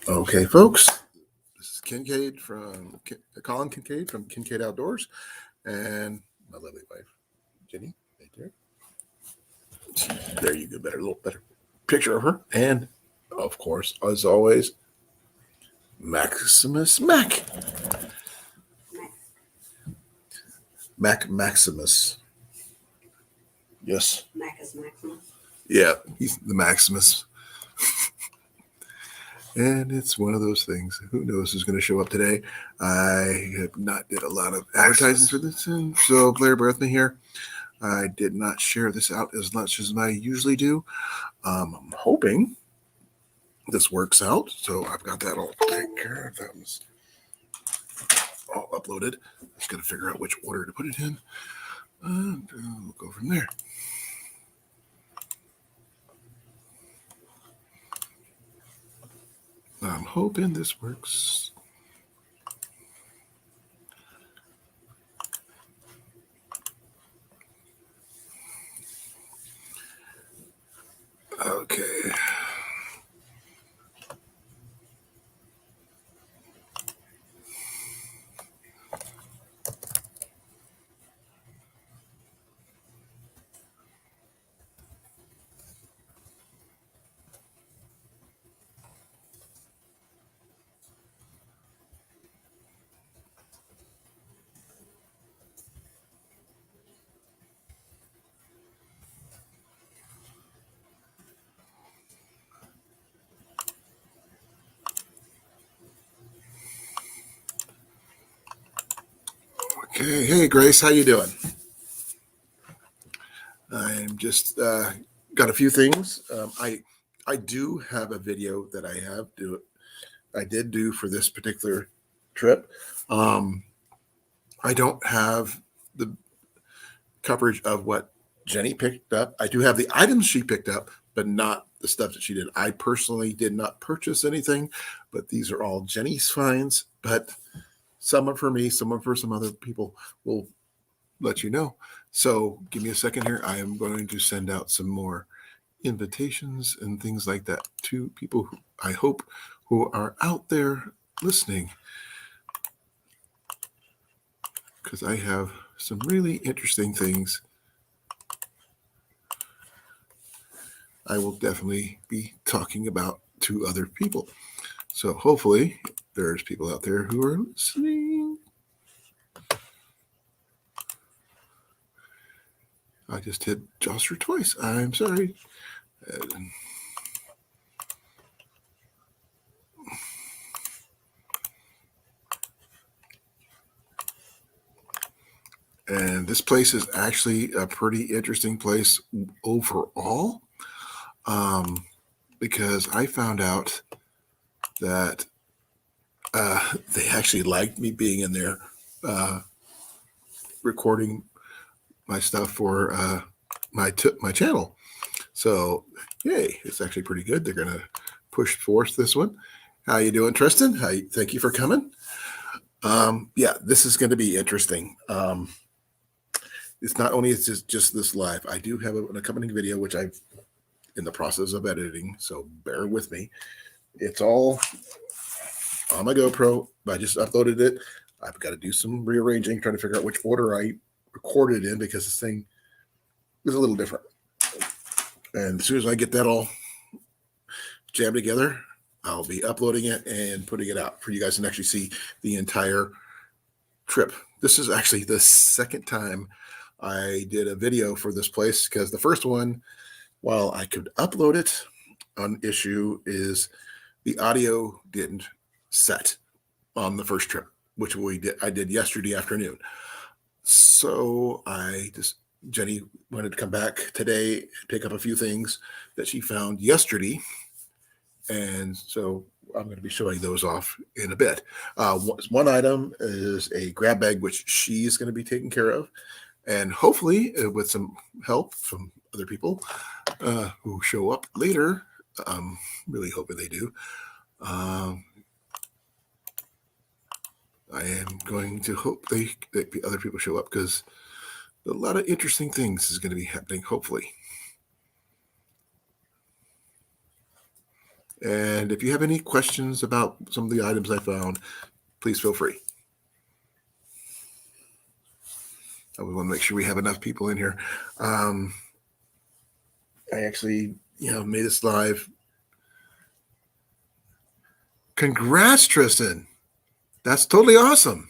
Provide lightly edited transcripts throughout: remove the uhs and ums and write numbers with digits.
Okay, folks, this is Colin Kincaid from Kincaid Outdoors, and my lovely wife, Jenny, right there. There you go, a little better picture of her, and of course, as always, Maximus Mac. Maximus. Yes. Mac is Maximus. Yeah, he's the Maximus. And it's one of those things. Who knows who's going to show up today? I have not did a lot of advertising for this, and so Blair, bear with me here. I did not share this out as much as I usually do. I'm hoping this works out. So I've got that all taken care of. That was all uploaded. Just got to figure out which order to put it in. And we'll go from there. I'm hoping this works. Okay. Okay, hey Grace, how you doing? I'm just got a few things. I do have a video that I did do for this particular trip. I don't have the coverage of what Jenny picked up. I do have the items she picked up, but not the stuff that she did. I personally did not purchase anything, but these are all Jenny's finds. But some are for me, some are for some other people. We'll let you know. So give me a second here. I am going to send out some more invitations and things like that to people who I hope who are out there listening, because I have some really interesting things I will definitely be talking about to other people. So hopefully there's people out there who are listening. I just hit Joster twice. I'm sorry. And this place is actually a pretty interesting place overall, because I found out that they actually liked me being in there recording my stuff for my channel. So, yay, it's actually pretty good. They're going to push forth this one. How you doing, Tristan? Thank you for coming. Yeah, this is going to be interesting. It's not only it's just this live. I do have an accompanying video, which I'm in the process of editing, so bear with me. It's all on my GoPro. I just uploaded it. I've got to do some rearranging, trying to figure out which order I recorded in, because this thing is a little different. And as soon as I get that all jammed together, I'll be uploading it and putting it out for you guys to actually see the entire trip. This is actually the second time I did a video for this place, because the first one, while I could upload it, on issue is the audio didn't set on the first trip, which I did yesterday afternoon. So Jenny wanted to come back today and pick up a few things that she found yesterday. And so I'm going to be showing those off in a bit. One item is a grab bag, which she's going to be taking care of. And hopefully with some help from other people who show up later. I'm really hoping they do. I am going to hope that other people show up, because a lot of interesting things is going to be happening, hopefully. And if you have any questions about some of the items I found, please feel free. I want to make sure we have enough people in here. I actually, made this live. Congrats, Tristan. That's totally awesome.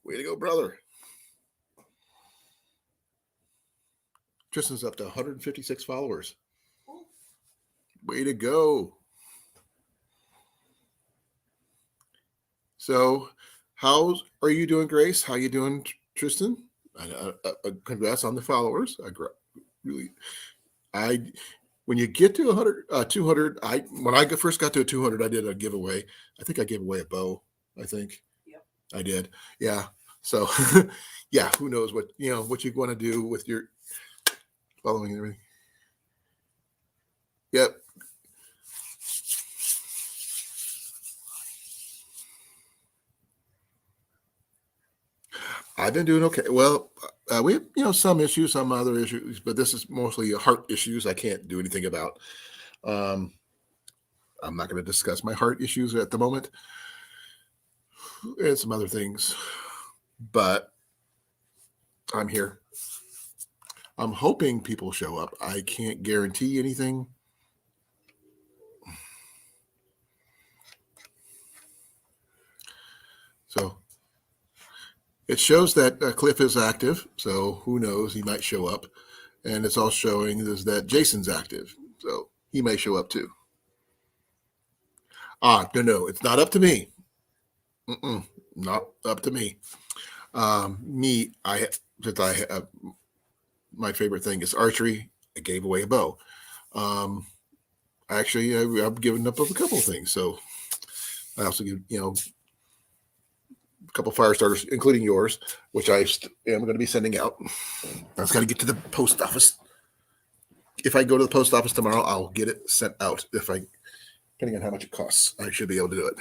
Way to go, brother. Tristan's up to 156 followers. Way to go. So, how are you doing, Grace? How you doing, Tristan? Congrats on the followers. When you get to 100, 200, when I first got to a 200, I did a giveaway. I think I gave away a bow. I think. Yep. I did. Yeah. So, yeah. Who knows what you want to do with your following and everything. Yep. I've been doing okay. Well, we have, some issues, some other issues, but this is mostly heart issues I can't do anything about. I'm not going to discuss my heart issues at the moment and some other things, but I'm here. I'm hoping people show up. I can't guarantee anything. So it shows that Cliff is active, so who knows? He might show up. And it's all showing is that Jason's active, so he may show up too. No, it's not up to me. Not up to me. Since I have my favorite thing is archery. I gave away a bow. Actually, I've given up of a couple of things, so I also give a couple fire starters, including yours, which I am going to be sending out. I just got to get to the post office. If I go to the post office tomorrow, I'll get it sent out. Depending on how much it costs, I should be able to do it.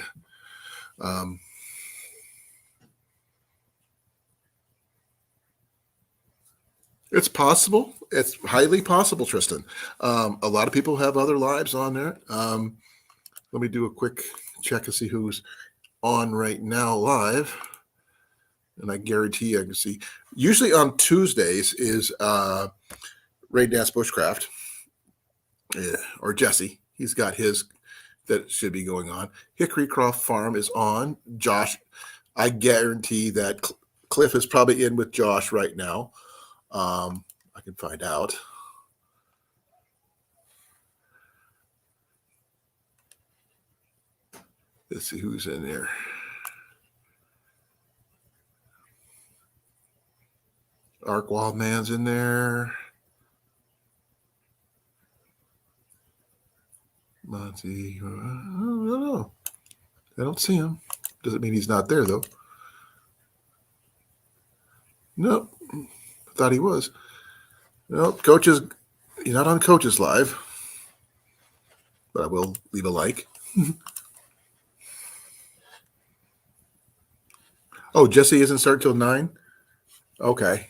It's possible. It's highly possible, Tristan. A lot of people have other lives on there. Let me do a quick check to see who's on right now live. And I guarantee I can see. Usually on Tuesdays is Ray Dance Bushcraft or Jesse. He's got his that should be going on. Hickory Croft Farm is on. Josh, I guarantee that Cliff is probably in with Josh right now. I can find out. Let's see who's in there. Ark Wildman's in there. Monty, I don't know. I don't see him. Doesn't mean he's not there, though. Nope. I thought he was. Nope. Coaches, he's not on Coaches Live. But I will leave a like. Oh, Jesse isn't start till 9? Okay.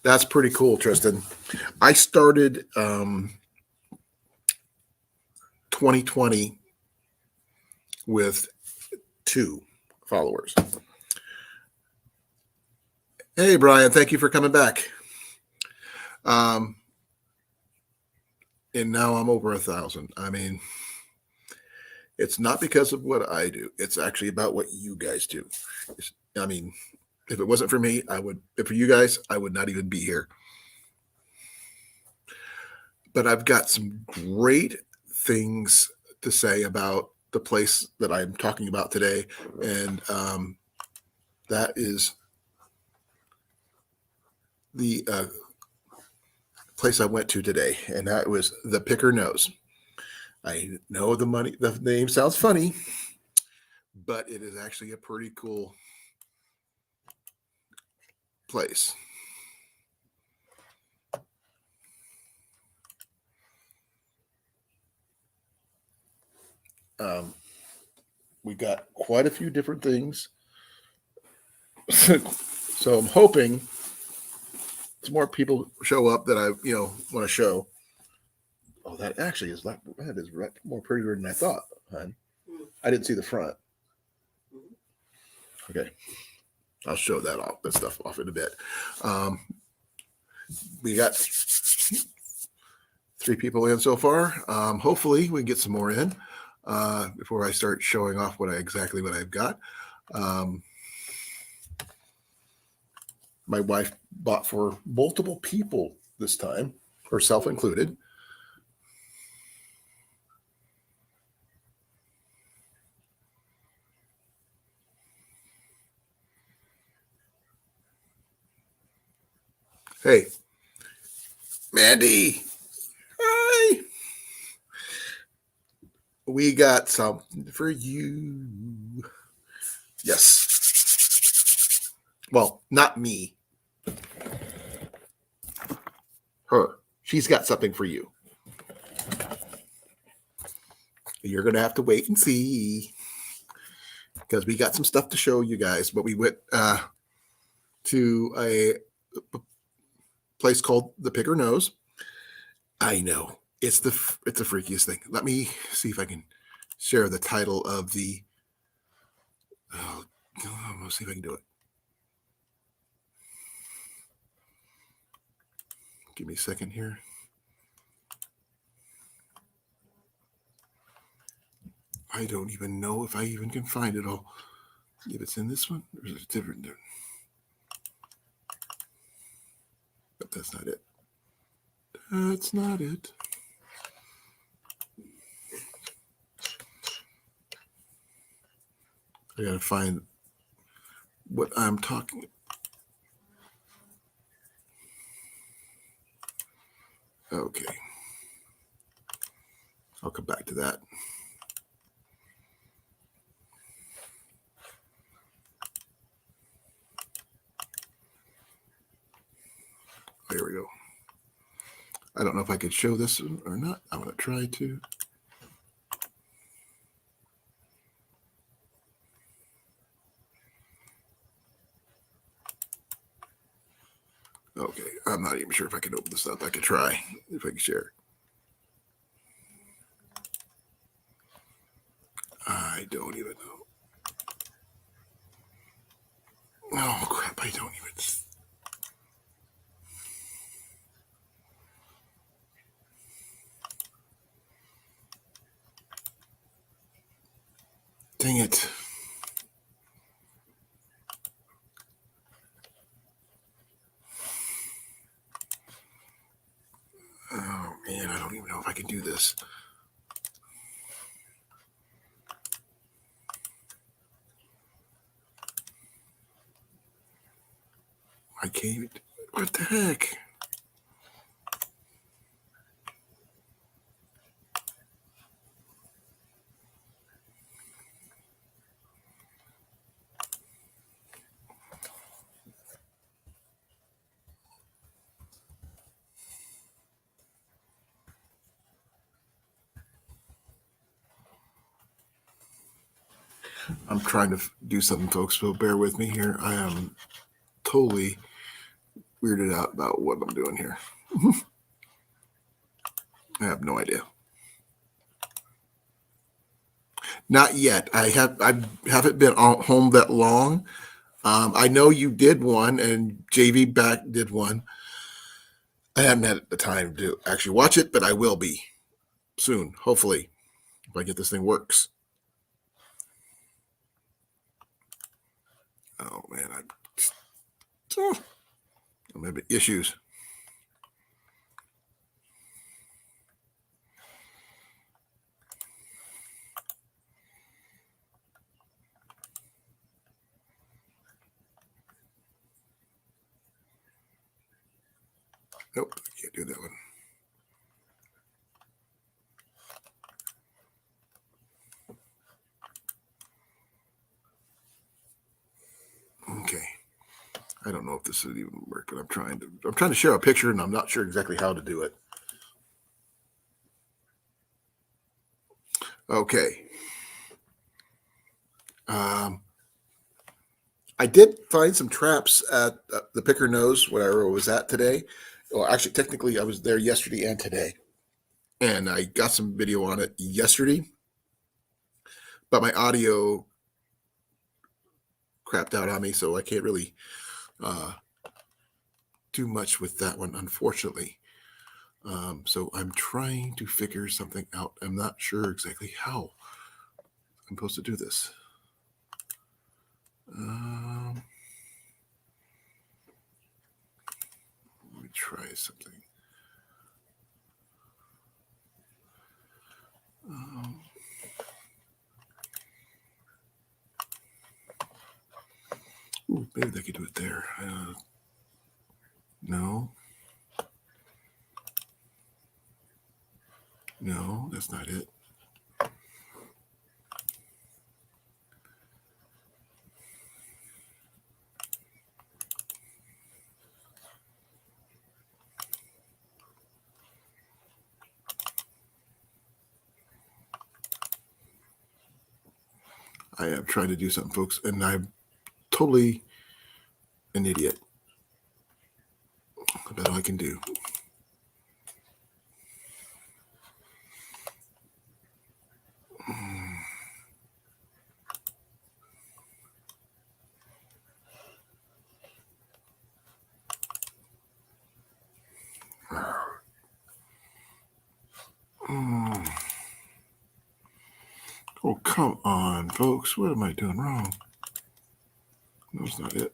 That's pretty cool, Tristan. I started 2020 with 2 followers. Hey, Brian, thank you for coming back. And now I'm over 1,000. I mean, it's not because of what I do. It's actually about what you guys do. If it wasn't for me, if for you guys, I would not even be here. But I've got some great things to say about the place that I'm talking about today. And that is the place I went to today. And that was the Picker Nose. I know the name sounds funny, but it is actually a pretty cool place. we got quite a few different things. So I'm hoping some more people show up that I want to show. Oh, that actually is more prettier than I thought, hon. I didn't see the front. Okay, I'll show that stuff off in a bit. We got 3 people in so far. Hopefully we can get some more in before I start showing off exactly what I've got. My wife bought for multiple people this time, herself included. Hey, Mandy. Hi. We got something for you. Yes. Well, not me. Her. She's got something for you. You're going to have to wait and see, because we got some stuff to show you guys. But we went to a place called the Picker Nose. I know. It's the freakiest thing. Let me see if I can share the title of the... Oh, let's see if I can do it. Give me a second here. I don't even know if I even can find it all. If it's in this one, or is it different? But that's not it. That's not it. I gotta find what I'm talking about. Okay. I'll come back to that. There we go. I don't know if I could show this or not. I'm going to try to. Okay, I'm not even sure if I can open this up. I could try if I can share. I don't even know. Oh, crap, I don't even... Dang it. Oh, man, I don't even know if I can do this. I can't even... What the heck? I'm trying to do something, folks, so bear with me here. I am totally weirded out about what I'm doing here. I have no idea. Not yet. I haven't been home that long. I know you did one, and JV back did one. I haven't had the time to actually watch it, but I will be soon, hopefully, if I get this thing works. Oh man, I'm having issues. Nope, I can't do that one. Okay. I don't know if this would even work, but I'm trying to share a picture, and I'm not sure exactly how to do it. Okay. I did find some traps at the Picker Nose, where I was at today. Well, actually, technically, I was there yesterday and today. And I got some video on it yesterday. But my audio crapped out on me, so I can't really do much with that one, unfortunately. So I'm trying to figure something out. I'm not sure exactly how I'm supposed to do this. Let me try something. Maybe they could do it there. No. No, that's not it. I am trying to do something, folks, and I'm totally an idiot. That's all I can do. Oh, come on, folks. What am I doing wrong? No, that's not it.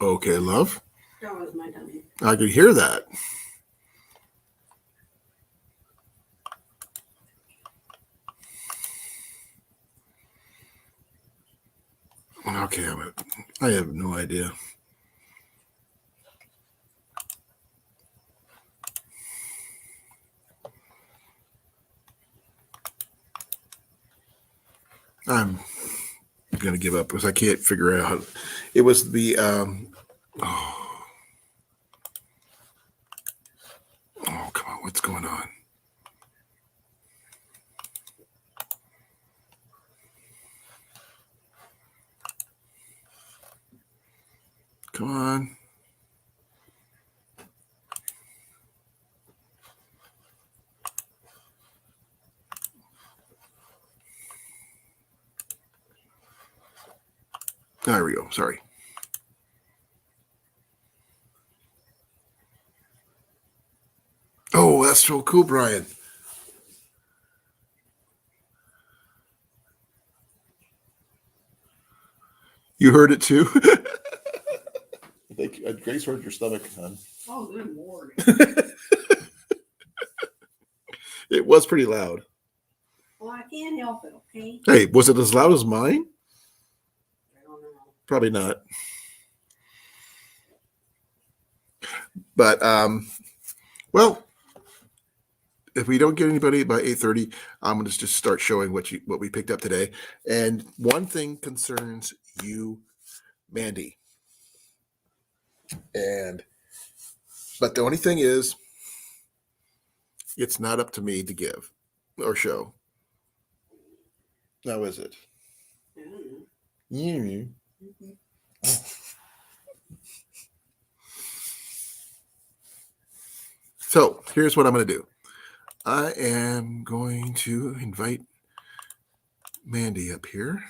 Okay, love. That was my dummy. I could hear that. Okay, I have no idea. I'm gonna give up because I can't figure out. It was the oh, come on, what's going on? Come on. There we go. Sorry. Oh, that's so cool, Brian. You heard it too? I think Grace heard your stomach, hon. Oh, good Lord. It was pretty loud. Well, I can't help it, okay? Hey, was it as loud as mine? I don't know. Probably not. But well, if we don't get anybody by 8:30, I'm going to just start showing what we picked up today. And one thing concerns you, Mandy. But the only thing is, it's not up to me to give or show. Now is it? Mm-hmm. So here's what I'm going to do. I am going to invite Mandy up here.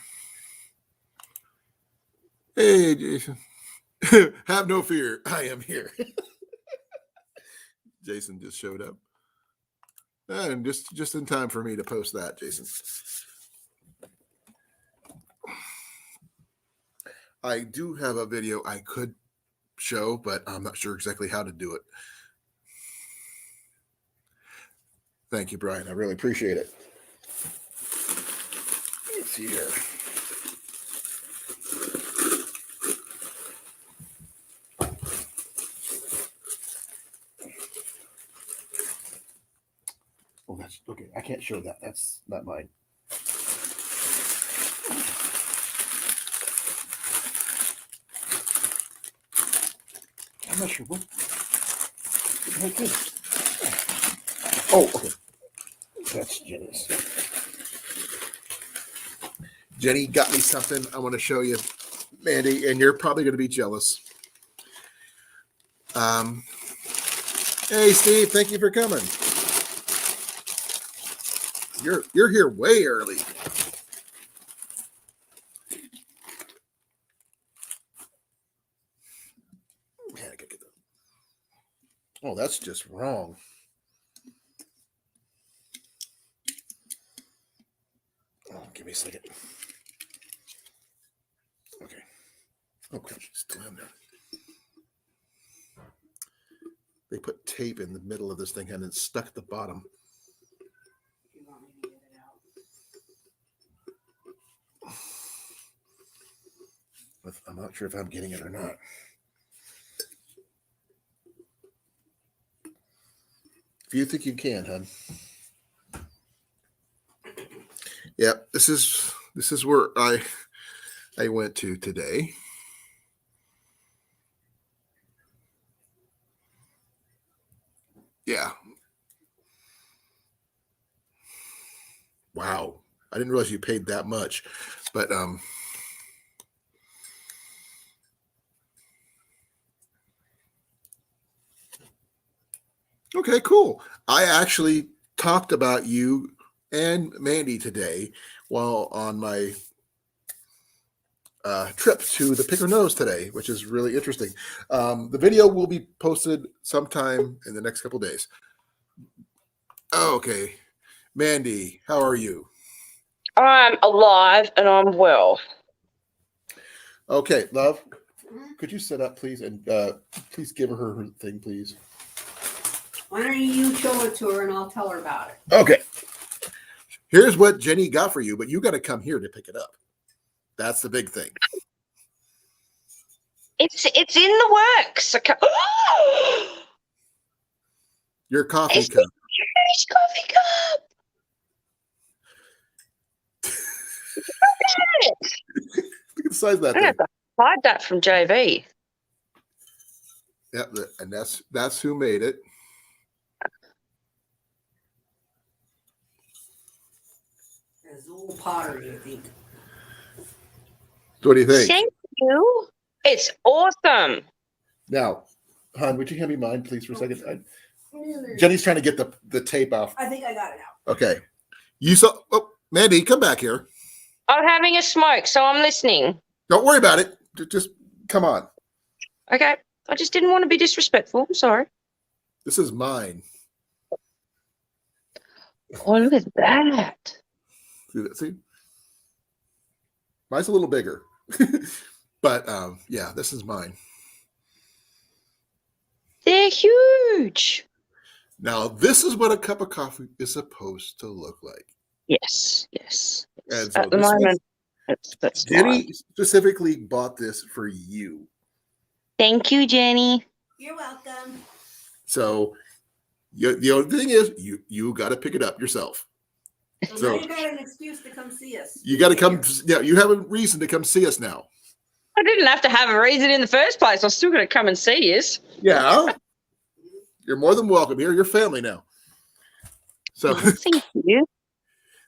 Hey, Jason. Have no fear. I am here. Jason just showed up. And just in time for me to post that, Jason. I do have a video I could show, but I'm not sure exactly how to do it. Thank you, Brian. I really appreciate it. Let's see here. Oh, that's okay. I can't show that. That's not mine. I'm not sure what. Oh, good. Oh, okay. That's Jenny's. Jenny got me something I want to show you, Mandy, and you're probably going to be jealous. Hey, Steve, thank you for coming. You're here way early. Man, I gotta get that. Oh, that's just wrong. Oh, give me a second. Okay. Oh, crap, she's still in there. They put tape in the middle of this thing and it's stuck at the bottom. You want me to get it out? I'm not sure if I'm getting it or not. If you think you can, hon. Yep, this is where I went to today. Yeah. Wow. I didn't realize you paid that much. But okay, cool. I actually talked about you and Mandy today while on my trip to the Picker Nose today, which is really interesting. The video will be posted sometime in the next couple days. Okay. Mandy, how are you? I'm alive and I'm well. Okay, love, could you sit up, please? And please give her her thing, please. Why don't you show it to her and I'll tell her about it? Okay. Here's what Jenny got for you, but you got to come here to pick it up. That's the big thing. It's in the works. Your coffee It's cup. Jerry's coffee cup. Look at the size of that I thing. have to hide that from JV. Yeah, and that's who made it. It's old pottery, I think. So what do you think? Thank you. It's awesome. Now, hon, would you hand me mine, please, for a second? Jenny's trying to get the tape off. I think I got it out. Okay. You saw. Oh, Mandy, come back here. I'm having a smoke, so I'm listening. Don't worry about it. Just come on. Okay. I just didn't want to be disrespectful. I'm sorry. This is mine. Oh, look at that. See that? See? Mine's a little bigger. But yeah, this is mine. They're huge. Now, this is what a cup of coffee is supposed to look like. Yes, yes. And so At the this moment, that's Jenny fine. specifically bought this for you. Thank you, Jenny. You're welcome. So the only thing is you got to pick it up yourself. So now you got an excuse to come see us. You got to come. Yeah, you have a reason to come see us now. I didn't have to have a reason in the first place. I'm still going to come and see you. Yeah, you're more than welcome here. You're family now. So, Oh, thank you.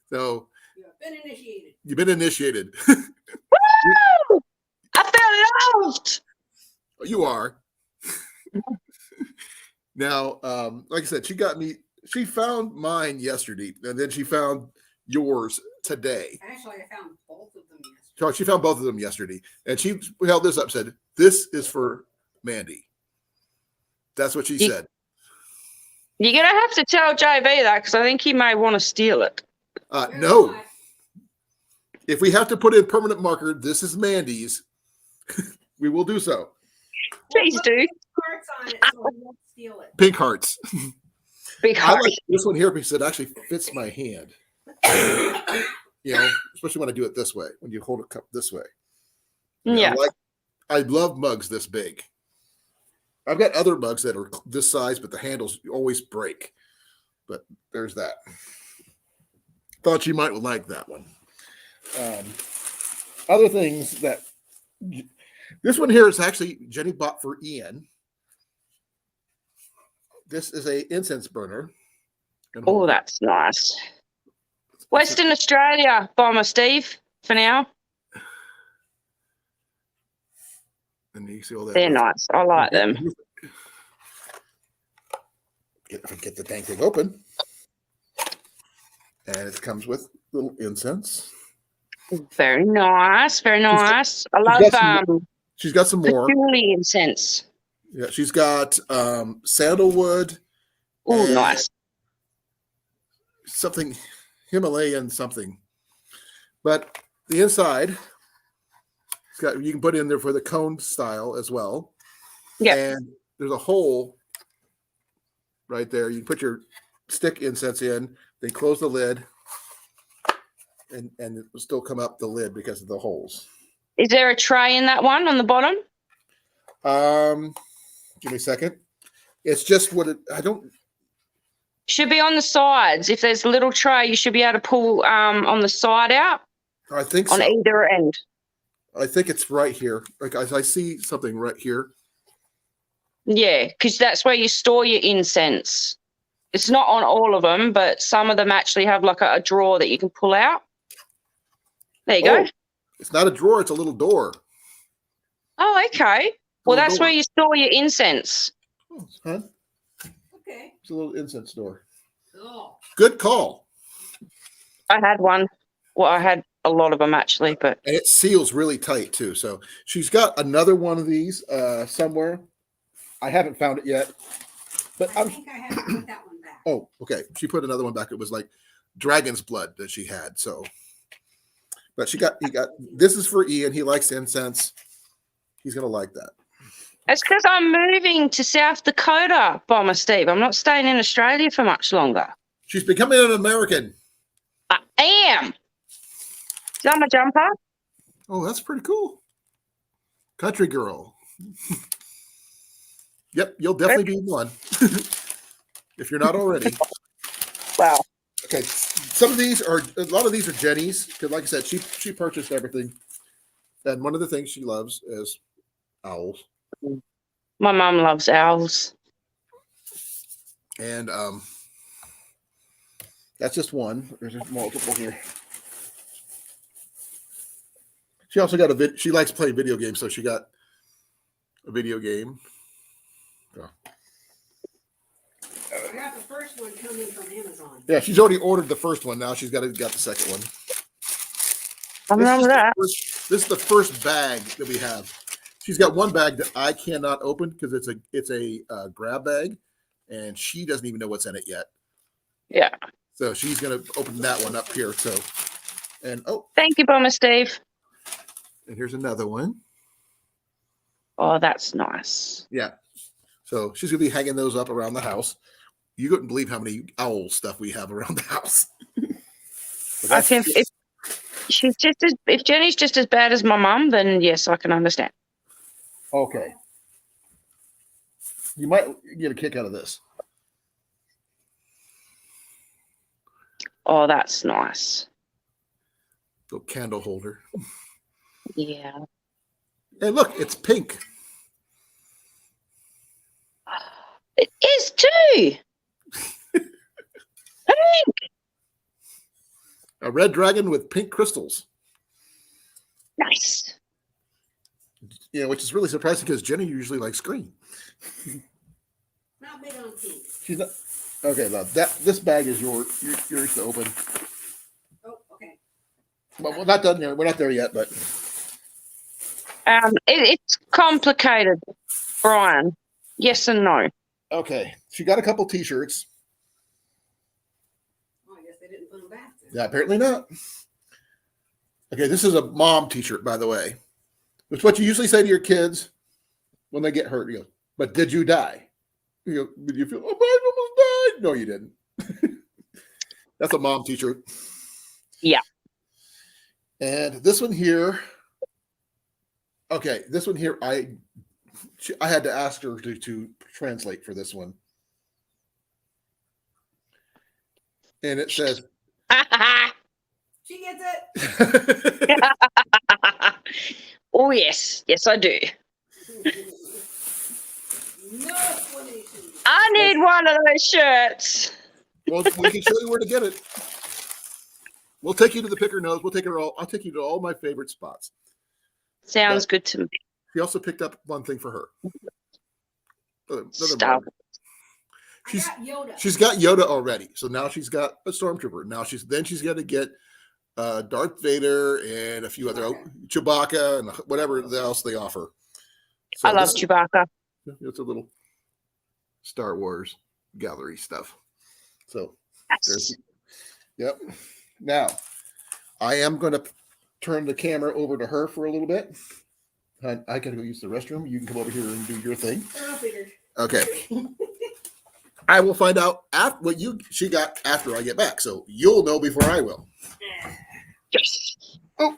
so You've been initiated. you've been initiated. Woo! I felt loved. You are. Now, like I said, she found mine yesterday, and then she found yours today. Actually, I found both of them yesterday. So she found both of them yesterday, and she held this up and said, "This is for Mandy." That's what she said. You're going to have to tell JV that because I think he may want to steal it. No. If we have to put in permanent marker, this is Mandy's, we will do so. Please do. Hearts on it so we won't steal it. Pink hearts. Big I heart. like this one here because it actually fits my hand. You know, especially when I do it this way, when you hold a cup this way. You know, Yeah. I love mugs this big. I've got other mugs that are this size, but the handles always break. But there's that. Thought you might like that one. Other things that this one here is actually Jenny bought for Ian. This is a incense burner. Oh, that's nice. Western Australia, Bomber Steve, for now. And you see all that. They're nice. I like them. Get the dang thing open. And it comes with little incense. Very nice. Very nice. I love she's got some more. patchouli incense. Yeah, she's got sandalwood. Oh, nice. Something Himalayan something. But the inside, it's got, you can put in there for the cone style as well. Yeah. And there's a hole right there. You can put your stick incense in, then close the lid, and it will still come up the lid because of the holes. Is there a tray in that one on the bottom? Give me a second. It's just what it, I don't. Should be on the sides. If there's a little tray, you should be able to pull on the side out. I think on so. either end. I think it's right here. Like I see something right here. Yeah, because that's where you store your incense. It's not on all of them, but some of them actually have like a drawer that you can pull out. There you go. It's not a drawer. It's a little door. Oh, okay. Well, that's door. where you store your incense. Oh, huh? Okay. It's a little incense door. Oh. Good call. I had one. Well, I had a lot of them actually, but And it seals really tight too. So she's got another one of these somewhere. I haven't found it yet, but I think I have to put that one back. Oh, okay. She put another one back. It was like dragon's blood that she had. So, but he got. This is for Ian. He likes incense. He's gonna like that. it's because I'm moving to South Dakota, Bomber Steve. I'm not staying in Australia for much longer. She's becoming an American. I am. Is that my jumper? Oh, that's pretty cool. Country girl. Yep, you'll definitely be one if you're not already. Wow. Okay, some of these are a lot of these are Jenny's because, like I said, she purchased everything, and one of the things she loves is owls. My mum loves owls. And that's just one. There's multiple here. She also got a she likes playing video games, so she got a video game. Oh. I got the first one coming from Amazon. Yeah, she's already ordered the first one. Now she's got the second one. I remember that. This is the first bag that we have. She's got one bag that I cannot open because it's a grab bag, and she doesn't even know what's in it yet. Yeah. So she's gonna open that one up here. So, and Thank you, Bomber Steve. and here's another one. Oh, that's nice. Yeah. So she's gonna be hanging those up around the house. You couldn't believe how many owl stuff we have around the house. I can, if Jenny's just as bad as my mum, then yes, I can understand. Okay. You might get a kick out of this. Oh, that's nice. Little candle holder. Yeah. And look, it's pink. It is too. Pink. A red dragon with pink crystals. Nice. Yeah, which is really surprising because Jenny usually likes green. Not big on pink. She's not okay. Now this bag is yours to open. Oh, okay. Well, we're not done there. We're not there yet, but It's complicated, Brian. Yes and no. okay. She got a couple T-shirts. Oh, I guess they didn't put them back then. Yeah, apparently not. Okay, this is a mom T-shirt, by the way. It's what you usually say to your kids when they get hurt. You go, but did you die? You go, did you feel? Oh, I almost died. No, you didn't. That's a mom T-shirt. Yeah. And this one here. Okay, this one here. I had to ask her to translate for this one, and it says. She gets it. Oh, yes. Yes, I do. No what is it? I need one of those shirts. Well, we can show you where to get it. We'll take you to the picker nose. We'll take it all. I'll take you to all my favorite spots. Sounds good to me. She also picked up one thing for her. Another Stuff. mug. I got Yoda. She's got Yoda already, so now she's got a stormtrooper. Now she's got to get Darth Vader and a few other Chewbacca and whatever else they offer. So I love Chewbacca. It's a little Star Wars gallery stuff. So Yes. yep. Now I am going to turn the camera over to her for a little bit. I got to go use the restroom. You can come over here and do your thing. Okay. I will find out what she got after I get back. So you'll know before I will. Yes. Oh,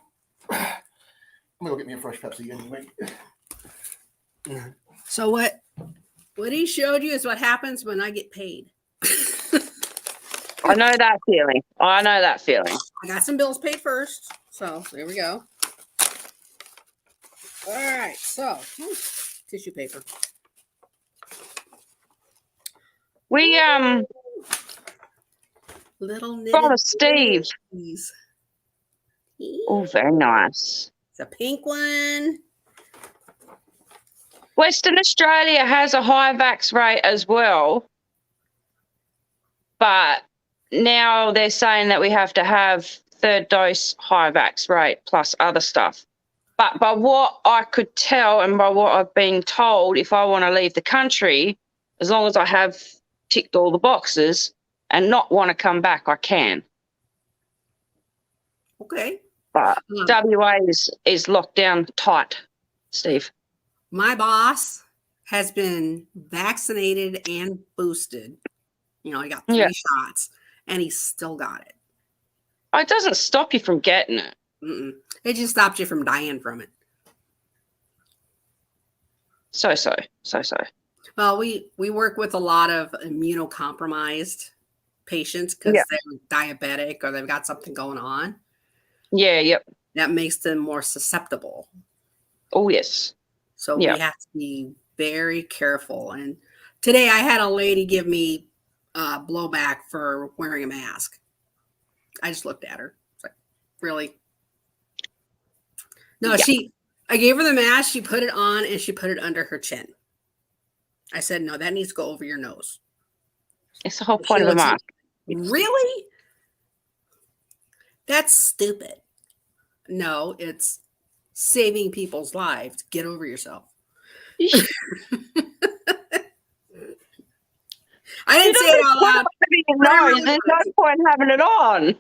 I'm gonna go get me a fresh Pepsi anyway. So what he showed you is what happens when I get paid. I know that feeling. I got some bills paid first. So there we go. All right. So tissue paper. We Little from Steve. Please. Oh, very nice. It's a pink one. Western Australia has a high vax rate as well, but now they're saying that we have to have third dose high vax rate plus other stuff. But by what I could tell and by what I've been told, if I want to leave the country, as long as I have ticked all the boxes and not want to come back, I can. Okay. But WA is locked down tight, Steve. My boss has been vaccinated and boosted. You know, he got 3 shots, and he still got it. It doesn't stop you from getting it. Mm-mm. It just stops you from dying from it. So. Well, we work with a lot of immunocompromised patients because they're diabetic or they've got something going on. Yeah, yep. That makes them more susceptible. Oh, yes. So we have to be very careful. And today I had a lady give me blowback for wearing a mask. I just looked at her. It's like, really? No, I gave her the mask. She put it on and she put it under her chin. I said, no, that needs to go over your nose. It's the whole point of the mask. Really? That's stupid. No, it's saving people's lives. Get over yourself. I didn't say it out loud. No, there's no point in having it on.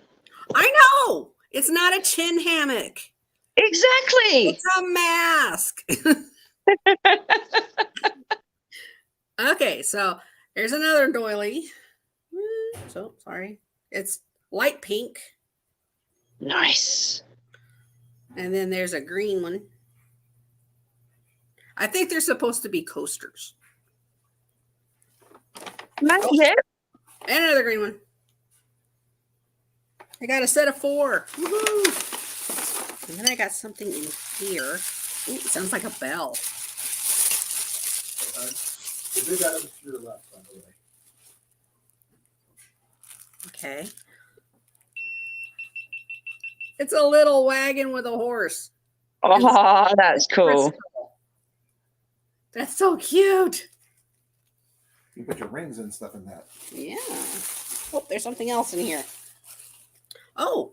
I know. It's not a chin hammock. Exactly. It's a mask. Okay, so there's another doily. So sorry. It's light pink. Nice. And then there's a green one. I think they're supposed to be coasters. Yeah. And another green one. I got a set of 4. Woohoo! And then I got something in here. Ooh, it sounds like a bell. The big item is to your left, by the way. Okay. It's a little wagon with a horse. Oh, that's cool. That's so cute. You put your rings and stuff in that. Yeah. Oh, there's something else in here. Oh.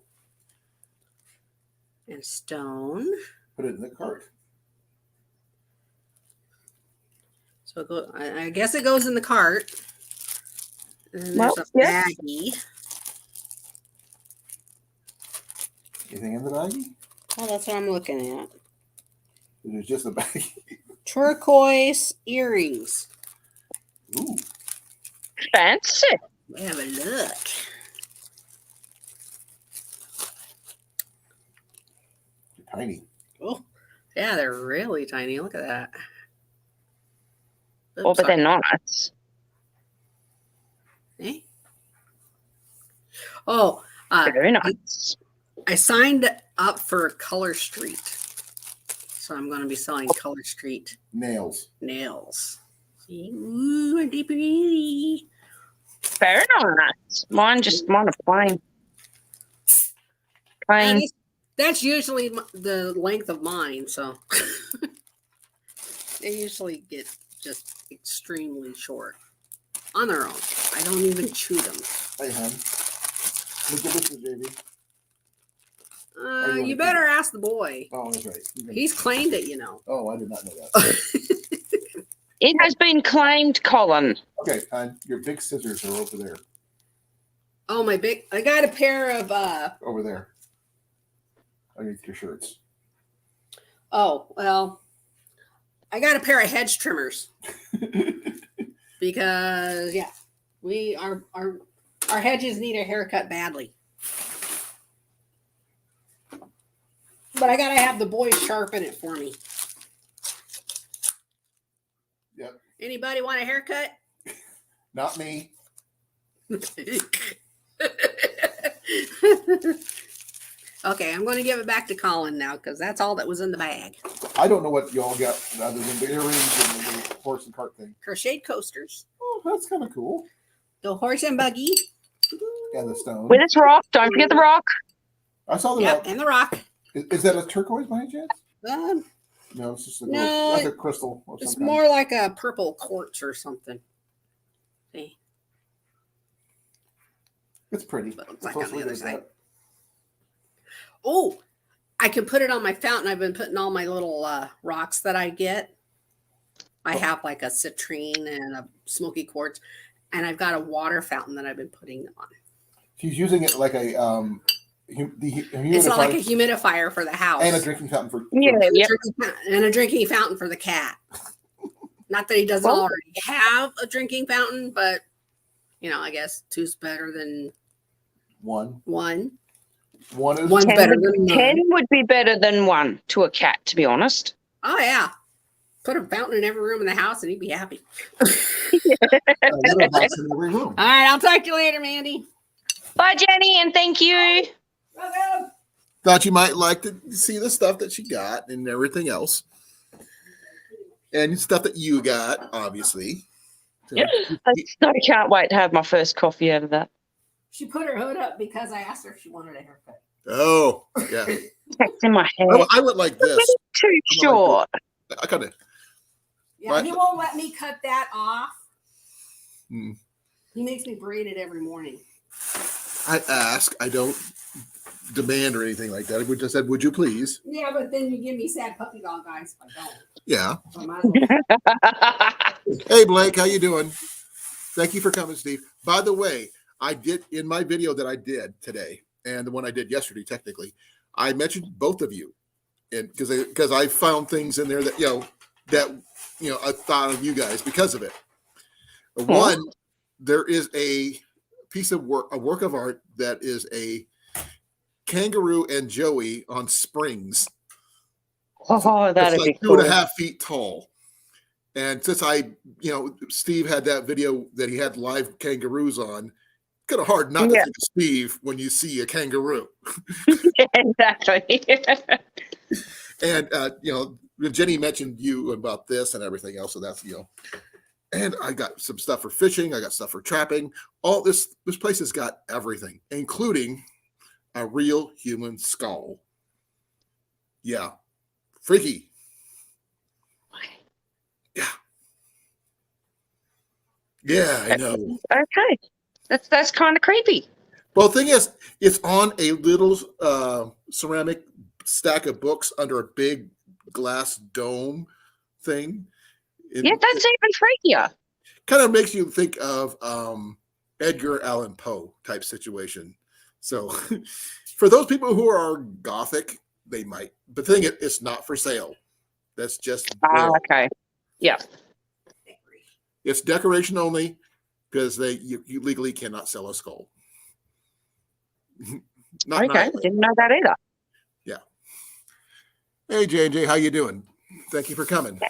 And stone. Put it in the cart. So I guess it goes in the cart. And then there's a baggie. Anything in the baggie? Oh, that's what I'm looking at. There's just a baggie. Turquoise earrings. Ooh. Fancy. Have a look. They're tiny. Oh, yeah, they're really tiny. Look at that. Oh, but they're nice. Eh? Oh, very nice. I signed up for Color Street. So I'm going to be selling Color Street nails. Ooh, aren't they pretty? Very nice. Mine are plain. Plain. That's usually the length of mine, so they usually get just extremely short on their own. I don't even chew them. Hey, hon. Look at this, JV. You better ask the boy. Oh, that's right. He's claimed it, you know. Oh, I did not know that. It has been claimed, Colin. Okay, hon, your big scissors are over there. Oh, I got a pair of Over there. Underneath your shirts. Oh, well, I got a pair of hedge trimmers. Because our hedges need a haircut badly. But I gotta have the boys sharpen it for me. Yep. Anybody want a haircut? Not me. Okay, I'm going to give it back to Colin now because that's all that was in the bag. I don't know what y'all got other than the earrings and the little horse and cart thing. Crocheted coasters. Oh, that's kind of cool. The horse and buggy. And the stone. With its rock. Don't forget the rock. I saw the Yep, rock. and the rock. Is that a turquoise by any chance? No, it's just like a crystal. Or It's something. more like a purple quartz or something. See? It's pretty. But it looks like on the other side. That. Oh, I can put it on my fountain. I've been putting all my little rocks that I get. I have like a citrine and a smoky quartz, and I've got a water fountain that I've been putting them on. She's using it like a humidifier. It's not like a humidifier for the house. And a drinking fountain for And a drinking fountain for the cat. Not that he doesn't already have a drinking fountain, but I guess two's better than one. One's One's better than none. 10 would be better than one to a cat, to be honest. Oh yeah. Put a fountain in every room in the house and he'd be happy. A little box in every room. All right, I'll talk to you later, Mandy. Bye, Jenny, and thank you. Welcome. Thought you might like to see the stuff that she got and everything else. And stuff that you got, obviously. So, I can't wait to have my first coffee out of that. She put her hood up because I asked her if she wanted a haircut. oh, yeah. It's in my head. I went like this. Too short. I kind of. Yeah, he won't let me cut that off. Hmm. He makes me braid it every morning. I ask. I don't demand or anything like that. I just said, would you please? Yeah, but then you give me sad puppy dog eyes if I don't. Yeah. So I might as well. Hey, Blake, how you doing? Thank you for coming, Steve. By the way, I did in my video that I did today and the one I did yesterday, technically, I mentioned both of you, and because I found things in there that I thought of you guys because of it. One, there is a piece of work, a work of art that is a kangaroo and Joey on springs. Oh, that'd it's like be cool. 2.5 feet tall. And since Steve had that video that he had live kangaroos on, kind of hard not to think of Steve when you see a kangaroo. Yeah, exactly. And, Jenny mentioned you about this and everything else. So that's, and I got some stuff for fishing. I got stuff for trapping. All this place has got everything, including a real human skull. Yeah. Freaky. Yeah, I know. Okay. That's kind of creepy. Well, the thing is, it's on a little ceramic stack of books under a big glass dome thing. That's even freakier. Kind of makes you think of Edgar Allan Poe type situation. So for those people who are gothic, they might. But the thing is, it's not for sale. That's just okay. Yeah. It's decoration only because you legally cannot sell a skull. Okay, didn't know that either. Yeah. Hey JJ, how you doing? Thank you for coming.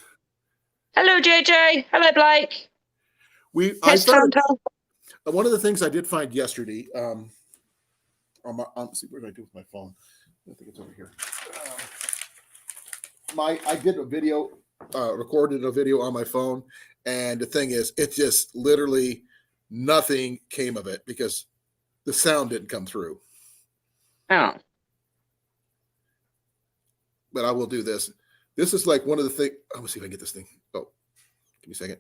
Hello JJ. Hello Blake. One of the things I did find yesterday. Let's see, what did I do with my phone? I think it's over here. I did a video recorded a video on my phone, and the thing is, it just literally nothing came of it because the sound didn't come through. Oh. But I will do this. This is like one of the things. I'm gonna see if I can get this thing. Oh, give me a second.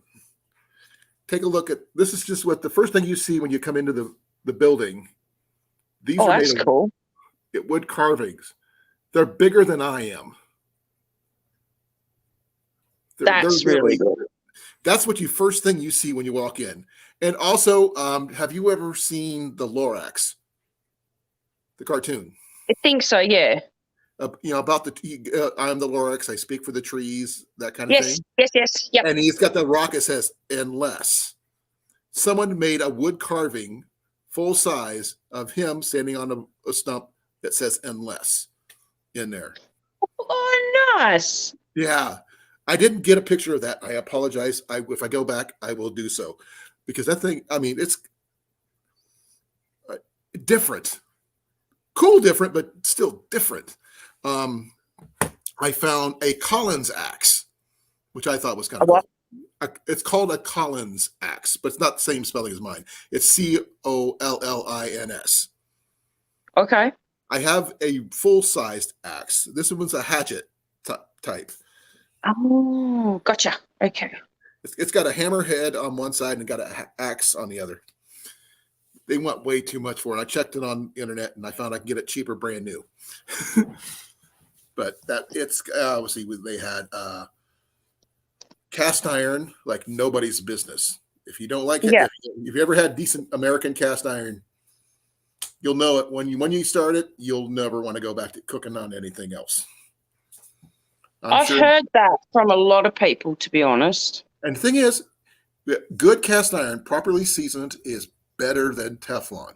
Take a look at this. Is just what the first thing you see when you come into the building. These are That's made cool. of wood carvings. They're bigger than I am. That's really good. That's what first thing you see when you walk in. And also, have you ever seen the Lorax, the cartoon? I think so, yeah. About I'm the Lorax, I speak for the trees, that kind of thing. Yes. Yep. And he's got the rock that says, unless. Someone made a wood carving, full size, of him standing on a stump that says, unless, in there. Oh, nice. Yeah. I didn't get a picture of that. I apologize. If I go back, I will do so. Because that thing, I mean, it's different. Cool different, but still different. I found a Collins axe, which I thought was kind of cool. It's called a Collins axe, but it's not the same spelling as mine. It's Collins. Okay. I have a full-sized axe. This one's a hatchet type. Oh, gotcha. Okay. It's got a hammer head on one side and got an axe on the other. They want way too much for it. I checked it on the internet and I found I can get it cheaper, brand new. But it's obviously they had cast iron like nobody's business. If you don't like it, if you ever had decent American cast iron, you'll know it when you start it. You'll never want to go back to cooking on anything else. I've heard that from a lot of people, to be honest. And the thing is, good cast iron, properly seasoned, is better than Teflon.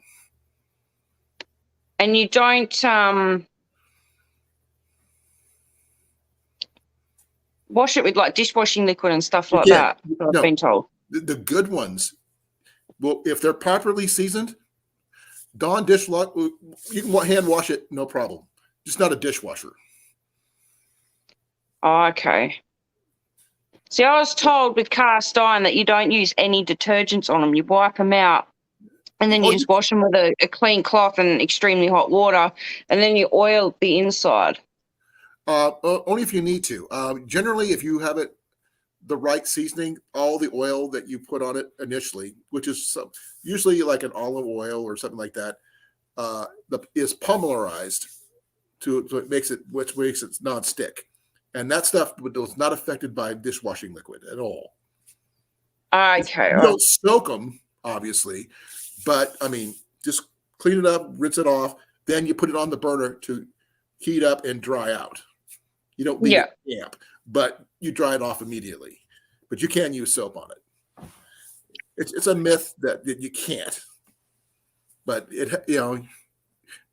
And you don't wash it with like dishwashing liquid and stuff like that, I've been told. The good ones, well, if they're properly seasoned, Dawn dishwasher, you can hand wash it, no problem. Just not a dishwasher. Oh, okay. See, I was told with cast iron that you don't use any detergents on them. You wipe them out and then you just wash them with a clean cloth and extremely hot water, and then you oil the inside. Only if you need to. Generally, if you have it the right seasoning, all the oil that you put on it initially, which is usually like an olive oil or something like that, is polymerized which makes it non-stick. And that stuff was not affected by dishwashing liquid at all. Okay. You don't soak them, obviously, but I mean, just clean it up, rinse it off. Then you put it on the burner to heat up and dry out. You don't leave it damp, but you dry it off immediately. But you can use soap on it. It's a myth that you can't. But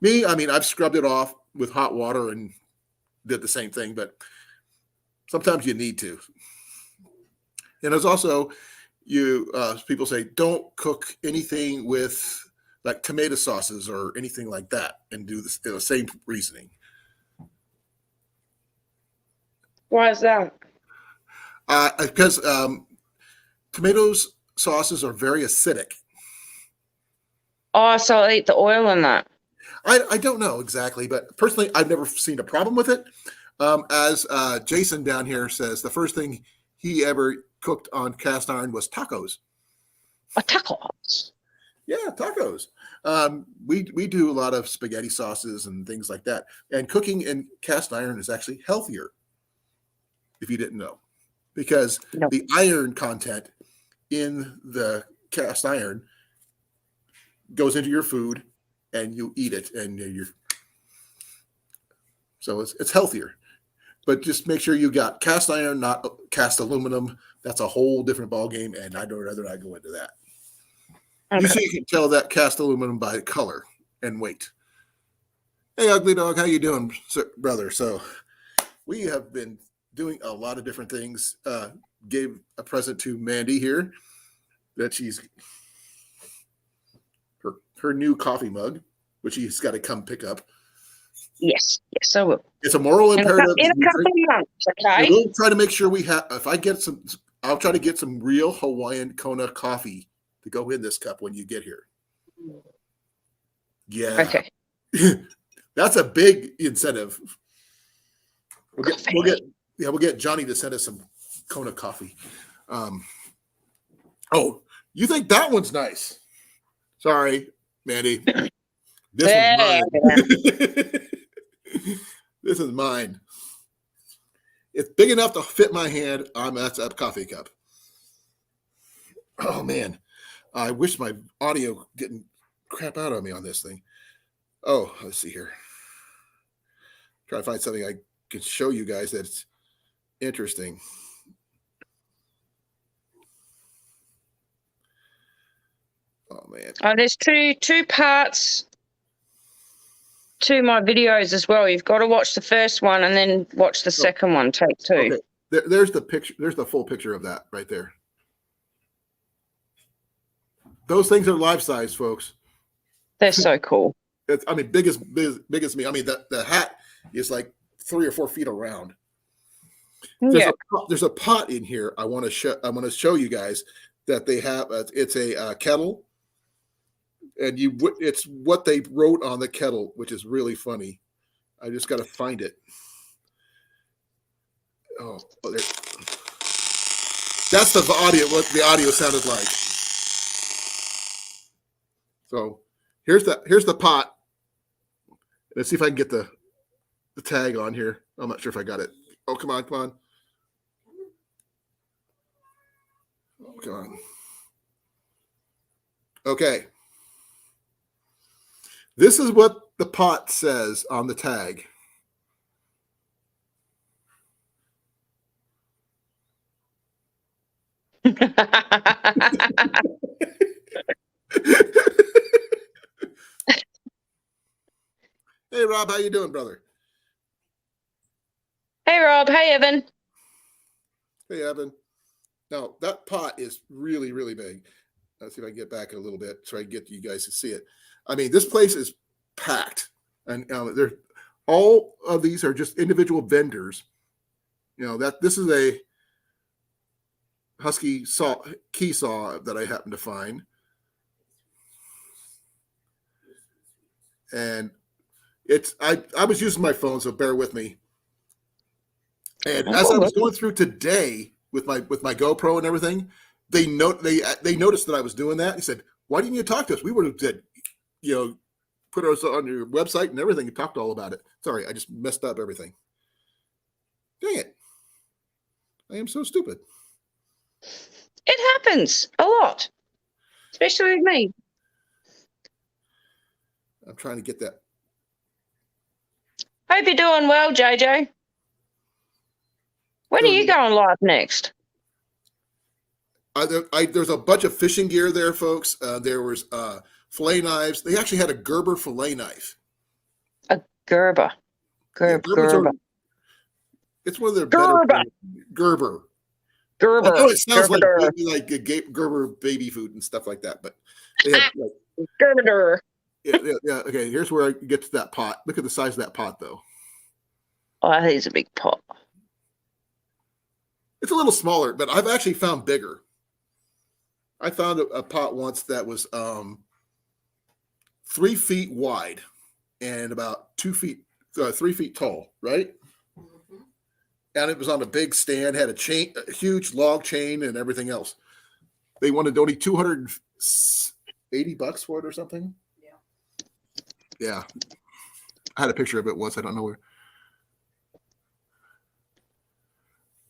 me, I mean, I've scrubbed it off with hot water and did the same thing, but sometimes you need to. And there's also people say don't cook anything with like tomato sauces or anything like that, and do the same reasoning. Why is that? Because tomatoes sauces are very acidic. Oh, so I'll eat the oil in that. I don't know exactly, but personally, I've never seen a problem with it. As Jason down here says, the first thing he ever cooked on cast iron was tacos. Oh, tacos. Yeah, tacos. We do a lot of spaghetti sauces and things like that. And cooking in cast iron is actually healthier, if you didn't know, because the iron content in the cast iron goes into your food and you eat it, and so it's healthier. But just make sure you got cast iron, not cast aluminum. That's a whole different ballgame, and I'd rather not go into that. Okay. Usually you can tell that cast aluminum by color and weight. Hey, Ugly Dog, how you doing, brother? So we have been doing a lot of different things. Gave a present to Mandy here that she's her new coffee mug, which she's got to come pick up. Yes, I will. It's a moral imperative. In a couple of months, okay? We'll try to make sure we have. If I get some, I'll try to get some real Hawaiian Kona coffee to go in this cup when you get here. Yeah. Okay. That's a big incentive. We'll get Johnny to send us some Kona coffee. Oh, you think that one's nice? Sorry, Mandy. This one's mine. This is mine. It's big enough to fit my hand. That's a coffee cup. Oh man, I wish my audio didn't crap out on me on this thing. Oh, let's see here. Try to find something I can show you guys that's interesting. Oh man. There's two parts to my videos as well. You've got to watch the first one and then watch the second one, take two. Okay. There's the picture. There's the full picture of that right there. Those things are life size, folks. They're so cool. Big as me. I mean, the hat is like 3 or 4 feet around. There's a pot in here. I want to show you guys that they have. It's a kettle, and it's what they wrote on the kettle, which is really funny. I just got to find it. Oh, that's the audio. What the audio sounded like. So here's the pot. Let's see if I can get the tag on here. I'm not sure if I got it. Oh, come on. Oh, come on. Okay. This is what the pot says on the tag. Hey, Rob, how you doing, brother? Hey, Rob. Hey, Evan. Hey, Evan. Now, that pot is really, really big. Let's see if I can get back a little bit so I can get you guys to see it. I mean, this place is packed. And all of these are just individual vendors. This is a Husky key saw that I happen to find. And I was using my phone, so bear with me. And as I was going through today with my GoPro and everything, they noticed that I was doing that. He said, "Why didn't you talk to us? We would have said, put us on your website and everything and talked all about it." Sorry, I just messed up everything. Dang it. I am so stupid. It happens a lot, especially with me. I'm trying to get that. Hope you're doing well, JJ. When are you going live next? There's a bunch of fishing gear there, folks. There was fillet knives. They actually had a Gerber fillet knife. A Gerber. Gerber. It's one of their Gerber. better. Gerber. Gerber. I know it sounds Gerber. like Gerber baby food and stuff like that, but they had Gerber. Yeah. Okay, here's where I get to that pot. Look at the size of that pot, though. Oh, I think it's a big pot. It's a little smaller, but I've actually found bigger. I found a pot once that was 3 feet wide and about 3 feet tall, right? Mm-hmm. And it was on a big stand, had a huge log chain and everything else. They wanted only $280 for it or something. Yeah. I had a picture of it once. I don't know where.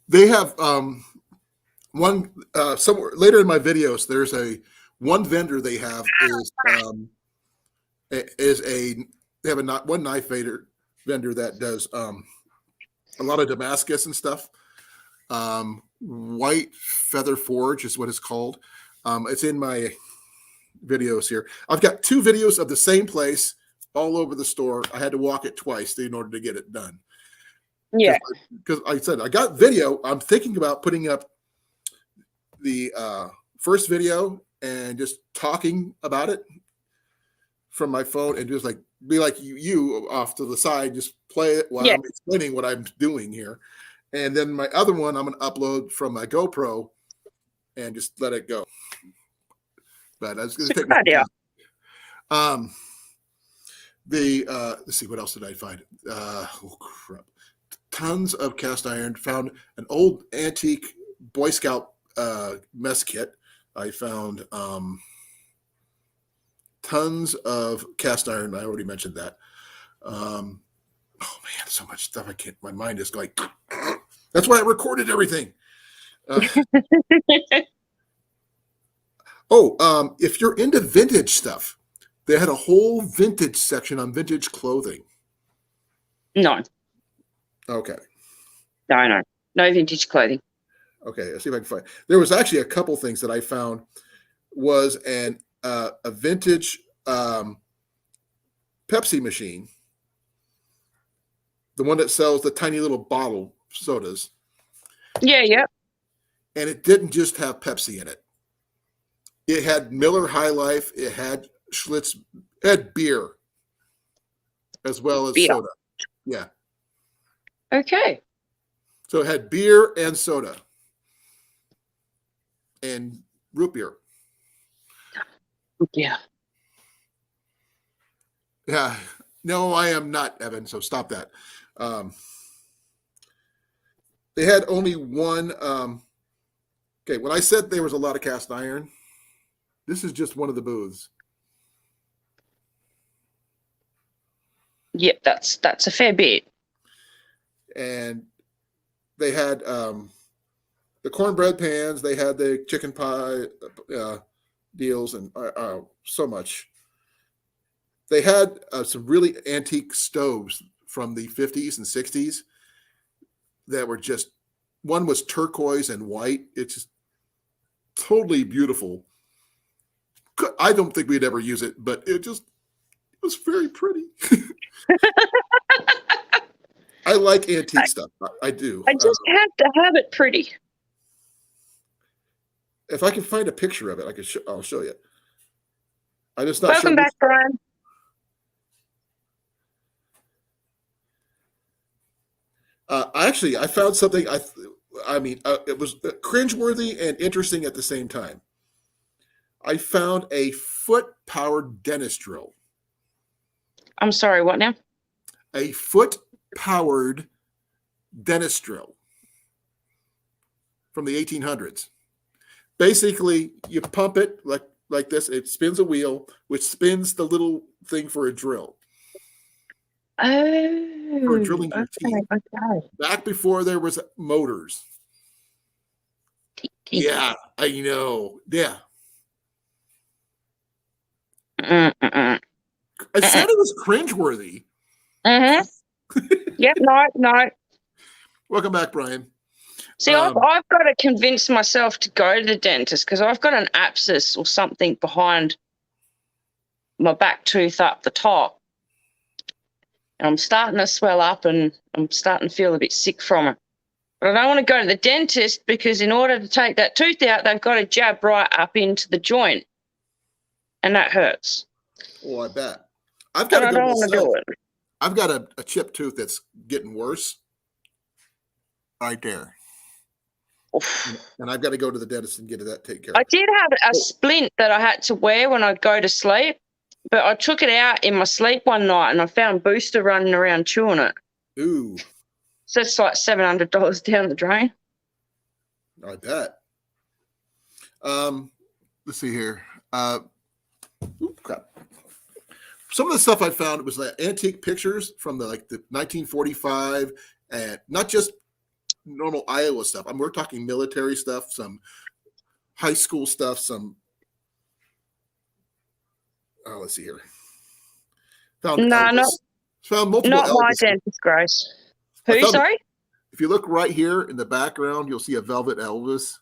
They have one somewhere later in my videos. There's one vendor they have they have one knife vendor that does a lot of Damascus and stuff. White Feather Forge is what it's called. It's in my videos here. I've got 2 videos of the same place all over the store. I had to walk it twice in order to get it done. Yeah. Because I said, I got video. I'm thinking about putting up the first video and just talking about it from my phone and just like be like you off to the side, just play it while Yeah. I'm explaining what I'm doing here. And then my other one, I'm going to upload from my GoPro and just let it go. But I was going to take Good idea. let's see, what else did I find? Oh crap! Tons of cast iron. Found an old antique Boy Scout mess kit. I found tons of cast iron. I already mentioned that. Oh man, so much stuff. I can't. My mind is going. That's why I recorded everything. If you're into vintage stuff, they had a whole vintage section on vintage clothing. No, Okay. no vintage clothing. Okay, let's see if I can find. There was actually a couple things that I found. Was a vintage Pepsi machine, the one that sells the tiny little bottle sodas. Yeah. And it didn't just have Pepsi in it. It had Miller High Life. It had Schlitz. It had beer as well as Beer. soda. Yeah. Okay. So it had beer and soda and root beer. Yeah. Yeah. No, I am not, Evan. So stop that. They had only one. Okay, when I said there was a lot of cast iron, this is just one of the booths. Yep, that's a fair bit. And they had the cornbread pans. They had the chicken pie deals, and so much. They had some really antique stoves from the 50s and 60s that were just, one was turquoise and white. It's just totally beautiful. I don't think we'd ever use it, but it was very pretty. I like antique stuff. I do. I just have to have it pretty. If I can find a picture of it, I'll show you. I'm just not Welcome sure. back, Brian. Actually, I found something. It was cringeworthy and interesting at the same time. I found a foot-powered dentist drill. I'm sorry, what now? A foot-powered dentist drill from the 1800s. Basically, you pump it like this. It spins a wheel, which spins the little thing for a drill. Oh, For drilling your teeth. Okay. Back before there was motors. Yeah, I know. Yeah. I said it was cringeworthy. Yep, no. Welcome back, Brian. See, I've got to convince myself to go to the dentist because I've got an abscess or something behind my back tooth up the top. And I'm starting to swell up and I'm starting to feel a bit sick from it. But I don't want to go to the dentist because in order to take that tooth out, they've got to jab right up into the joint. And that hurts. Oh, I bet. I've got And I to go don't want to myself. do it. I've got a chipped tooth that's getting worse. Right there. Oof. And I've got to go to the dentist and get that taken care of. I did have a splint that I had to wear when I'd go to sleep, but I took it out in my sleep one night and I found Booster running around chewing it. Ooh. So it's like $700 down the drain. I bet. Let's see here. Crap. Some of the stuff I found was like antique pictures from the 1945, and not just normal Iowa stuff. We're talking military stuff, some high school stuff, some. Let's see here. Found multiple. Not my Elvis. dentist, Grace. Who? Sorry. If you look right here in the background, you'll see a velvet Elvis.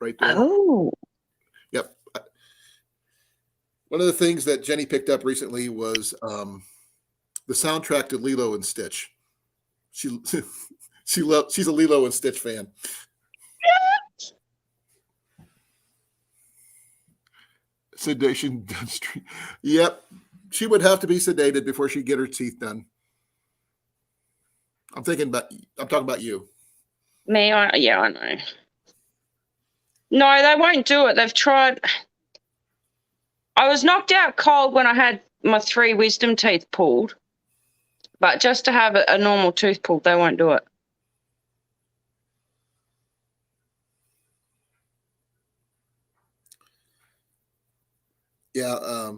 Right there. Oh. Yep. One of the things that Jenny picked up recently was the soundtrack to Lilo and Stitch. She's a Lilo and Stitch fan. Sedation Street. Yep. she would have to be sedated before she'd get her teeth done. I'm talking about you. Me, yeah, I know. No, they won't do it. They've tried. I was knocked out cold when I had my 3 wisdom teeth pulled, but just to have a normal tooth pulled, they won't do it. Yeah.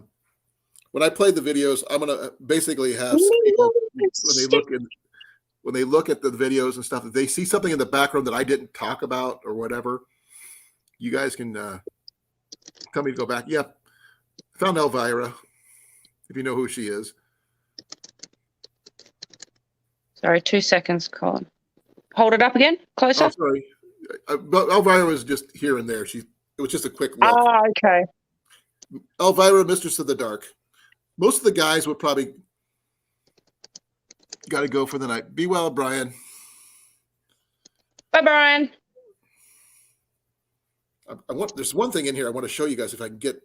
When I play the videos, I'm gonna basically have people when they look at the videos and stuff, if they see something in the background that I didn't talk about or whatever, you guys can tell me to go back. Yep. Found Elvira, if you know who she is. Sorry, 2 seconds, Colin. Hold it up again, closer. Oh, sorry. Elvira was just here and there. It was just a quick look. Oh, okay. Elvira, Mistress of the Dark. Most of the guys would probably got to go for the night. Be well, Brian. Bye, Brian. There's one thing in here I want to show you guys if I can get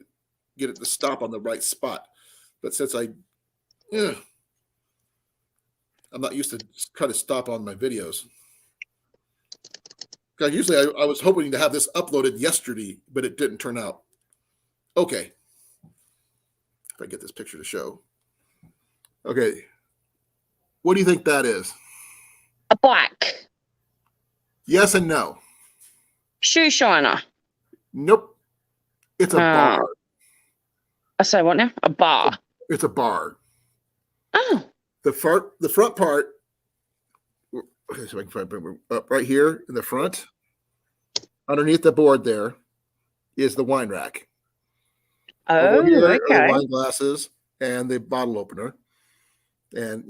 it to stop on the right spot. But since I'm not used to try to stop on my videos. Usually I was hoping to have this uploaded yesterday, but it didn't turn out. Okay. If I get this picture to show. Okay. What do you think that is? A black Yes and no. shoe shiner. Nope. It's a bar. I say what now? A bar. It's a bar. Oh. The front part. Okay, so I can find up right here in the front. Underneath the board there is the wine rack. Oh, Over here are okay. the wine glasses and the bottle opener, and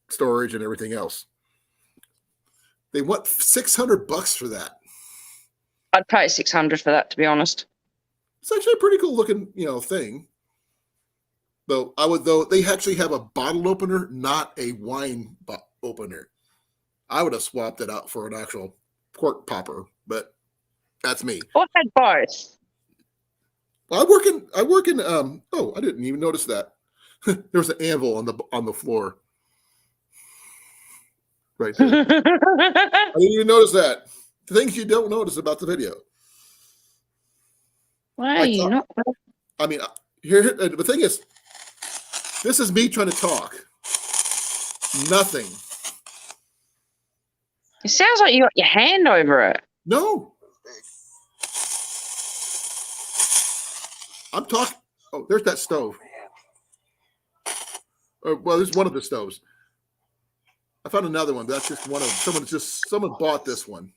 storage and everything else. They want $600 for that. I'd pay $600 for that, to be honest. It's actually a pretty cool looking, thing. Though they actually have a bottle opener, not a wine opener. I would have swapped it out for an actual cork popper, but that's me. Or had both. Well, I work in I didn't even notice that. There's an anvil on the floor. Right there. I didn't even notice that. The things you don't notice about the video. Why are you not? I mean, here the thing is, this is me trying to talk. Nothing. It sounds like you got your hand over it. No. I'm talking. Oh, there's that stove. Well, there's one of the stoves. I found another one. That's just one of them. Someone bought this one.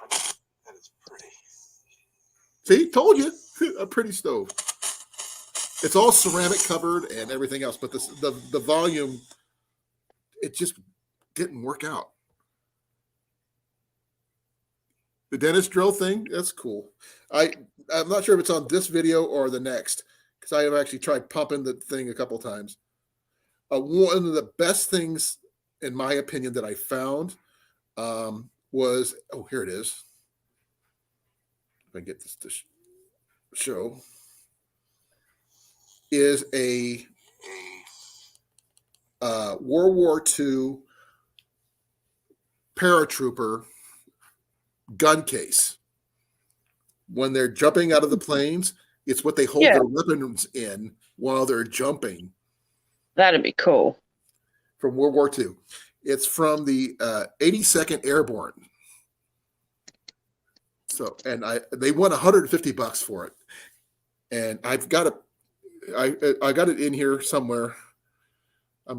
That is pretty. See, told you. A pretty stove. It's all ceramic covered and everything else, but the volume, it just didn't work out. The dentist drill thing, that's cool. I'm not sure if it's on this video or the next, because I have actually tried pumping the thing a couple times. One of the best things, in my opinion, that I found was, here it is. If I can get this to show, is a World War II Paratrooper gun case. When they're jumping out of the planes, it's what they hold their weapons in while they're jumping. That'd be cool. From World War II. It's from the 82nd Airborne. So, and they won $150 for it. And I've got it. I got it in here somewhere. I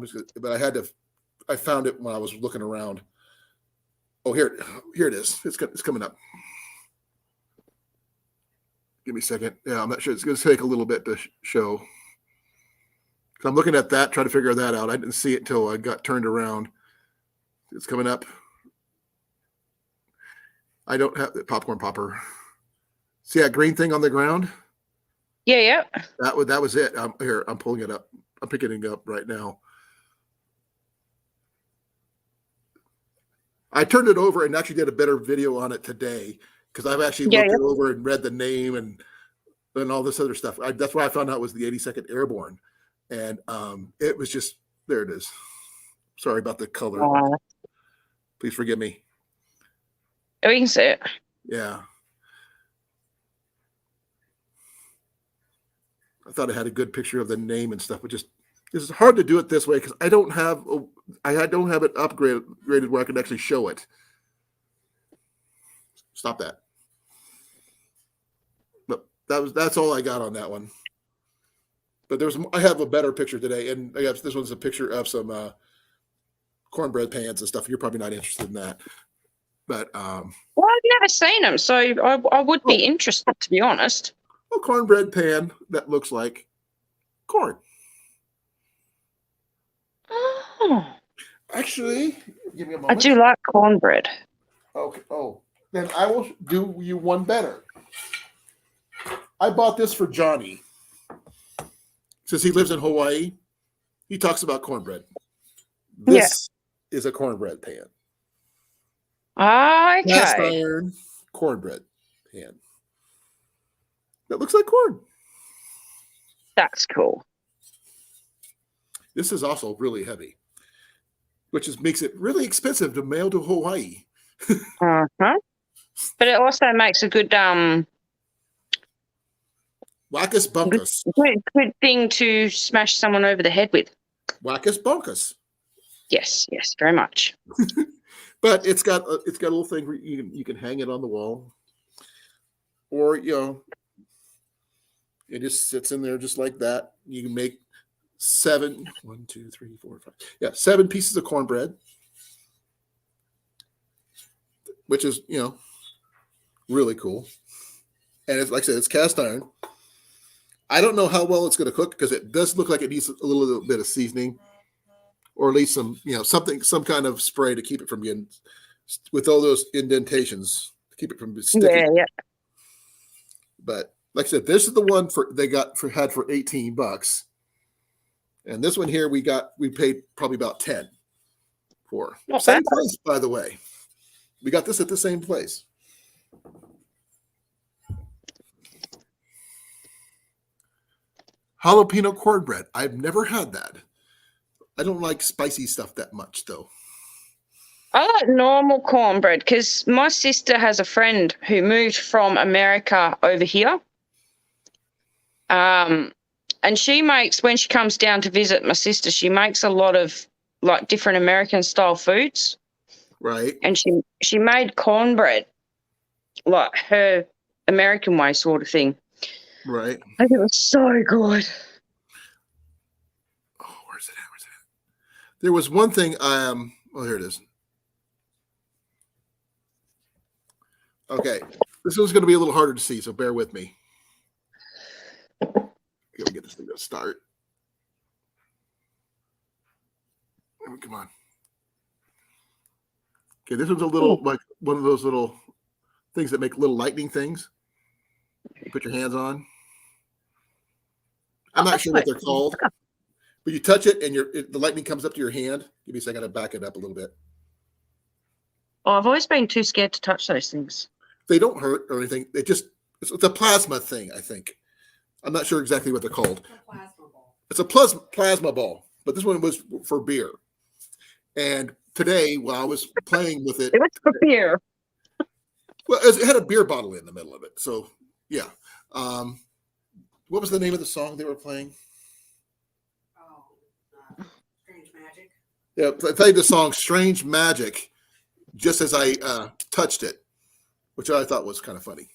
found it when I was looking around. Oh, here it is. It's coming up. Give me a second. Yeah, I'm not sure. It's going to take a little bit to show. So I'm looking at that, trying to figure that out. I didn't see it until I got turned around. It's coming up. I don't have the popcorn popper. See that green thing on the ground? Yeah. That was it. I'm pulling it up. I'm picking it up right now. I turned it over and actually did a better video on it today because I've actually looked it over and read the name and all this other stuff. That's why I found out it was the 82nd Airborne. And it was just, there it is. Sorry about the color. Please forgive me. Oh, you can see it. Yeah. I thought I had a good picture of the name and stuff, but just it's hard to do it this way because I don't have it upgraded where I can actually show it. Stop that. But that's all I got on that one. But I have a better picture today, and I guess this one's a picture of some cornbread pans and stuff. You're probably not interested in that, but well, I've never seen them, so I would be interested, to be honest. A cornbread pan that looks like corn. Oh, actually, give me a moment. I do like cornbread. Okay. Oh, then I will do you one better. I bought this for Johnny. Since he lives in Hawaii, he talks about cornbread. This is a cornbread pan. Okay. Cast iron cornbread pan. That looks like corn. That's cool. This is also really heavy, which makes it really expensive to mail to Hawaii. Uh-huh. But it also makes a good Wackus bunkus. good thing to smash someone over the head with. Wackus bunkus. Yes, very much. But it's got a little thing where you can hang it on the wall, or it just sits in there just like that. You can make 7 pieces of cornbread, which is really cool. And it's like I said, it's cast iron. I don't know how well it's going to cook because it does look like it needs a little bit of seasoning, or at least some some kind of spray to keep it from being with all those indentations to keep it from sticking. Yeah. But like I said, this is the one had for $18, and this one here we paid probably about 10 for. Same place, by the way. We got this at the same place. Jalapeno cornbread. I've never had that. I don't like spicy stuff that much, though. I like normal cornbread because my sister has a friend who moved from America over here. And she makes, when she comes down to visit my sister, she makes a lot of like different American style foods. Right. And she made cornbread like her American way sort of thing. Right. I think it was so good. Oh, where's it at? There was one thing. Here it is. Okay, this one's going to be a little harder to see, so bear with me. Gotta get this thing to start. Come on. Okay, this one's a little like one of those little things that make little lightning things. You put your hands on. I'm not sure what they're called, but you touch it and the lightning comes up to your hand. Give me a second to back it up a little bit. Oh, I've always been too scared to touch those things. They don't hurt or anything. It's a plasma thing, I think. I'm not sure exactly what they're called. It's a plasma ball, but this one was for beer. And today, while I was playing with it, it was for beer. Well, it had a beer bottle in the middle of it. So, yeah. What was the name of the song they were playing? Strange Magic. Yeah, I played the song Strange Magic just as I touched it, which I thought was kind of funny.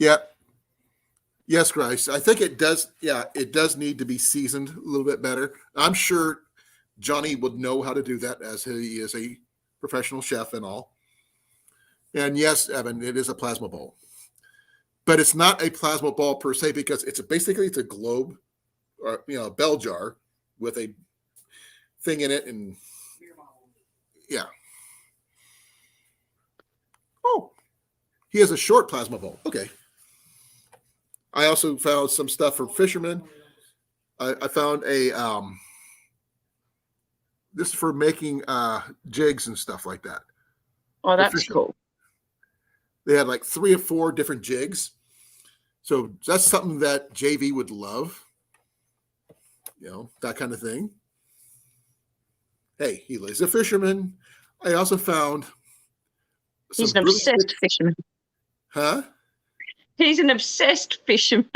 Yeah. Yes, Grace. I think it does. Yeah, it does need to be seasoned a little bit better. I'm sure Johnny would know how to do that as he is a professional chef and all. And yes, Evan, it is a plasma ball. But it's not a plasma ball per se because it's a globe or a bell jar with a thing in it and yeah. Oh, he has a short plasma ball. Okay. I also found some stuff for fishermen. I found this is for making jigs and stuff like that. Oh, that's cool. They had like 3 or 4 different jigs. So that's something that JV would love. That kind of thing. Hey, he's a fisherman. I also found He's an obsessed fisherman. Huh? He's an obsessed fisherman.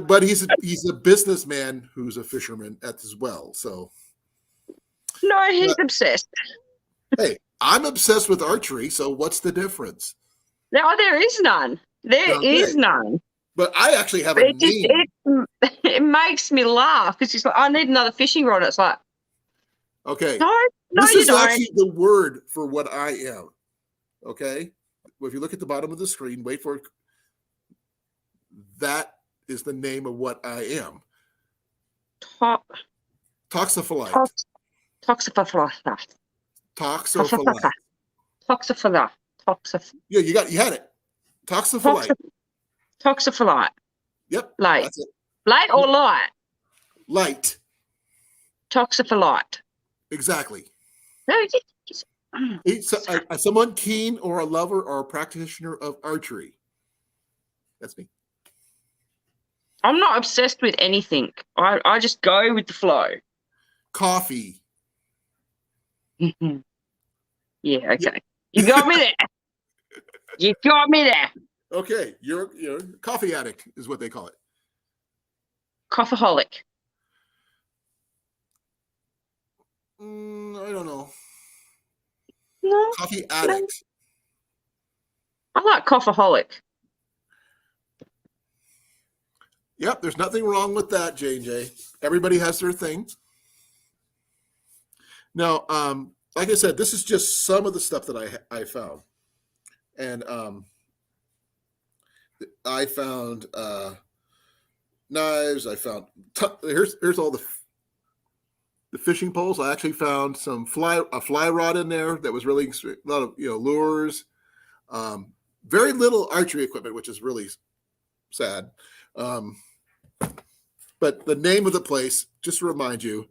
But he's a businessman who's a fisherman as well. So no, he's obsessed. Hey, I'm obsessed with archery. So what's the difference? No, there is none. There is none. But I actually have a name. It makes me laugh because it's like, I need another fishing rod. It's like, okay. No, this you is don't. actually the word for what I am. Okay. Well, if you look at the bottom of the screen, wait for it. That is the name of what I am. Toxopholite. Toxopholite. Toxopholite. Yeah, you had it. Toxopholite. Toxopholite. Yep. Light. That's it. Light or light? Light. Toxopholite. Exactly. No, someone keen or a lover or a practitioner of archery. That's me. I'm not obsessed with anything. I just go with the flow. Coffee. Yeah, okay. You got me there. You got me there. Okay, you're a coffee addict is what they call it. Coffeeholic. I don't know. No. Coffee addict. I like coffeeholic. Yep, there's nothing wrong with that, J&J. Everybody has their thing. Now, like I said, this is just some of the stuff that I found. And I found knives. I found here's all the fishing poles. I actually found a fly rod in there that was really a lot of lures. Very little archery equipment, which is really sad. But the name of the place, just to remind you.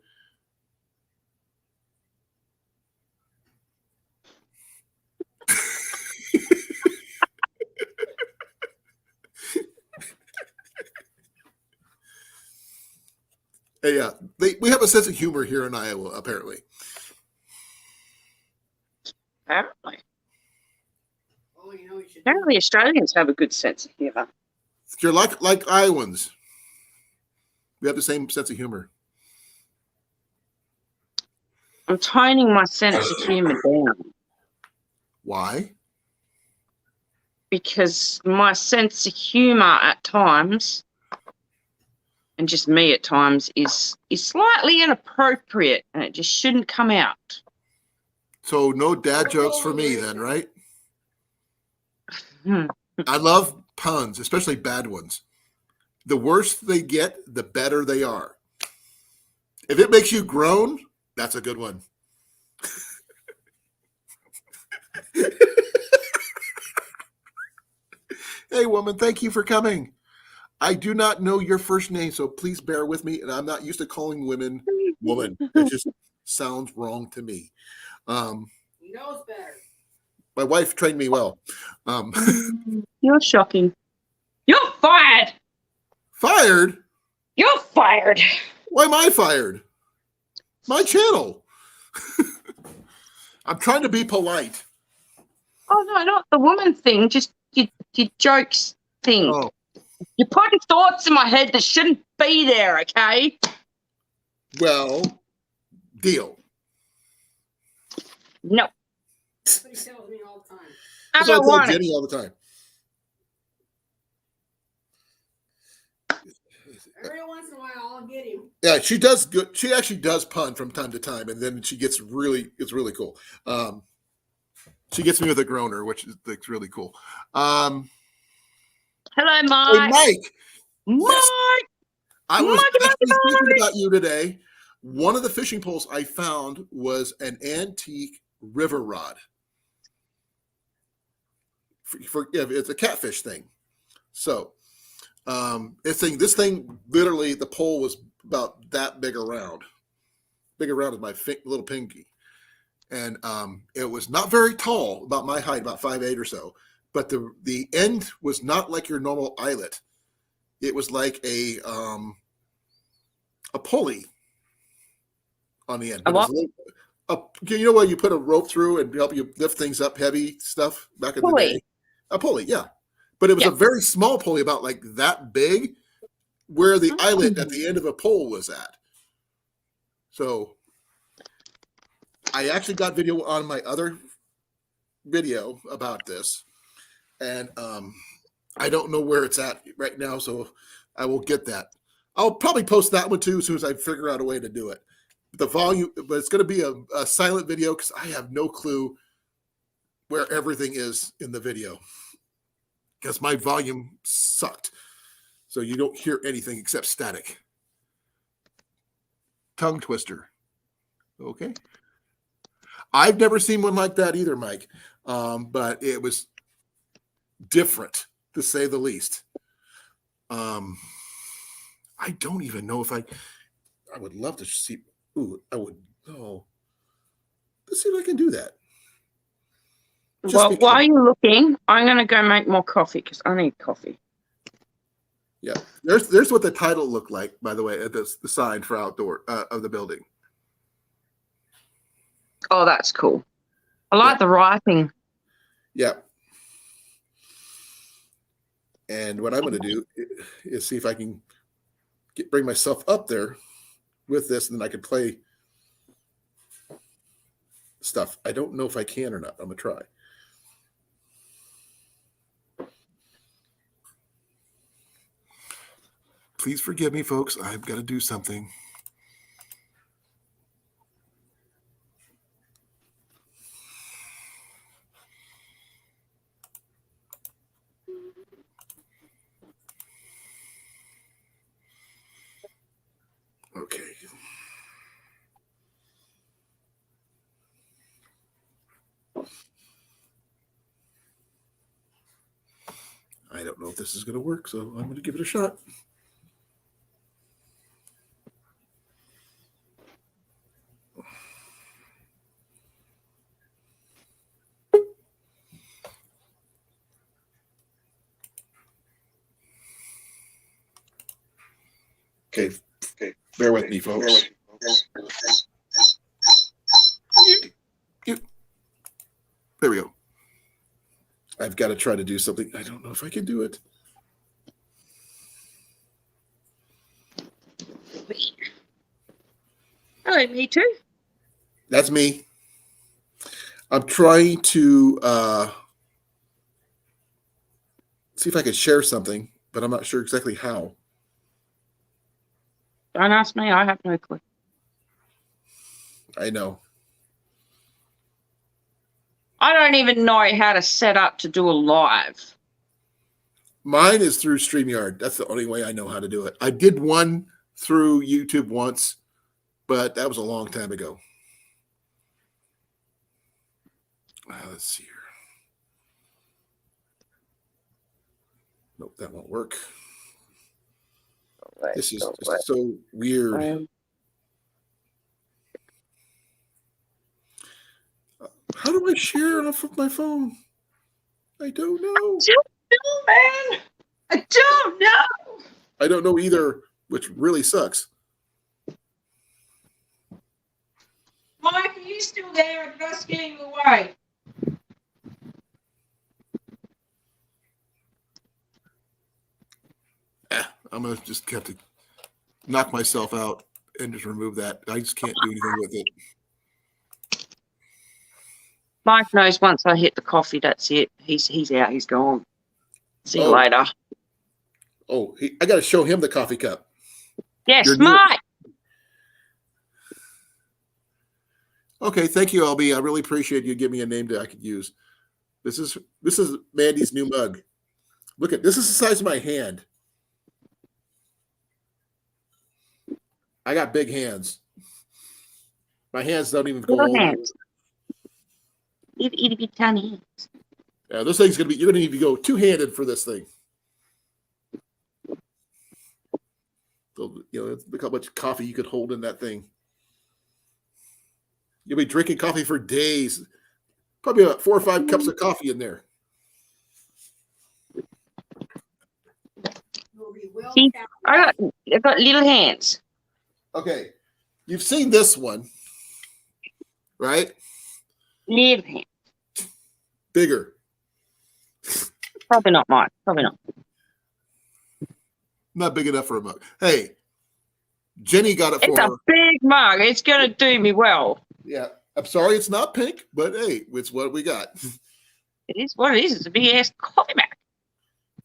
Yeah, we have a sense of humor here in Iowa, apparently. Apparently. Apparently Australians have a good sense of humor. You're like Iowans. We have the same sense of humor. I'm toning my sense of humor down. Why? Because my sense of humor at times, and just me at times, is slightly inappropriate, and it just shouldn't come out. So no dad jokes for me then, right? I love puns, especially bad ones. The worse they get, the better they are. If it makes you groan, that's a good one. Hey, woman, thank you for coming. I do not know your first name, so please bear with me. And I'm not used to calling women woman. It just sounds wrong to me. He knows better. My wife trained me well. You're shocking. You're fired. Fired? You're fired. Why am I fired? My channel. I'm trying to be polite. Oh, no, not the woman thing. Just your jokes thing. Oh. You're putting thoughts in my head that shouldn't be there, okay? Well, deal. No. That's what he tells me all the time. I don't want it. Jenny all the time. Every once in a while, I'll get him. Yeah, she does good. She actually does pun from time to time, and then she gets it's really cool. She gets me with a groaner, which is really cool. Hello, Mike. Hey, Mike. Mike. Yes. I was actually Mike. thinking about you today. One of the fishing poles I found was an antique river rod. It's a catfish thing. So this thing literally, the pole was about that big around as my little pinky, and it was not very tall, about my height, about 5'8" or so. But the end was not like your normal eyelet. It was like a pulley on the end. A But it was what? you know where you put a rope through and help you lift things up, heavy stuff back in the Pulley. day? A pulley, yeah. But it was Yeah. a very small pulley, about like that big, where the eyelet at the end of a pole was at. So I actually got video on my other video about this, and I don't know where it's at right now, so I will get that. I'll probably post that one too as soon as I figure out a way to do it. The volume, but it's going to be a silent video because I have no clue where everything is in the video because my volume sucked. So you don't hear anything except static. Tongue twister. Okay. I've never seen one like that either, Mike. But it was different, to say the least. I don't even know if I would love to see. Ooh, I would. Oh, let's see if I can do that. Just Well, because- while you're looking, I'm going to go make more coffee because I need coffee. Yeah, there's what the title looked like, by the way, at the sign for outdoor of the building. Oh, that's cool. I like the writing. Yeah. And what I'm going to do is see if I can bring myself up there with this, and then I can play stuff. I don't know if I can or not. I'm going to try. Please forgive me, folks. I've got to do something. Okay. I don't know if this is going to work, so I'm going to give it a shot. Okay, bear with me, folks. There we go. I've got to try to do something. I don't know if I can do it. Oh, me too. That's me. I'm trying to see if I can share something, but I'm not sure exactly how. Don't ask me. I have no clue. I know. I don't even know how to set up to do a live. Mine is through StreamYard. That's the only way I know how to do it. I did one through YouTube once, but that was a long time ago. Let's see here. Nope, that won't work. This is just so weird. How do I share off of my phone? I don't know. I don't know, man. I don't know. I don't know either, which really sucks. Mike, are you still there? I'm just getting away. I'm going to just have to knock myself out and just remove that. I just can't do anything with it. Mike knows once I hit the coffee, that's it. He's out. He's gone. See you later. Oh, I got to show him the coffee cup. Yes, You're new. Mike. Okay, thank you, LB. I really appreciate you giving me a name that I could use. This is Mandy's new mug. Look at this. Is the size of my hand. I got big hands. My hands don't even go Little over. hands. Itty bitty tiny hands. Yeah, this thing's you're gonna need to go two-handed for this thing. So, look how much coffee you could hold in that thing. You'll be drinking coffee for days. Probably about 4 or 5 cups of coffee in there. See, I've got little hands. Okay. You've seen this one, right? Little hands. Bigger. Probably not mine. Probably not. Not big enough for a mug. Hey, Jenny got it for It's a her. big mug. It's going to do me well. Yeah. I'm sorry it's not pink, but hey, it's what we got. It is what it is. It's a big ass coffee mug.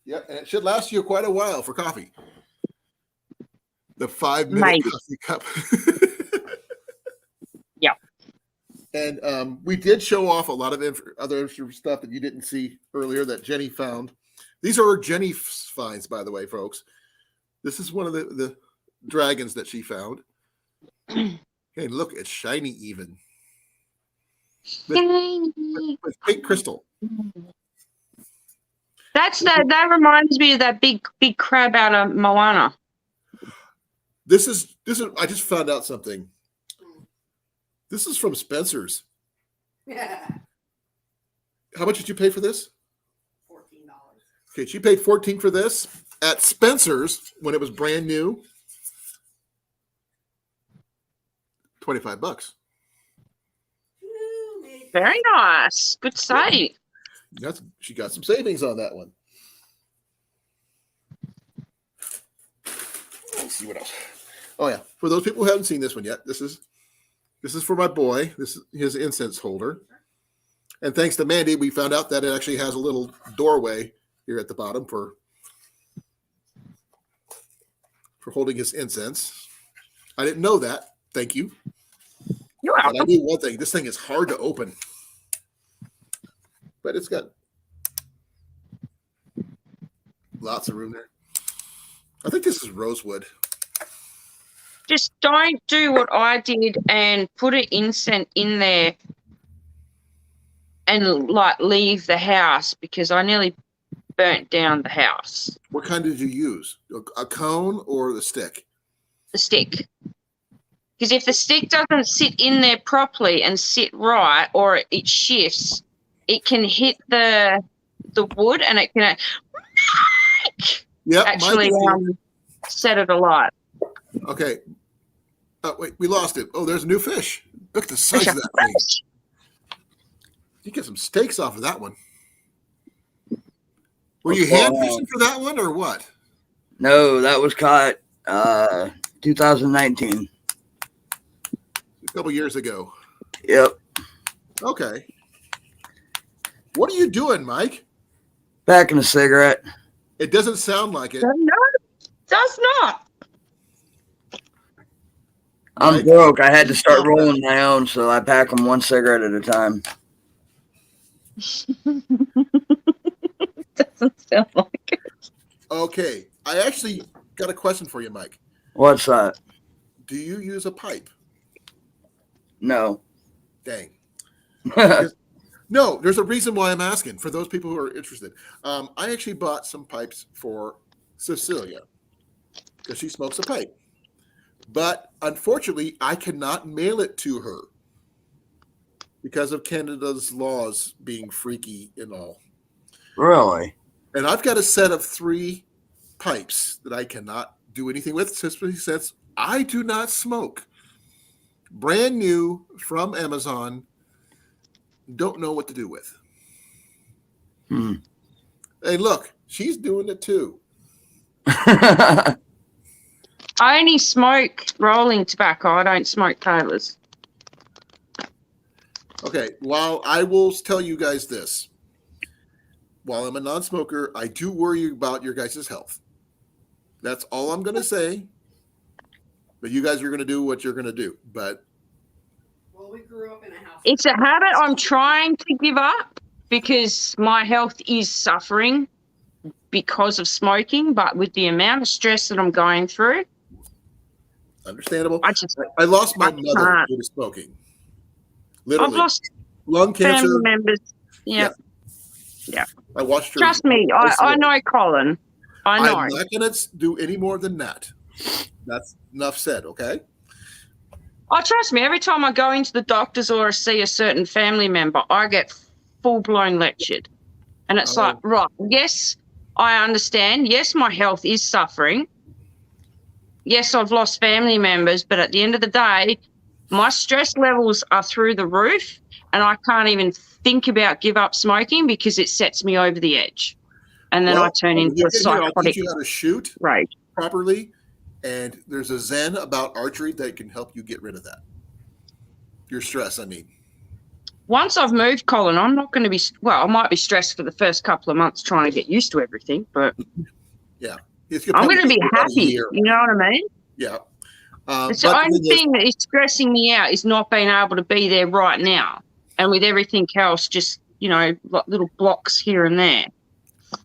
Yeah, and it should last you quite a while for coffee. The 5-minute Maybe. coffee cup. Yeah. And we did show off a lot of other stuff that you didn't see earlier that Jenny found. These are Jenny finds, by the way, folks. This is one of the dragons that she found. Hey, look, it's shiny even. With pink crystal. That reminds me of that big crab out of Moana. This is I just found out something. This is from Spencer's. Yeah. How much did you pay for this? $14. Okay, she paid $14 for this at Spencer's when it was brand new. $25. Very nice. Good save. She got some savings on that one. Let's see what else. Oh yeah, for those people who haven't seen this one yet, this is for my boy. This is his incense holder. And thanks to Mandy, we found out that it actually has a little doorway here at the bottom for holding his incense. I didn't know that. Thank you. You're But I welcome. knew one thing. This thing is hard to open. But it's got lots of room there. I think this is rosewood. Just don't do what I did and put an incense in there and like leave the house, because I nearly burnt down the house. What kind did you use? A cone or the stick? The stick. Because if the stick doesn't sit in there properly and sit right, or it shifts, it can hit the wood and it can Yeah, actually set it alight. Okay. Wait, we lost it. Oh, there's a new fish. Look at the size of that thing. You get some steaks off of that one. Were you hand fishing for that one or what? No, that was caught 2019. A couple years ago. Yep. Okay. What are you doing, Mike? Packing a cigarette. It doesn't sound like it. No, it does not. I'm Mike, broke. I had to start rolling my own, so I pack them one cigarette at a time. Doesn't sound like it. Okay. I actually got a question for you, Mike. What's that? Do you use a pipe? No. Dang. No, there's a reason why I'm asking for those people who are interested. I actually bought some pipes for Cecilia because she smokes a pipe. But unfortunately, I cannot mail it to her because of Canada's laws being freaky and all. Really? And I've got a set of 3 pipes that I cannot do anything with since I do not smoke. Brand new from Amazon. Don't know what to do with. Hey, look, she's doing it too. I only smoke rolling tobacco. I don't smoke Taylor's. Okay, while I will tell you guys this. While I'm a non-smoker, I do worry about your guys' health. That's all I'm going to say. But you guys are going to do what you're going to do. But Well, we grew up in a house. It's a habit I'm trying to give up because my health is suffering because of smoking, but with the amount of stress that I'm going through, understandable. I lost my mother can't. due to smoking. I've Literally. lost Lung cancer. family members. Yeah. I watched her. Trust me, I know Colin. I know. I'm not going to do any more than that. That's enough said, okay? Oh, trust me, every time I go into the doctors or see a certain family member, I get full-blown lectured. And it's like, right, yes, I understand. Yes, my health is suffering. Yes, I've lost family members, but at the end of the day, my stress levels are through the roof, and I can't even think about give up smoking because it sets me over the edge. And then I turn into a I'll teach psychotic you how to shoot rage. properly, and there's a zen about archery that can help you get rid of that. Your stress, I mean. Once I've moved, Colin, I'm not going to be, well, I might be stressed for the first couple of months trying to get used to everything, but yeah, I'm going to be happy. You know what I mean? Yeah. It's the only thing that is stressing me out is not being able to be there right now. And with everything else, just, you know, like little blocks here and there.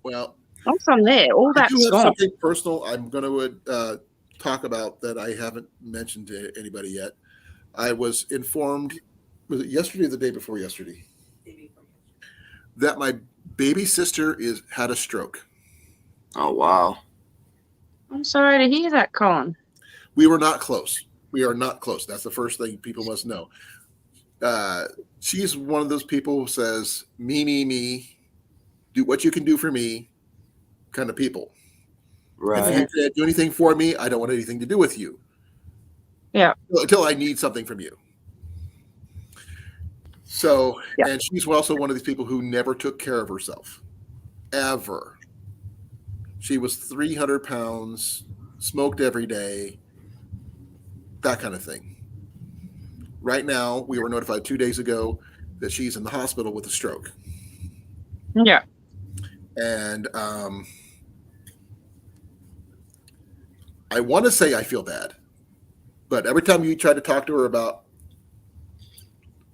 Well, once I'm there, all that's I do have gone. something personal I'm going to talk about that I haven't mentioned to anybody yet. I was informed, was it yesterday or the day before yesterday, that my baby sister had a stroke. Oh, wow. I'm sorry to hear that, Colin. We were not close. We are not close. That's the first thing people must know. She's one of those people who says, me, do what you can do for me kind of people. Right. If you can't do anything for me, I don't want anything to do with you. Yeah. Until I need something from you. So, yeah. And she's also one of these people who never took care of herself. Ever. She was 300 pounds, smoked every day, that kind of thing. Right now, we were notified 2 days ago that she's in the hospital with a stroke. Yeah. And I want to say I feel bad, but every time you try to talk to her about,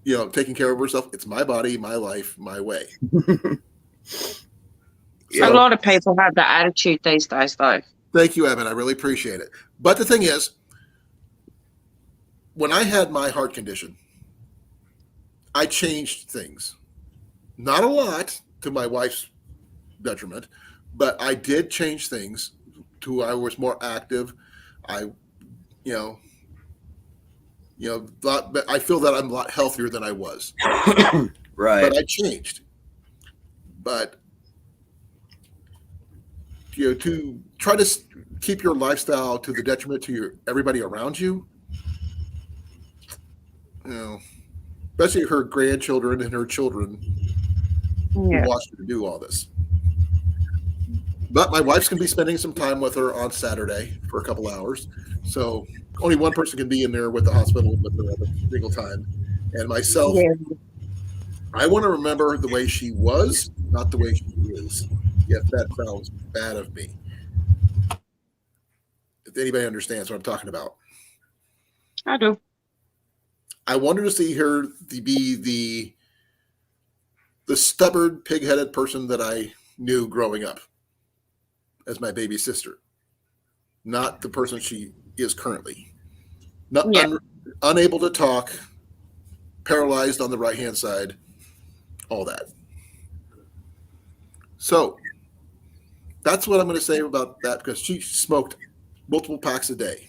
you know, taking care of herself, it's my body, my life, my way. A lot of people have that attitude these days, though. Thank you, Evan. I really appreciate it. But the thing is, when I had my heart condition, I changed things. Not a lot to my wife's detriment, but I did change things to I was more active. I feel that I'm a lot healthier than I was. Right. But I changed. But to try to keep your lifestyle to the detriment to everybody around you, especially her grandchildren and her children who watched her to do all this. But my wife's going to be spending some time with her on Saturday for a couple hours. So only one person can be in there with the hospital with her at a single time. And myself, I want to remember the way she was, not the way she is. Yes, that sounds bad of me. If anybody understands what I'm talking about. I do. I wanted to see her to be the stubborn, pig-headed person that I knew growing up as my baby sister, not the person she is currently. Unable to talk, paralyzed on the right-hand side, all that. So that's what I'm going to say about that, because she smoked multiple packs a day,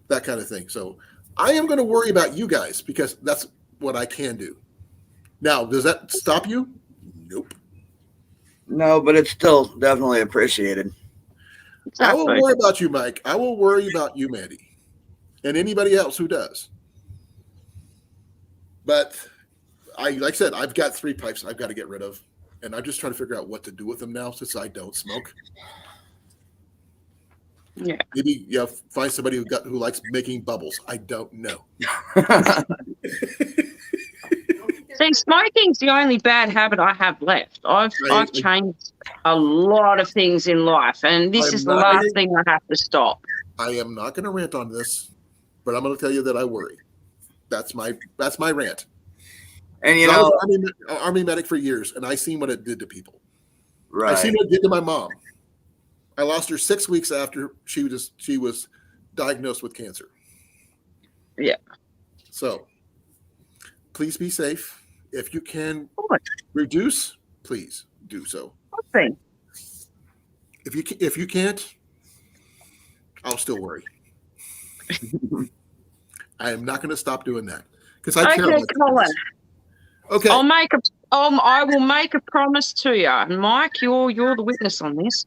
that kind of thing. So I am going to worry about you guys because that's what I can do. Now, does that stop you? Nope. No, but it's still definitely appreciated. Exactly. I will worry about you, Mike. I will worry about you, Mandy, and anybody else who does. But like I said, I've got 3 pipes I've got to get rid of, and I'm just trying to figure out what to do with them now since I don't smoke. Yeah. Maybe find somebody who likes making bubbles. I don't know. See, smoking's the only bad habit I have left. I've changed a lot of things in life, and this is the last thing I have to stop. I am not going to rant on this, but I'm going to tell you that I worry. That's my rant. And I was an Army medic for years, and I seen what it did to people. Right. I seen what it did to my mom. I lost her 6 weeks after she was diagnosed with cancer. Yeah. So please be safe. If you can reduce, please do so. Okay. If you can't, I'll still worry. I am not going to stop doing that because I care Okay, about Colin. this. Okay. I will make a promise to you, and Mike, you're the witness on this.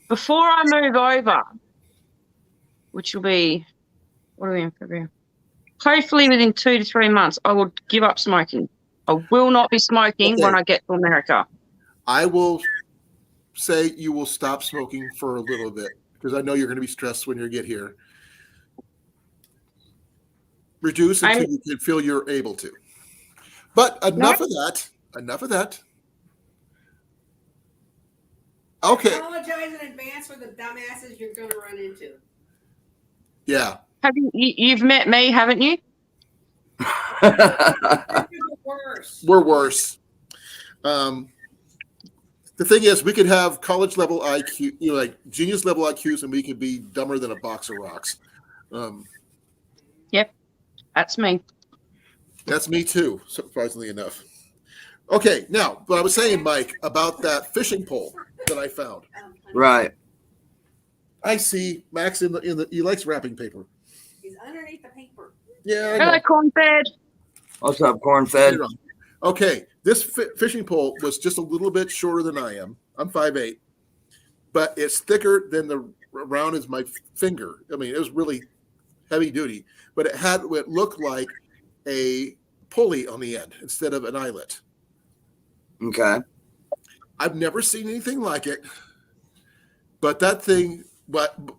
Before I move over, which will be, what are we in February? Hopefully within 2 to 3 months, I will give up smoking. I will not be smoking when I get to America. I will say you will stop smoking for a little bit because I know you're going to be stressed when you get here. Reduce until you can feel you're able to. But enough of that. Enough of that. Okay. I apologize in advance for the dumbasses you're going to run into. Yeah. Have you've met me, haven't you? We're worse. The thing is, we could have college level IQ, like genius level IQs, and we could be dumber than a box of rocks. Yep, that's me. That's me too, surprisingly enough. Okay, now, what I was saying, Mike, about that fishing pole that I found. Right. I see Max he likes wrapping paper. He's underneath the paper. Yeah, I Hello, know. corn-fed. What's up, corn-fed? Okay, this fishing pole was just a little bit shorter than I am. I'm 5'8", but it's thicker than the round as my finger. I mean, it was really heavy duty, but it looked like a pulley on the end instead of an eyelet. Okay. I've never seen anything like it, but that thing,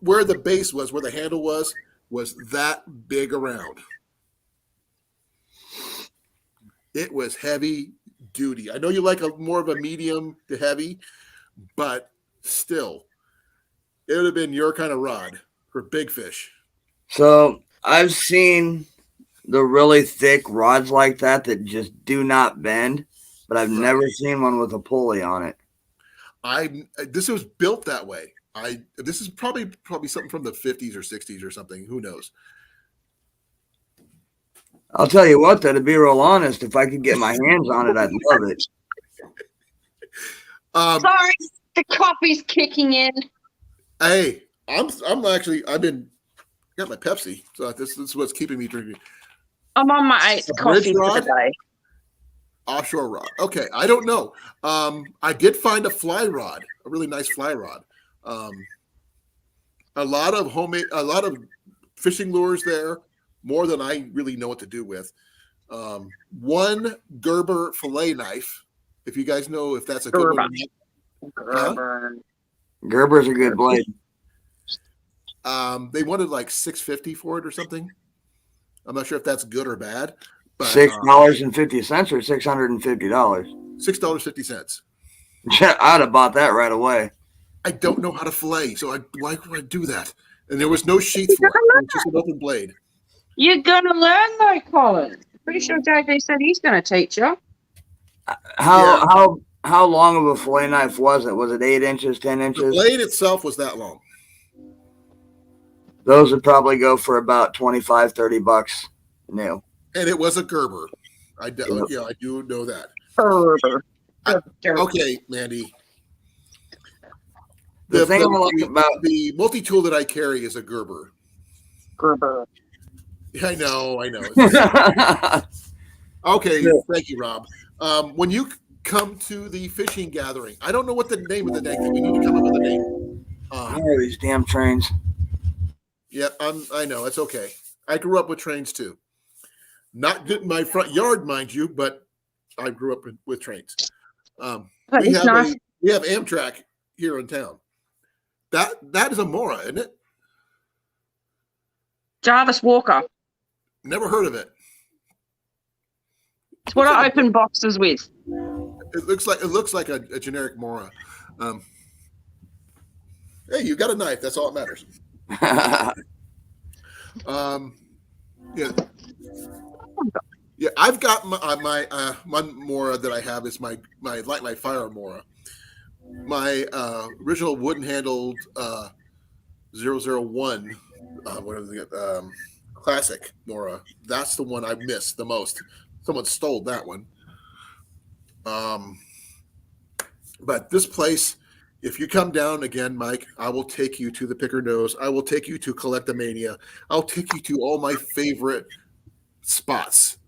where the base was, where the handle was that big around. It was heavy duty. I know you like more of a medium to heavy, but still, it would have been your kind of rod for big fish. So I've seen the really thick rods like that just do not bend, but I've never seen one with a pulley on it. This was built that way. This is probably something from the 50s or 60s or something. Who knows? I'll tell you what, though, to be real honest, if I could get my hands on it, I'd love it. Sorry, the coffee's kicking in. Hey, I've got my Pepsi, so this is what's keeping me drinking. I'm on my 8th coffee for the day. Offshore rod. Okay, I don't know. I did find a fly rod, a really nice fly rod. A lot of fishing lures there, more than I really know what to do with. One Gerber fillet knife, if you guys know if that's a good one. Gerber. Gerber's a good blade. They wanted like $6.50 for it or something. I'm not sure if that's good or bad. But, $6.50 or $650? $6.50. Yeah, I'd have bought that right away. I don't know how to fillet, so why would I do that? And there was no sheath for it. It was just an open blade. You're gonna learn though, Colin. Pretty sure JB said he's gonna teach you. How long of a fillet knife was it? Was it 8 inches, 10 inches? The blade itself was that long. Those would probably go for about $25, $30 new. And it was a Gerber. I do know that. Gerber. Okay, Mandy. The thing I like about the multi-tool that I carry is a Gerber. Gerber. I know. Okay, thank you, Rob. When you come to the fishing gathering, I don't know what the name of the thing. We need to come up with a name. These damn trains. Yeah, I know. It's okay. I grew up with trains too. Not good in my front yard, mind you, but I grew up with trains. We have Amtrak here in town. That is a Mora, isn't it? Jarvis Walker. Never heard of it. It's what I open boxes with. It looks like a generic Mora. Hey, you got a knife. That's all that matters. Yeah. I've got my one Mora that I have is my Light My Fire Mora. My original wooden handled 001 classic Mora. That's the one I missed the most. Someone stole that one. But this place If you come down again, Mike, I will take you to the Picker Nose. I will take you to Collectomania. I'll take you to all my favorite spots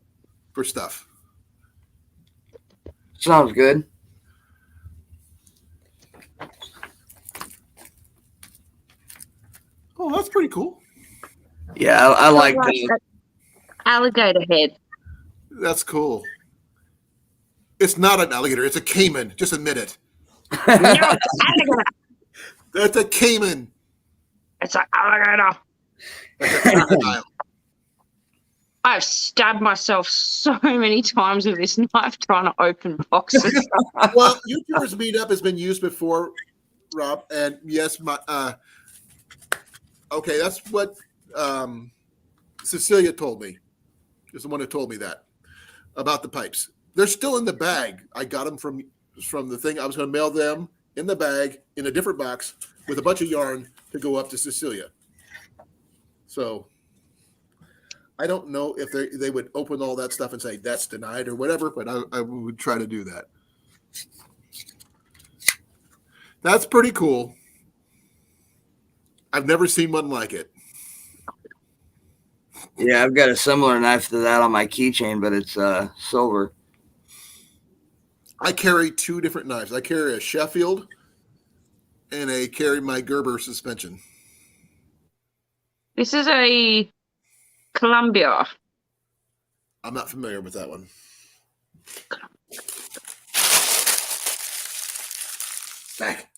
for stuff. Sounds good. Oh, that's pretty cool. Yeah, I like Like those. that alligator head. That's cool. It's not an alligator. It's a caiman. Just admit it. No, it's an alligator. That's a caiman. It's an alligator. That's a crocodile. I've stabbed myself so many times with this knife trying to open boxes. Well, YouTubers Meetup has been used before, Rob, and yes, okay, that's what Cecilia told me. Is the one who told me that about the pipes. They're still in the bag. I got them from the thing. I was going to mail them in the bag in a different box with a bunch of yarn to go up to Cecilia. So I don't know if they would open all that stuff and say that's denied or whatever, but I would try to do that. That's pretty cool. I've never seen one like it. Yeah, I've got a similar knife to that on my keychain, but it's silver. I carry two different knives. I carry a Sheffield and I carry my Gerber suspension. This is a Columbia. I'm not familiar with that one. Back.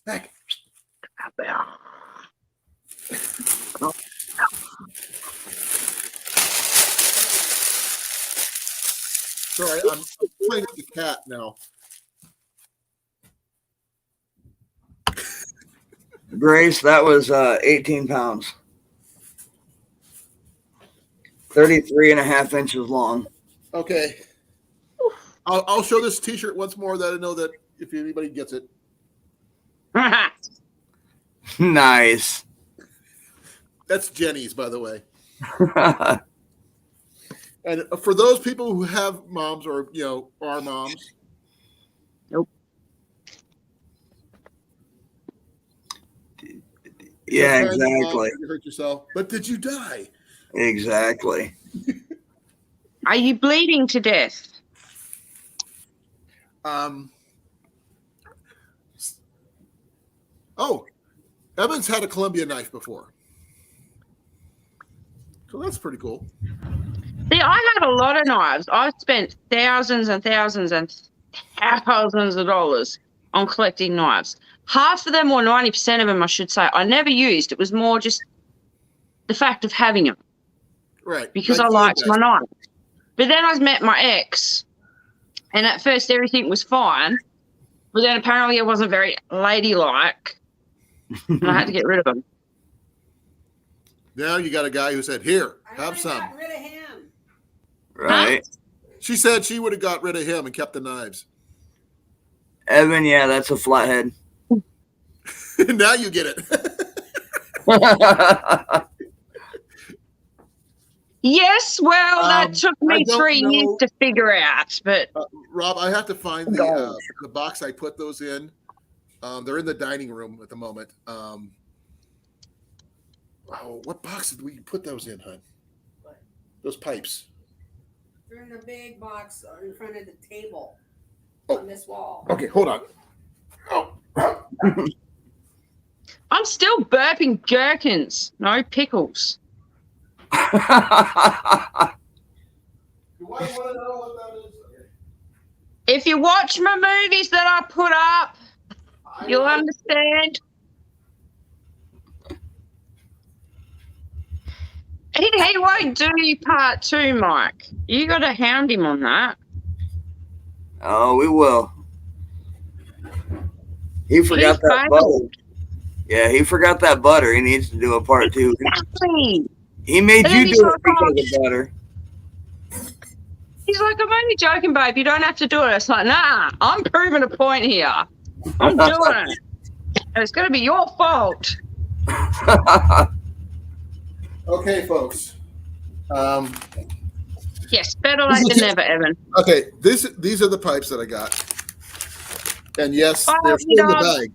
Sorry, I'm playing with the cat now. Grace, that was 18 pounds. 33.5 inches long. Okay. I'll show this T-shirt once more that I know that if anybody gets it. Nice. That's Jenny's, by the way. And for those people who have moms or, are moms. Nope. Yeah, sometimes exactly. You hurt yourself. But did you die? Exactly. Are you bleeding to death? Oh, Evan's had a Columbia knife before. So that's pretty cool. See, I have a lot of knives. I've spent thousands and thousands and thousands of dollars on collecting knives. Half of them, or 90% of them, I should say, I never used. It was more just the fact of having them. Right. Because I liked my knife. But then I met my ex, and at first everything was fine. But then apparently I wasn't very ladylike, and I had to get rid of them. Now you got a guy who said, "Here, have some." Got rid of him. Right. She said she would have got rid of him and kept the knives. Evan, yeah, that's a flathead. Now you get it. Yes, well, that took I me don't 3 years know. to figure out, but Rob, I have to find the box I put those in. They're in the dining room at the moment. What box did we put those in, hon? Those pipes. They're in a big box in front of the table Oh. on this wall. Okay, hold on. Oh. I'm still burping gherkins, no pickles. Do I want to know what that is? Okay. If you watch my movies that I put up, you'll understand. He won't do part 2, Mike. You got to hound him on that. Oh, we will. He forgot He's that failed. butter. Yeah, he forgot that butter. He needs to do a part 2. Exactly. He made And then you he's do it like, because "Oh, of the butter. He's like, I'm only joking, babe. You don't have to do it. It's like, nah, I'm proving a point here. I'm doing it. And it's going to be your fault. Okay, folks. Yes, better late than never, Evan. Okay, these are the pipes that I got. And yes, Oh, they're still in the dog. bag.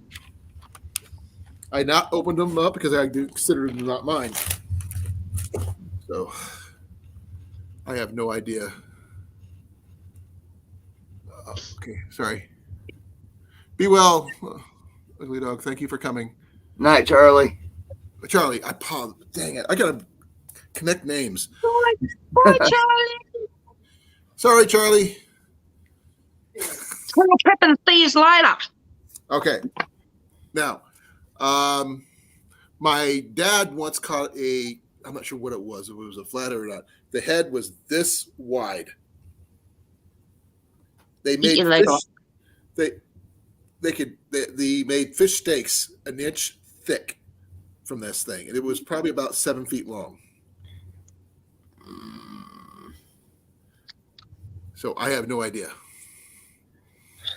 I not opened them up because I do consider them not mine. So I have no idea. Okay, sorry. Be well, ugly dog. Thank you for coming. Night, Charlie. Charlie, I paused. Dang it. I got to connect names. Bye, Charlie. Sorry, Charlie. We'll pep and thieves later. Okay. Now, my dad once caught I'm not sure what it was, if it was a flathead or not. The head was this wide. They made Illegal. fish, they made fish steaks an inch thick from this thing, and it was probably about 7 feet long. So I have no idea.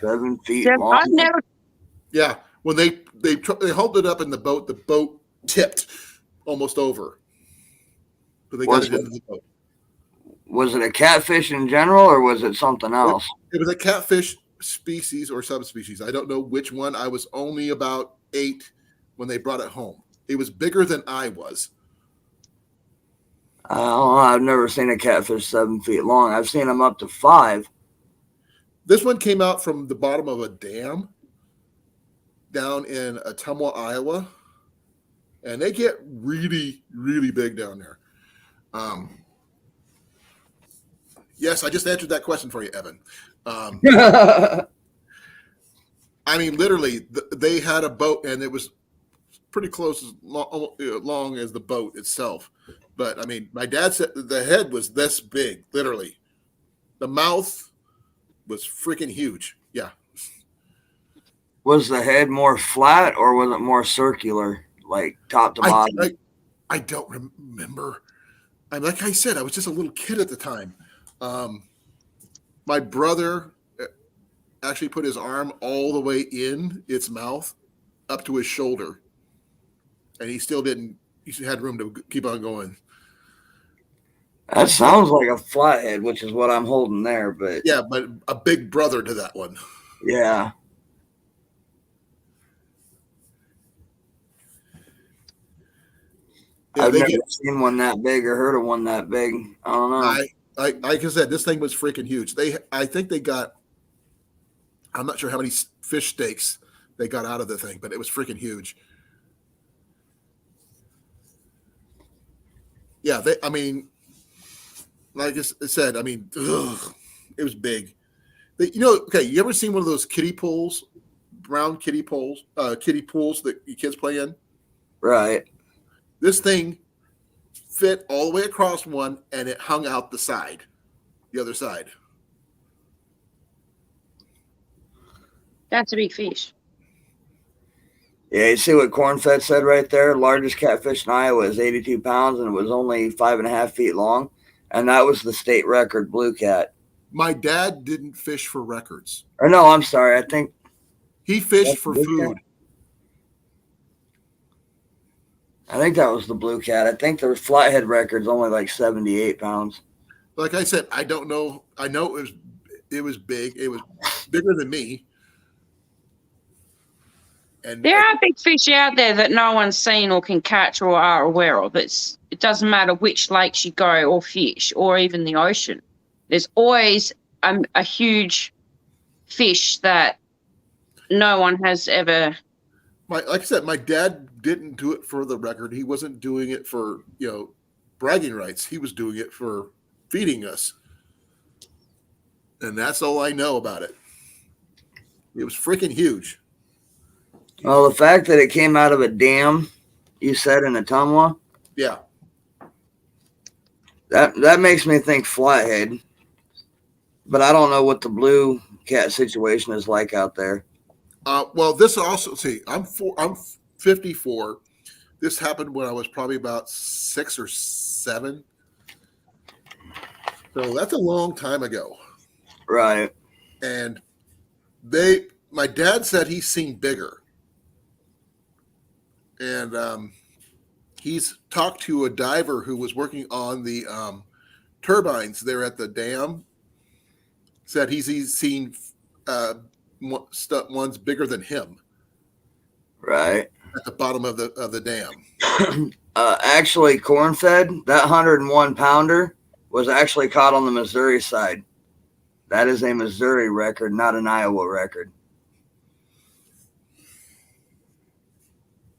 7 feet Yeah, long. I've never. Yeah, when they hauled it up in the boat tipped almost over, but they got it into the boat. Was it a catfish in general, or was it something else? It was a catfish species or subspecies. I don't know which one. I was only about 8 when they brought it home. It was bigger than I was. I don't know. I've never seen a catfish 7 feet long. I've seen them up to 5. This one came out from the bottom of a dam down in Ottumwa, Iowa, and they get really, really big down there. Yes, I just answered that question for you, Evan. I mean, literally, they had a boat, and it was pretty close as long as the boat itself. But, I mean, my dad said the head was this big, literally. The mouth was freaking huge. Yeah. Was the head more flat, or was it more circular, like top to bottom? I don't remember. Like I said, I was just a little kid at the time. My brother actually put his arm all the way in its mouth up to his shoulder, and he still didn't. He had room to keep on going. That sounds like a flathead, which is what I'm holding there. But yeah, but a big brother to that one. Yeah. I've never seen one that big or heard of one that big. I don't know. Like I said, this thing was freaking huge. I think they got, I'm not sure how many fish steaks they got out of the thing, but it was freaking huge. Yeah, I mean, like I said, I mean, it was big. Okay, you ever seen one of those kiddie pools, brown kiddie pools that your kids play in? Right. This thing fit all the way across one, and it hung out the other side. That's a big fish. Yeah, you see what Cornfed said right there? Largest catfish in Iowa is 82 pounds, and it was only 5.5 feet long. And that was the state record blue cat. My dad didn't fish for records. Or no, I'm sorry. I think he fished for food. Cat? I think that was the blue cat. I think the flathead record's only like 78 pounds. Like I said, I don't know. I know it was big. It was bigger than me. And there are big fish out there that no one's seen or can catch or are aware of. It doesn't matter which lakes you go or fish or even the ocean. There's always a huge fish that no one has ever. Like I said, my dad didn't do it for the record. He wasn't doing it for, bragging rights. He was doing it for feeding us. And that's all I know about it. It was freaking huge. Well, the fact that it came out of a dam, you said in Ottumwa? Yeah. That makes me think flathead. But I don't know what the blue cat situation is like out there. Well, this also, I'm 54. This happened when I was probably about 6 or 7. So that's a long time ago. Right. And my dad said he's seen bigger. And he's talked to a diver who was working on the turbines there at the dam. Said he's seen ones bigger than him. Right. at the bottom of the dam? Actually, corn-fed, that 101 pounder was actually caught on the Missouri side. That is a Missouri record, not an Iowa record.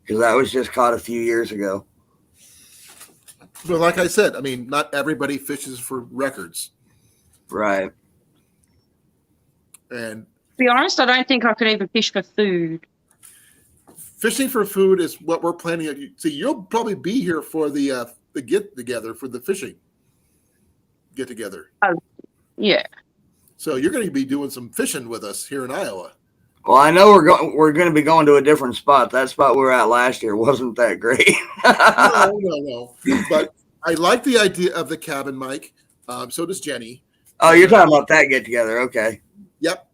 Because that was just caught a few years ago. But like I said, I mean, not everybody fishes for records. Right. And To be honest, I don't think I could even fish for food. fishing for food is what we're planning on. See, you'll probably be here for the get together for the fishing get together. Yeah. So you're going to be doing some fishing with us here in Iowa. Well, I know we're going to be going to a different spot. That spot we were at last year wasn't that great. No. But I like the idea of the cabin, Mike. So does Jenny. Oh, you're talking about that get together. Okay. Yep.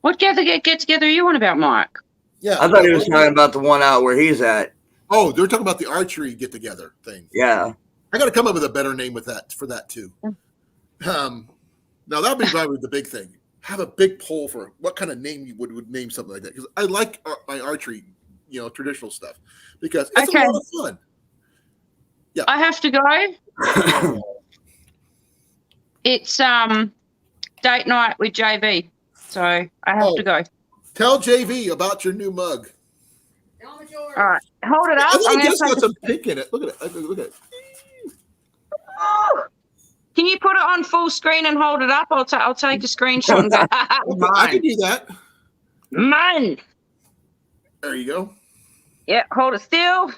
What get together are you on about, Mike? Yeah. I thought he was talking about the one out where he's at. Oh, they're talking about the archery get together thing. Yeah. I got to come up with a better name with that for that too. Now that'd be probably the big thing. Have a big poll for what kind of name you would name something like that, because I like my archery, traditional stuff, because it's a lot of fun. Yeah. I have to go. It's date night with JV, so I have to go. Tell JV about your new mug. Tell me yours. All right, hold it up. I think I'm it gonna just got take some pink in it. Look at it. Look at it. Can you put it on full screen and hold it up? I'll take a screenshot and go. Okay, I can do that. Mine. There you go. Yeah, hold it still.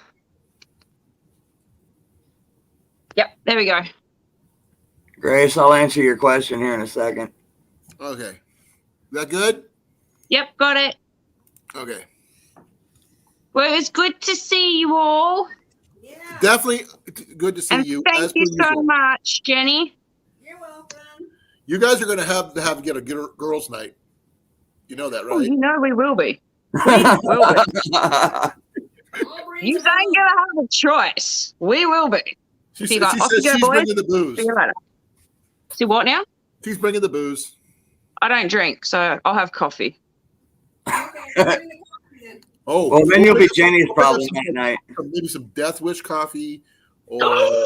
Yep, there we go. Grace, I'll answer your question here in a second. Okay. Is that good? Yep, got it. Okay. Well, it's good to see you all. Yeah. Definitely good to see And you. thank you so usual. much, Jenny. You're welcome. You guys are going to have get a girls' night. You know that, Oh, right? you know we will be. I'll bring You some ain't gonna have a choice. We will be. She See, says like, off you go, she's boys. bringing the booze. See you later. See what now? She's bringing the booze. I don't drink, so I'll have coffee. Okay, bring the coffee then. Oh, Well, then you'll be maybe Jenny's some- problem that night. Maybe some Death Wish coffee or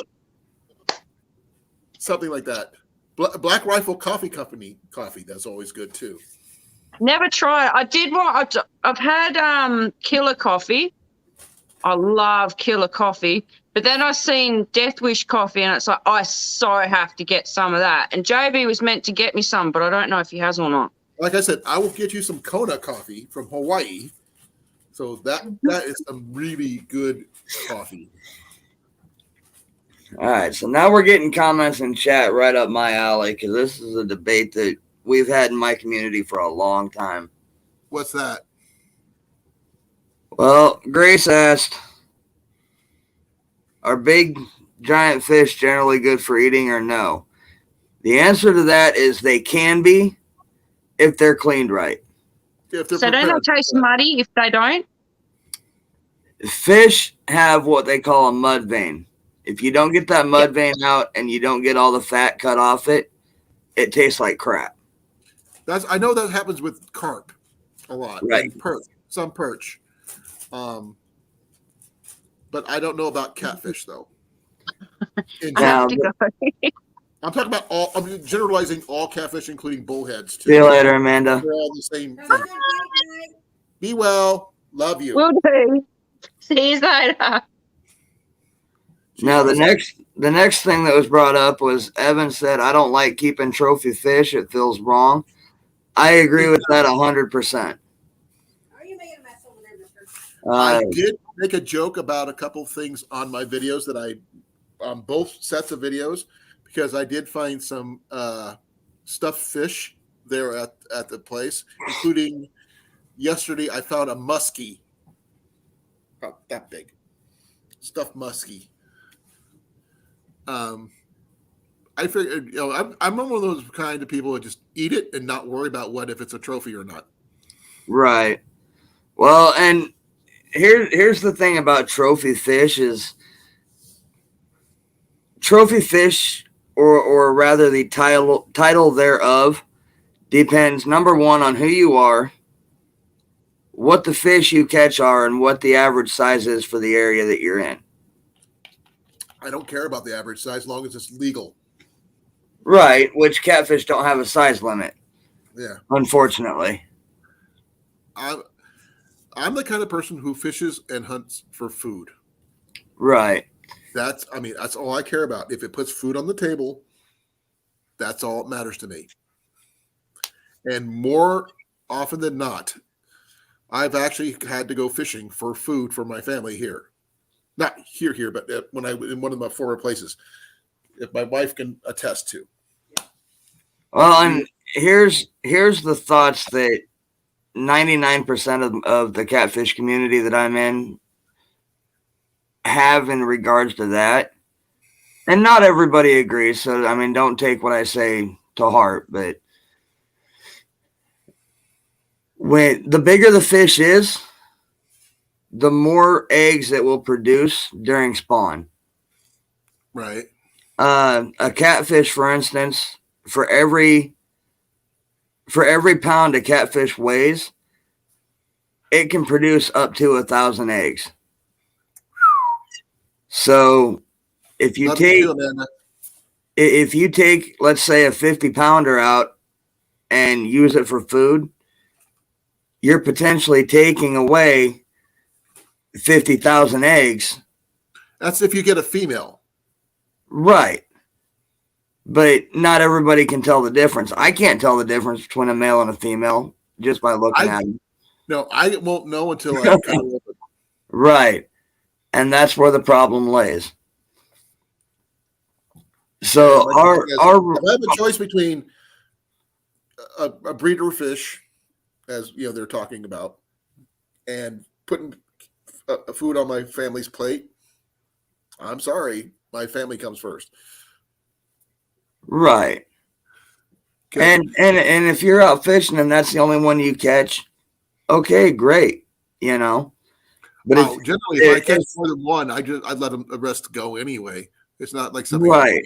something like that. Black Rifle Coffee Company coffee. That's always good too. Never tried. I did want. I've had Killer Coffee. I love Killer Coffee, but then I seen Death Wish coffee, and it's like I so have to get some of that. And JB was meant to get me some, but I don't know if he has or not. Like I said, I will get you some Kona coffee from Hawaii. So that is some really good coffee. All right, so now we're getting comments in chat right up my alley because this is a debate that we've had in my community for a long time. What's that? Well, Grace asked, are big giant fish generally good for eating or no? The answer to that is they can be if they're cleaned right. If they're So don't prepared. they taste muddy if they don't? Fish have what they call a mud vein. If you don't get that mud vein out and you don't get all the fat cut off it, it tastes like crap. I know that happens with carp a lot. Right. And perch, some perch. But I don't know about catfish though. In I Yeah. have to go. I'm talking about all. I'm generalizing all catfish, including bullheads too. See you later, Amanda. They're all the same Have a thing. good night. Be well. Love you. Will do. See you later. Now the next thing that was brought up was Evan said, I don't like keeping trophy fish. It feels wrong. I agree with that 100%. Are you making a mess over there, mister? I did make a joke about a couple things on my videos that on both sets of videos, because I did find some stuffed fish there at the place, including yesterday I found a muskie, about that big, stuffed muskie. I figured, I'm one of those kind of people that just eat it and not worry about if it's a trophy or not. Right. Well, and here's the thing about trophy fish is trophy fish, or rather the title thereof, depends, number one, on who you are, what the fish you catch are and what the average size is for the area that you're in. I don't care about the average size as long as it's legal. Right, which catfish don't have a size limit. Yeah. Unfortunately. I'm the kind of person who fishes and hunts for food. Right. That's all I care about. If it puts food on the table, that's all that matters to me. And more often than not, I've actually had to go fishing for food for my family here. Not here, but when I in one of my former places, if my wife can attest to. Well, and here's the thoughts that 99% of the catfish community that I'm in have in regards to that. And not everybody agrees. So, I mean, don't take what I say to heart. But when the bigger the fish is, the more eggs it will produce during spawn. Right. A catfish, for instance, for every pound a catfish weighs, it can produce up to 1,000 eggs. So if you take, let's say, a 50-pounder out and use it for food, you're potentially taking away 50,000 eggs. That's if you get a female. Right. But not everybody can tell the difference. I can't tell the difference between a male and a female just by looking at them. No, I won't know until I cut it open. Right. And that's where the problem lays. So if I have a choice between a breeder fish, as you know they're talking about, and putting food on my family's plate, I'm sorry, my family comes first. Right. And if you're out fishing and that's the only one you catch, okay, great. You know. But generally, if I catch more than one, I'd let them the rest go anyway. It's not like something right.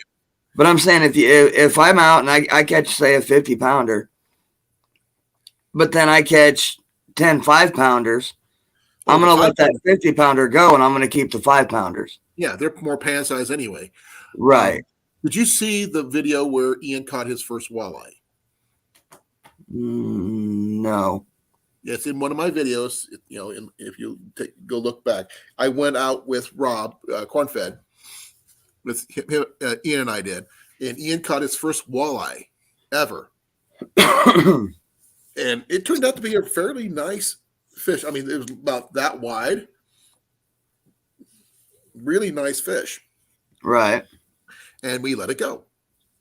But I'm saying if I'm out and I catch, say, a 50-pounder, but then I catch 10 5-pounders, I'm going to let that 50-pounder go and I'm going to keep the 5-pounders. Yeah, they're more pan size anyway. Right. Did you see the video where Ian caught his first walleye? No. It's in one of my videos. You know, if you go look back, I went out with Rob Cornfed, with him, Ian and I did, and Ian caught his first walleye ever, and it turned out to be a fairly nice fish. I mean, it was about that wide, really nice fish. Right. And we let it go.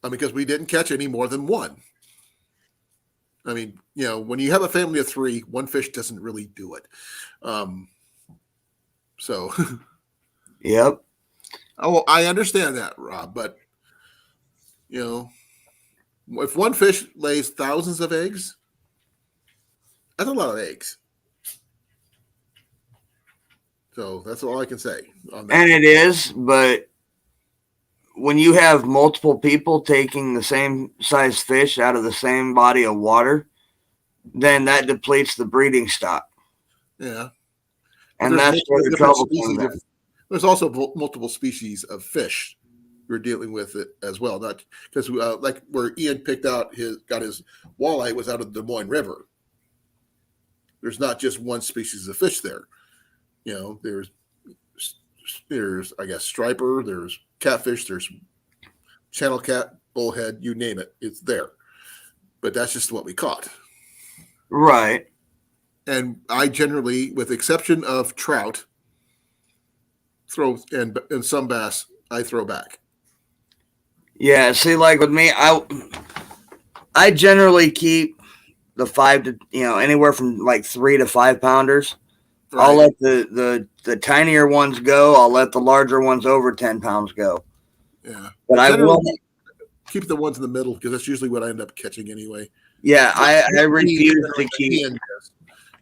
I mean, because we didn't catch any more than one. I mean, you know, when you have a family of 3, one fish doesn't really do it. So, yep. Oh, I understand that, Rob, but you know, if one fish lays thousands of eggs, that's a lot of eggs. So that's all I can say on that. And it is, but when you have multiple people taking the same size fish out of the same body of water, then that depletes the breeding stock. Yeah. And that's where the trouble comes in. There's also multiple species of fish we're dealing with it as well. Not because like where Ian got his walleye was out of the Des Moines River. There's not just one species of fish there. You know, there's I guess striper, there's catfish, there's channel cat, bullhead, you name it, it's there. But that's just what we caught. Right. And I generally, with exception of trout, throw and some bass, I throw back. Yeah, see, like with me, I generally keep the 5 to anywhere from like 3 to 5 pounders. Right. I'll let the tinier ones go. I'll let the larger ones over 10 pounds go. Yeah, but I will keep the ones in the middle because that's usually what I end up catching anyway. Yeah, I refuse to keep.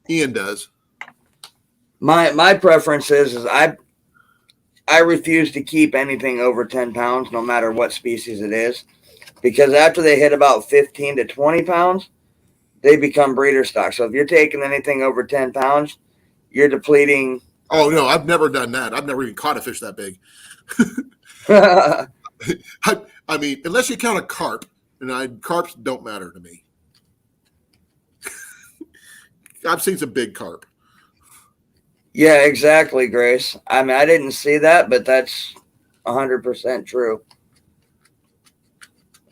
Ian does. My preference is I refuse to keep anything over 10 pounds, no matter what species it is, because after they hit about 15 to 20 pounds, they become breeder stock. So if you're taking anything over 10 pounds, you're depleting. Oh no, I've never done that. I've never even caught a fish that big. I mean, unless you count a carp, and carps don't matter to me. I've seen some big carp. Yeah, exactly, Grace. I mean, I didn't see that, but that's 100% true.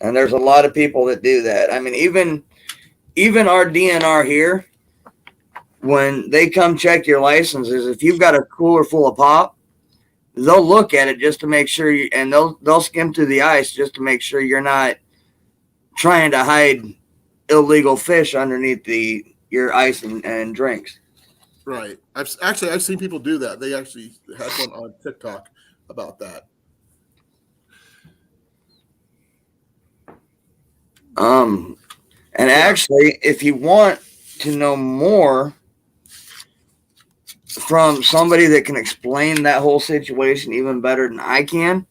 And there's a lot of people that do that. I mean, even our DNR here, when they come check your licenses, if you've got a cooler full of pop, they'll look at it just to make sure and they'll skim through the ice just to make sure you're not trying to hide illegal fish underneath your ice and drinks. Right. I've seen people do that. They actually had one on TikTok about that. And actually, if you want to know more from somebody that can explain that whole situation even better than I can,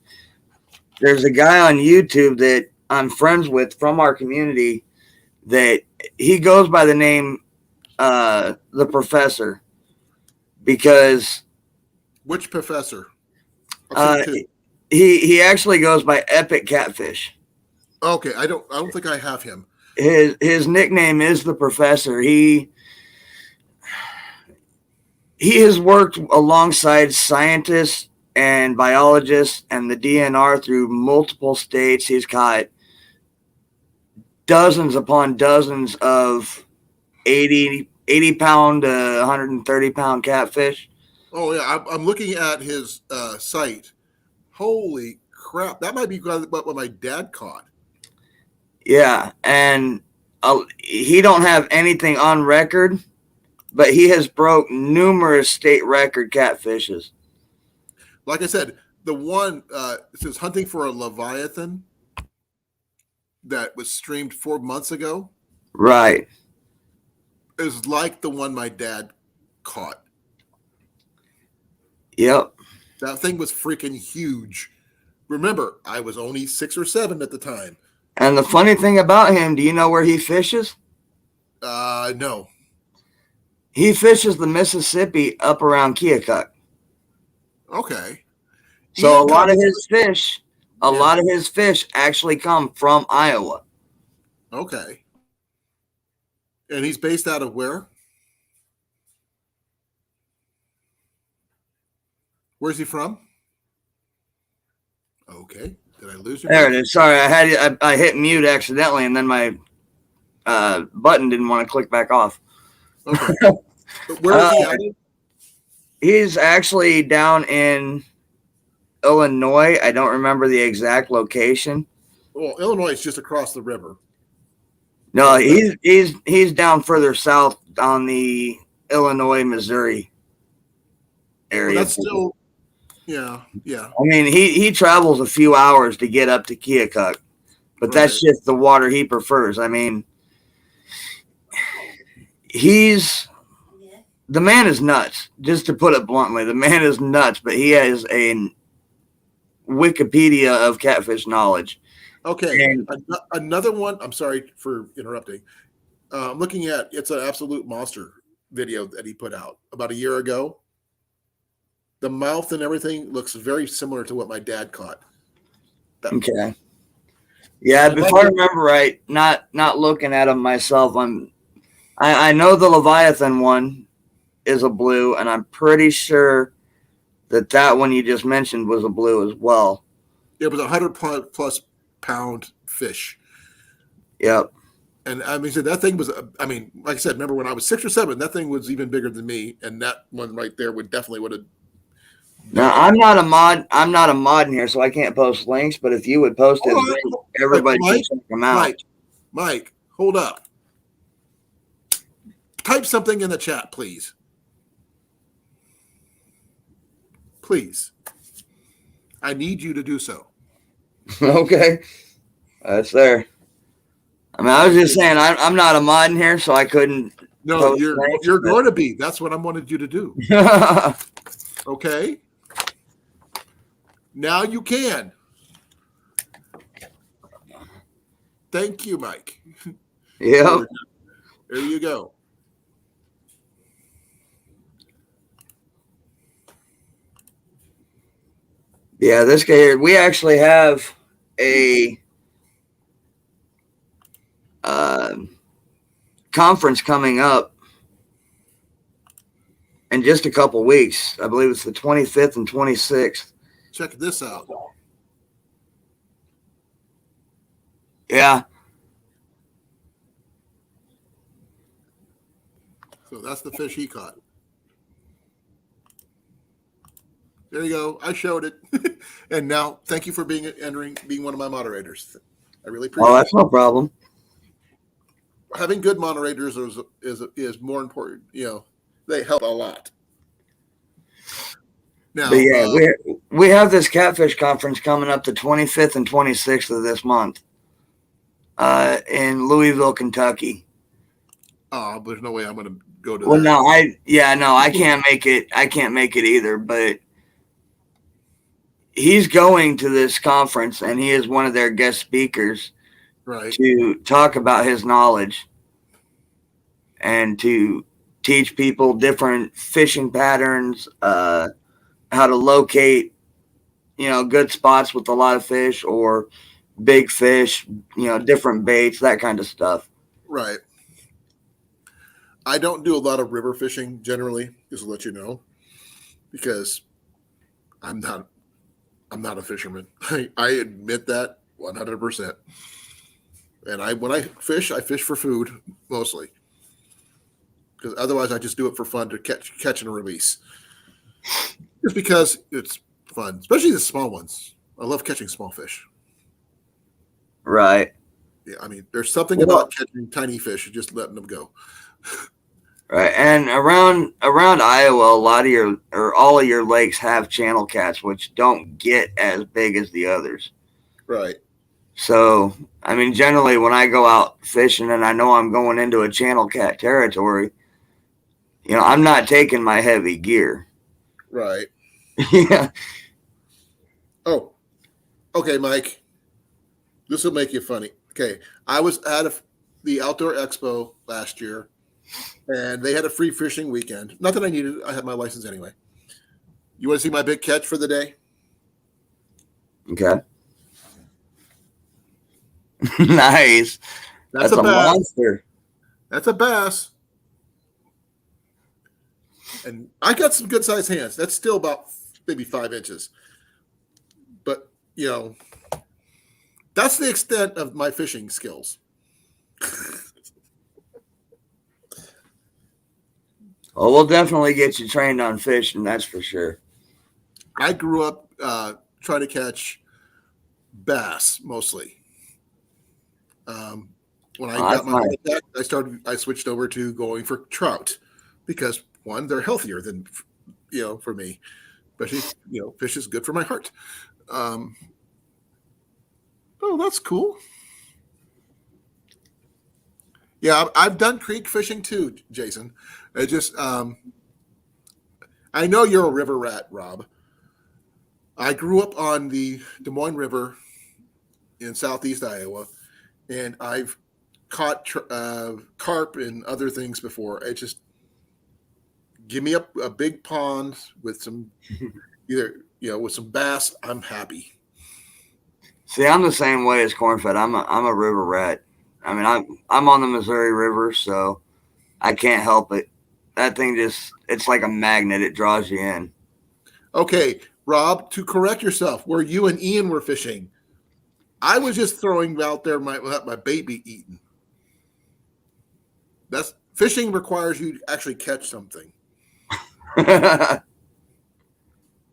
there's a guy on YouTube that I'm friends with from our community that he goes by the name The Professor, because Which professor? he actually goes by Epic Catfish. Okay, I don't think I have him. His nickname is The Professor. He has worked alongside scientists and biologists and the DNR through multiple states. He's caught dozens upon dozens of 80 pound to 130 pound catfish. Oh yeah, I'm looking at his site. Holy crap! That might be what my dad caught. Yeah, and he don't have anything on record, but he has broke numerous state record catfishes. Like I said, the one it says hunting for a Leviathan that was streamed 4 months ago. Right. Is like the one my dad caught. Yep. That thing was freaking huge. Remember, I was only 6 or 7 at the time. And the funny thing about him, do you know where he fishes? No. He fishes the Mississippi up around Keokuk. Okay. So a lot of his fish actually come from Iowa. Okay. And he's based out of where? Where's he from? Okay. Did I lose you? There it is. Sorry, I hit mute accidentally, and then my button didn't want to click back off. Okay. Where is he at? He's actually down in Illinois. I don't remember the exact location. Well, Illinois is just across the river. No, he's down further south on the Illinois-Missouri area. Well, that's still, yeah. I mean, he travels a few hours to get up to Keokuk, but that's just the water he prefers. I mean, the man is nuts, just to put it bluntly. The man is nuts, but he has a Wikipedia of catfish knowledge. Okay, and another one. I'm sorry for interrupting. I'm looking at it's an absolute monster video that he put out about a year ago. The mouth and everything looks very similar to what my dad caught. Okay. Yeah, if I remember right, not looking at them myself, I know the Leviathan one is a blue, and I'm pretty sure that one you just mentioned was a blue as well. It was 100 plus pound fish. Yep. And I mean, so that thing was, I mean, like I said, remember when I was 6 or 7, that thing was even bigger than me. And that one right there would have. Now, I'm not a mod in here, so I can't post links, but if you would post it, everybody can check them out. Mike, hold up. Type something in the chat, please. Please. I need you to do so. Okay. That's there. I mean, I was just saying, I'm not a mod in here, so I couldn't. No, you're going to be. That's what I wanted you to do. Okay? Now you can. Thank you, Mike. Yep. There you go. Yeah, this guy here. We actually have a conference coming up in just a couple weeks. I believe it's the 25th and 26th. Check this out. Yeah. So that's the fish he caught. There you go. I showed it. And now thank you for being one of my moderators. I really appreciate Oh, that's no problem. it. Having good moderators is more important. You know, they help a lot. Now, But yeah, we have this Catfish Conference coming up the 25th and 26th of this month in Louisville, Kentucky. oh, there's no way I'm going to go to Well, that. no, I can't make it. I can't make it either. But he's going to this conference, and he is one of their guest speakers Right. to talk about his knowledge and to teach people different fishing patterns, how to locate, good spots with a lot of fish or big fish, different baits, that kind of stuff. Right. I don't do a lot of river fishing generally, just to let you know, because I'm not a fisherman. I admit that 100%. And when I fish for food mostly, because otherwise I just do it for fun to catch and release. Just because it's fun, especially the small ones. I love catching small fish. Right. Yeah, I mean, there's something about catching tiny fish and just letting them go. Right. And around Iowa, all of your lakes have channel cats, which don't get as big as the others. Right. So, I mean, generally when I go out fishing and I know I'm going into a channel cat territory, I'm not taking my heavy gear. Right. Yeah. Oh, okay, Mike. This will make you funny. Okay, I was at the Outdoor Expo last year, and they had a free fishing weekend. Not that I needed it. I had my license anyway. You want to see my big catch for the day? Okay. Nice. That's a bass. monster. That's a bass. And I got some good sized hands. That's still about maybe 5 inches. But, that's the extent of my fishing skills. Well, we'll definitely get you trained on fishing, that's for sure. I grew up trying to catch bass mostly. When I got my back, I switched over to going for trout because one, they're healthier than for me, especially fish is good for my heart. Oh, that's cool. Yeah, I've done creek fishing too, Jason. I just I know you're a river rat, Rob. I grew up on the Des Moines River in southeast Iowa, and I've caught carp and other things before. It just give me a big pond with some with some bass. I'm happy. See, I'm the same way as Cornfed. I'm a river rat. I mean, I'm on the Missouri River, so I can't help it. That thing it's like a magnet. It draws you in. Okay, Rob, to correct yourself, where you and Ian were fishing, I was just throwing out there my bait be eaten. That's fishing requires you to actually catch something.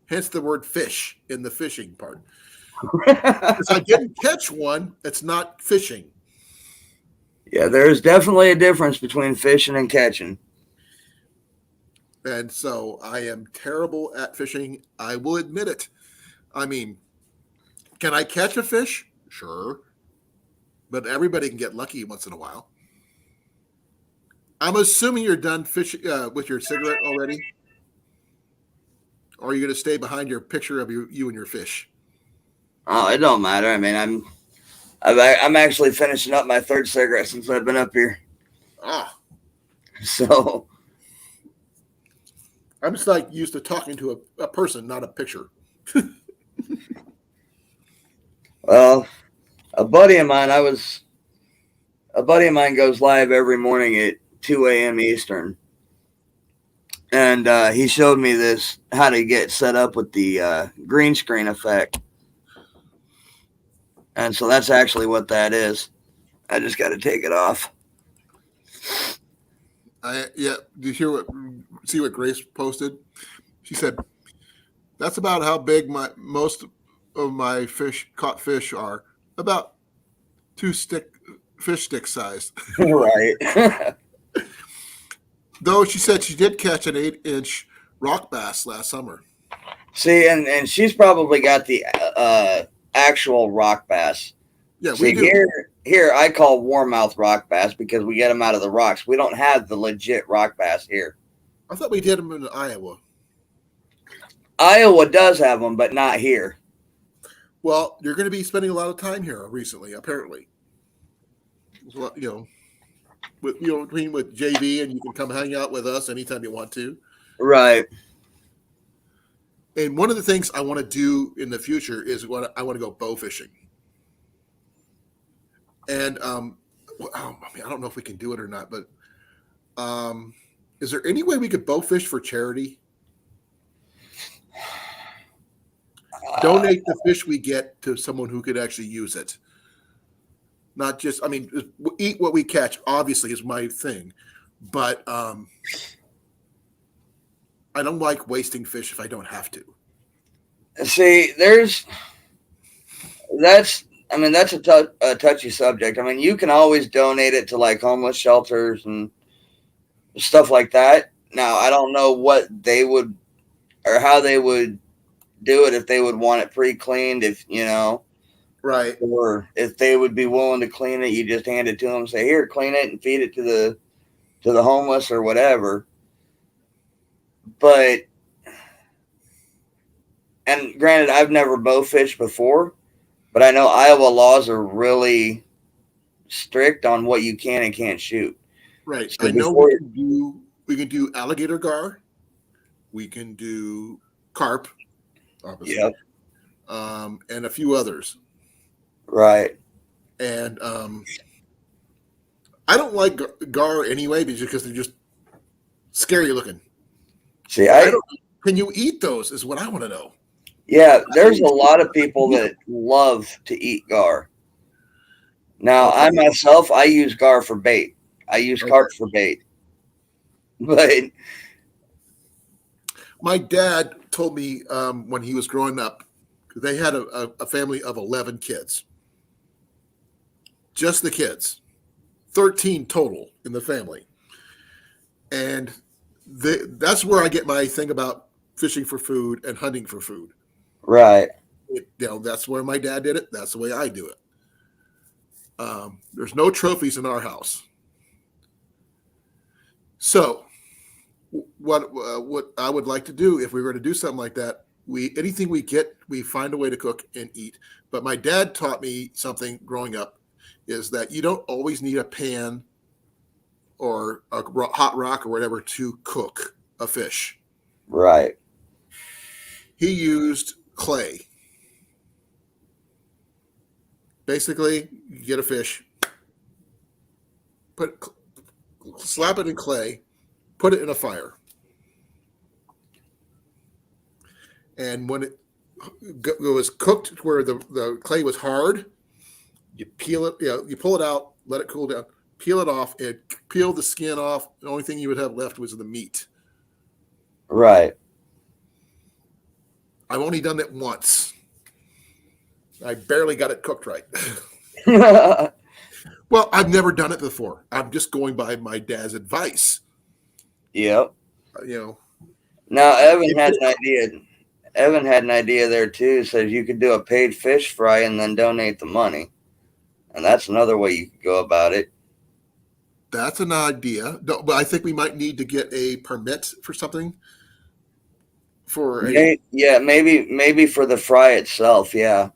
Hence the word fish in the fishing part. If I didn't catch one, it's not fishing. Yeah, there's definitely a difference between fishing and catching. And so I am terrible at fishing. I will admit it. I mean, can I catch a fish? Sure. But everybody can get lucky once in a while. I'm assuming you're done fishing with your cigarette already. Or are you going to stay behind your picture of you and your fish? Oh, it don't matter. I mean, I'm actually finishing up my third cigarette since I've been up here. Ah, So, I'm just like used to talking to a person, not a picture. well, a buddy of mine goes live every morning at 2 a.m. Eastern. And he showed me this, how to get set up with the green screen effect. And so that's actually what that is. I just got to take it off. Yeah. Do you see what Grace posted? She said, that's about how big most of my caught fish are. About 2 fish stick size. Right. Though she said she did catch an 8-inch rock bass last summer. See, and she's probably got the actual rock bass. Yeah, See, we do. Here I call warmouth rock bass because we get them out of the rocks. We don't have the legit rock bass here. I thought we did them in Iowa. Iowa does have them, but not here. Well, you're going to be spending a lot of time here recently, apparently. With JV, and you can come hang out with us anytime you want to. Right. And one of the things I want to do in the future is I want to go bow fishing. And I don't know if we can do it or not, but is there any way we could bow fish for charity? Donate the fish we get to someone who could actually use it. Not just, eat what we catch, obviously, is my thing. But I don't like wasting fish if I don't have to. See, that's a touchy subject. You can always donate it to like homeless shelters and stuff like that. Now, I don't know what they would or how they would do it, if they would want it pre-cleaned, Right. Or if they would be willing to clean it, you just hand it to them and say, here, clean it and feed it to the homeless or whatever. But, and granted, I've never bow fished before, but I know Iowa laws are really strict on what you can and can't shoot. Right. So I know we can do alligator gar. We can do carp, obviously. Yep. And a few others. Right. And I don't like gar anyway because they're just scary looking. See, can you eat those is what I want to know. Yeah, there's a lot of people that love to eat gar. Now, I myself, I use gar for bait. I use carp for bait. But my dad told me when he was growing up, they had a family of 11 kids. Just the kids. 13 total in the family. And that's where I get my thing about fishing for food and hunting for food. right. That's where my dad did it. That's the way I do it. There's no trophies in our house. So what I would like to do if we were to do something like that, anything we get, we find a way to cook and eat. But my dad taught me something growing up, is that you don't always need a pan or a hot rock or whatever to cook a fish. Right. He used clay. Basically, you get a fish, slap it in clay, put it in a fire. And when it was cooked where the clay was hard, you peel it, you pull it out, let it cool down, peel it off, and peel the skin off. The only thing you would have left was the meat. Right. I've only done it once. I barely got it cooked right. Well, I've never done it before. I'm just going by my dad's advice. Yep. Now, Evan had an idea. Evan had an idea there too. Says you could do a paid fish fry and then donate the money, and that's another way you could go about it. That's an idea. No, but I think we might need to get a permit for something. Maybe for the fry itself. Yeah.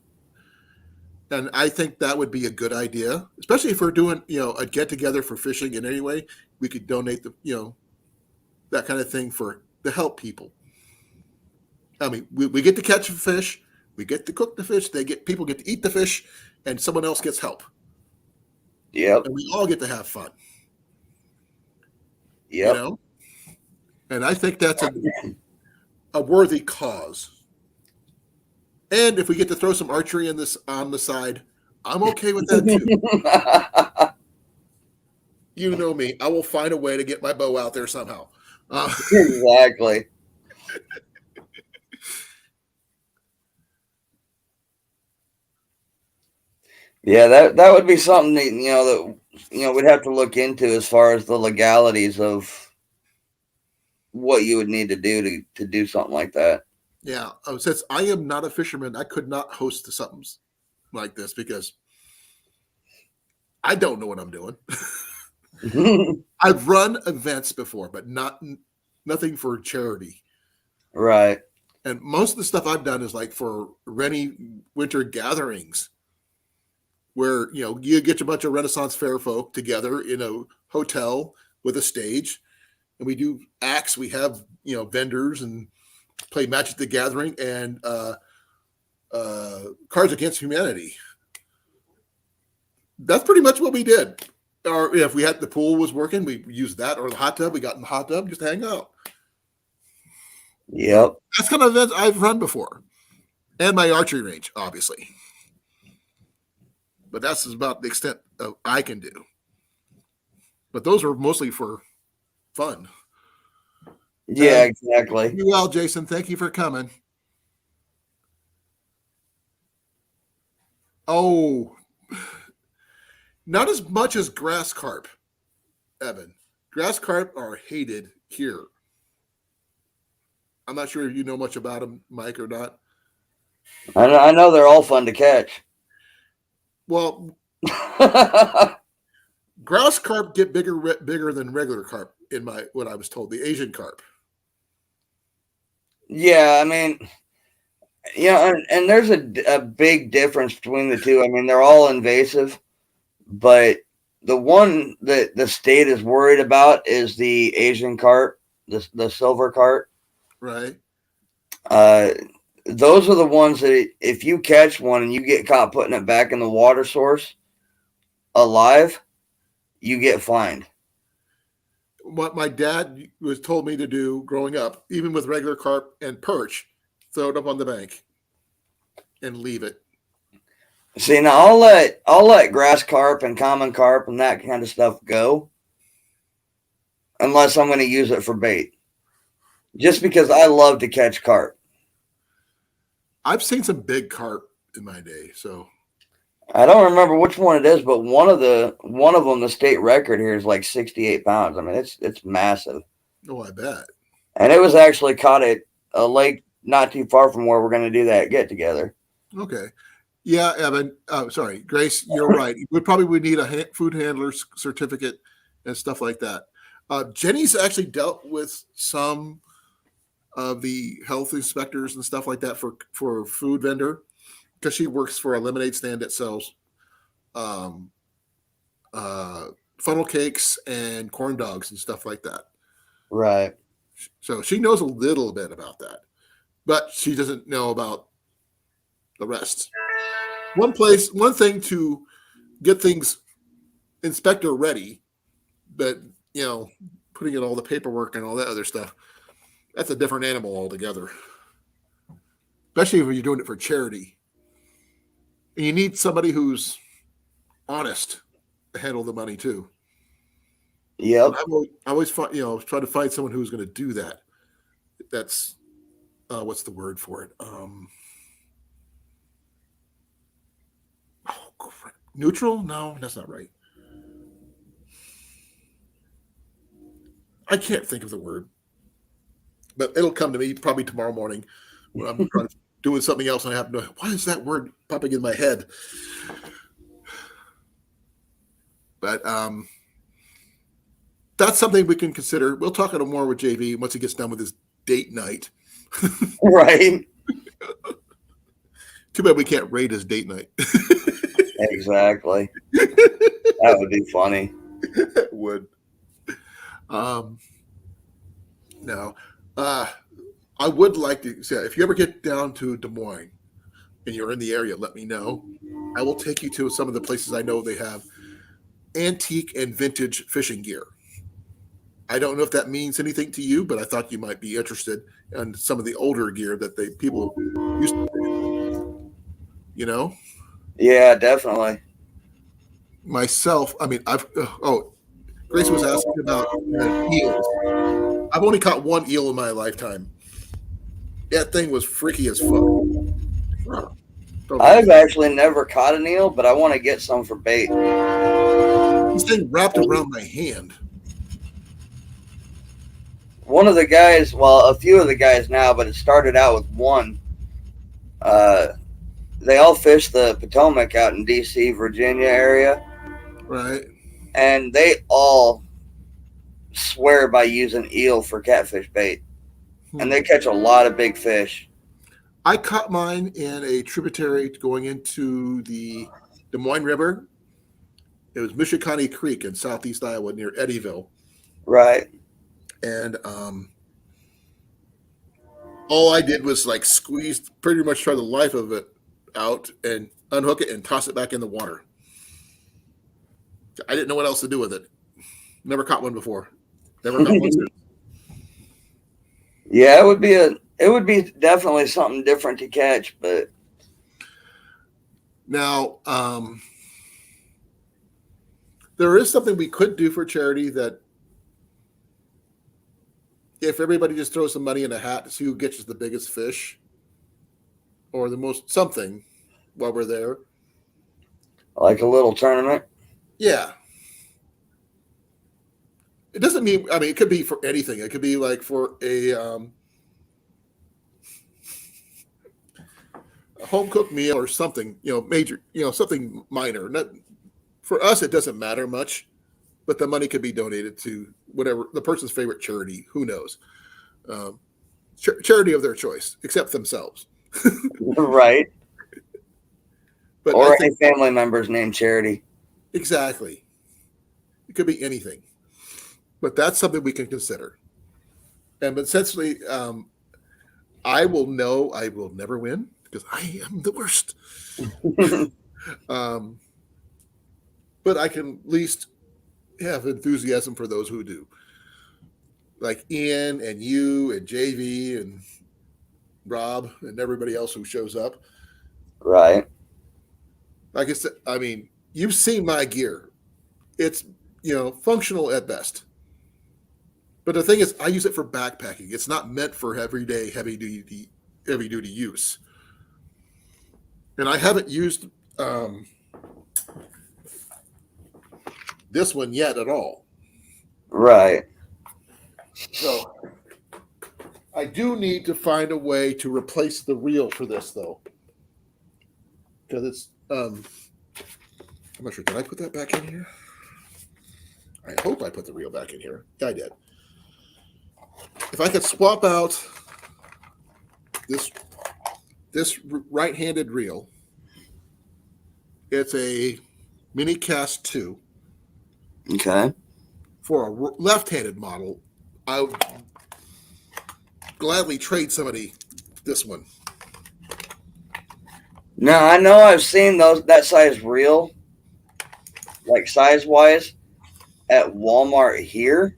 And I think that would be a good idea, especially if we're doing, a get together for fishing in any way. we could donate that kind of thing to help people. I mean, we get to catch the fish, we get to cook the fish, people get to eat the fish, and someone else gets help. Yep. And we all get to have fun. Yep. And I think that's a worthy cause. And if we get to throw some archery on the side, I'm okay with that too. You know me, I will find a way to get my bow out there somehow. Exactly. Yeah, that would be something that we'd have to look into as far as the legalities of what you would need to do to do something like that. Yeah, since I am not a fisherman, I could not host something like this because I don't know what I'm doing. I've run events before, but nothing for charity. Right. And most of the stuff I've done is like for rainy winter gatherings where, you get a bunch of Renaissance fair folk together in a hotel with a stage, and we do acts. We have, vendors and play Magic the Gathering and Cards Against Humanity. That's pretty much what we did. Or if we had the pool was working, we used that, or the hot tub. We got in the hot tub just to hang out. Yep. That's kind of events I've run before. And my archery range, obviously. But that's about the extent of I can do. But those are mostly for fun. Yeah, exactly. Well, Jason, thank you for coming. Oh, not as much as grass carp, Evan. Grass carp are hated here. I'm not sure if you know much about them, Mike, or not. I know they're all fun to catch. Well, grass carp get bigger than regular carp in what I was told, the Asian carp. Yeah, I mean, and there's a big difference between the two. I mean, they're all invasive, but the one that the state is worried about is the Asian carp, the silver carp. Right. Those are the ones that if you catch one and you get caught putting it back in the water source alive, you get fined. What my dad was told me to do growing up, even with regular carp and perch, throw it up on the bank and leave it. See, now I'll let grass carp and common carp and that kind of stuff go, unless I'm going to use it for bait. Just because I love to catch carp. I've seen some big carp in my day, so I don't remember which one it is, but one of them, the state record here is like 68 pounds. I mean, it's massive. Oh, I bet. And it was actually caught at a lake not too far from where we're going to do that get together. Okay. Yeah, Evan. Sorry, Grace, you're right. We probably would need a food handler certificate and stuff like that. Jenny's actually dealt with some of the health inspectors and stuff like that for food vendor, because she works for a lemonade stand that sells funnel cakes and corn dogs and stuff like that. Right. So she knows a little bit about that, but she doesn't know about the rest. One thing to get things inspector ready, but putting in all the paperwork and all that other stuff, that's a different animal altogether. Especially when you're doing it for charity. And you need somebody who's honest to handle the money too. Yep. I always try to find someone who's going to do that. That's what's the word for it? Neutral? No, that's not right. I can't think of the word, but it'll come to me probably tomorrow morning when I'm doing something else and I have why is that word popping in my head? But that's something we can consider. We'll talk a little more with JV once he gets done with his date night. Right. Too bad we can't rate his date night. Exactly. That would be funny. It would. Now, I would like to say, if you ever get down to Des Moines and you're in the area, let me know. I will take you to some of the places I know they have antique and vintage fishing gear. I don't know if that means anything to you, but I thought you might be interested in some of the older gear that people used to, you know? Yeah, definitely. Myself, I mean, Grace was asking about eels. I've only caught one eel in my lifetime. That thing was freaky as fuck. I've actually never caught an eel, but I want to get some for bait. This thing wrapped around my hand. One of the guys, well, a few of the guys now, but it started out with one. They all fish the Potomac out in D.C., Virginia area. Right. And they all swear by using eel for catfish bait. And they catch a lot of big fish. I caught mine in a tributary going into the Des Moines River. It was Michiconny Creek in southeast Iowa near Eddyville. Right. And all I did was like squeeze, pretty much try the life of it out and unhook it and toss it back in the water. I didn't know what else to do with it. Never caught one before. Never caught one since. Yeah, it would be definitely something different to catch, but now there is something we could do for charity that if everybody just throws some money in a hat to see who gets the biggest fish or the most something while we're there. Like a little tournament. Yeah. It doesn't mean, I mean, it could be for anything. It could be like for a home cooked meal or something, major, something minor. Not for us, it doesn't matter much, but the money could be donated to whatever the person's favorite charity. Who knows? Charity of their choice, except themselves. Right. But or any family members named Charity. Exactly. It could be anything. But that's something we can consider. And essentially, I will know I will never win because I am the worst. But I can at least have enthusiasm for those who do. Like Ian and you and JV and Rob and everybody else who shows up. Right. Like I said, I mean, you've seen my gear. It's, functional at best. But the thing is, I use it for backpacking. It's not meant for everyday heavy duty use. And I haven't used this one yet at all. Right. So I do need to find a way to replace the reel for this, though, because it's. I'm not sure. Did I put that back in here? I hope I put the reel back in here. Yeah, I did. If I could swap out this right-handed reel, it's a Mini Cast 2. Okay. For a left-handed model, I would gladly trade somebody this one. Now, I know I've seen that size reel, like size-wise, at Walmart here.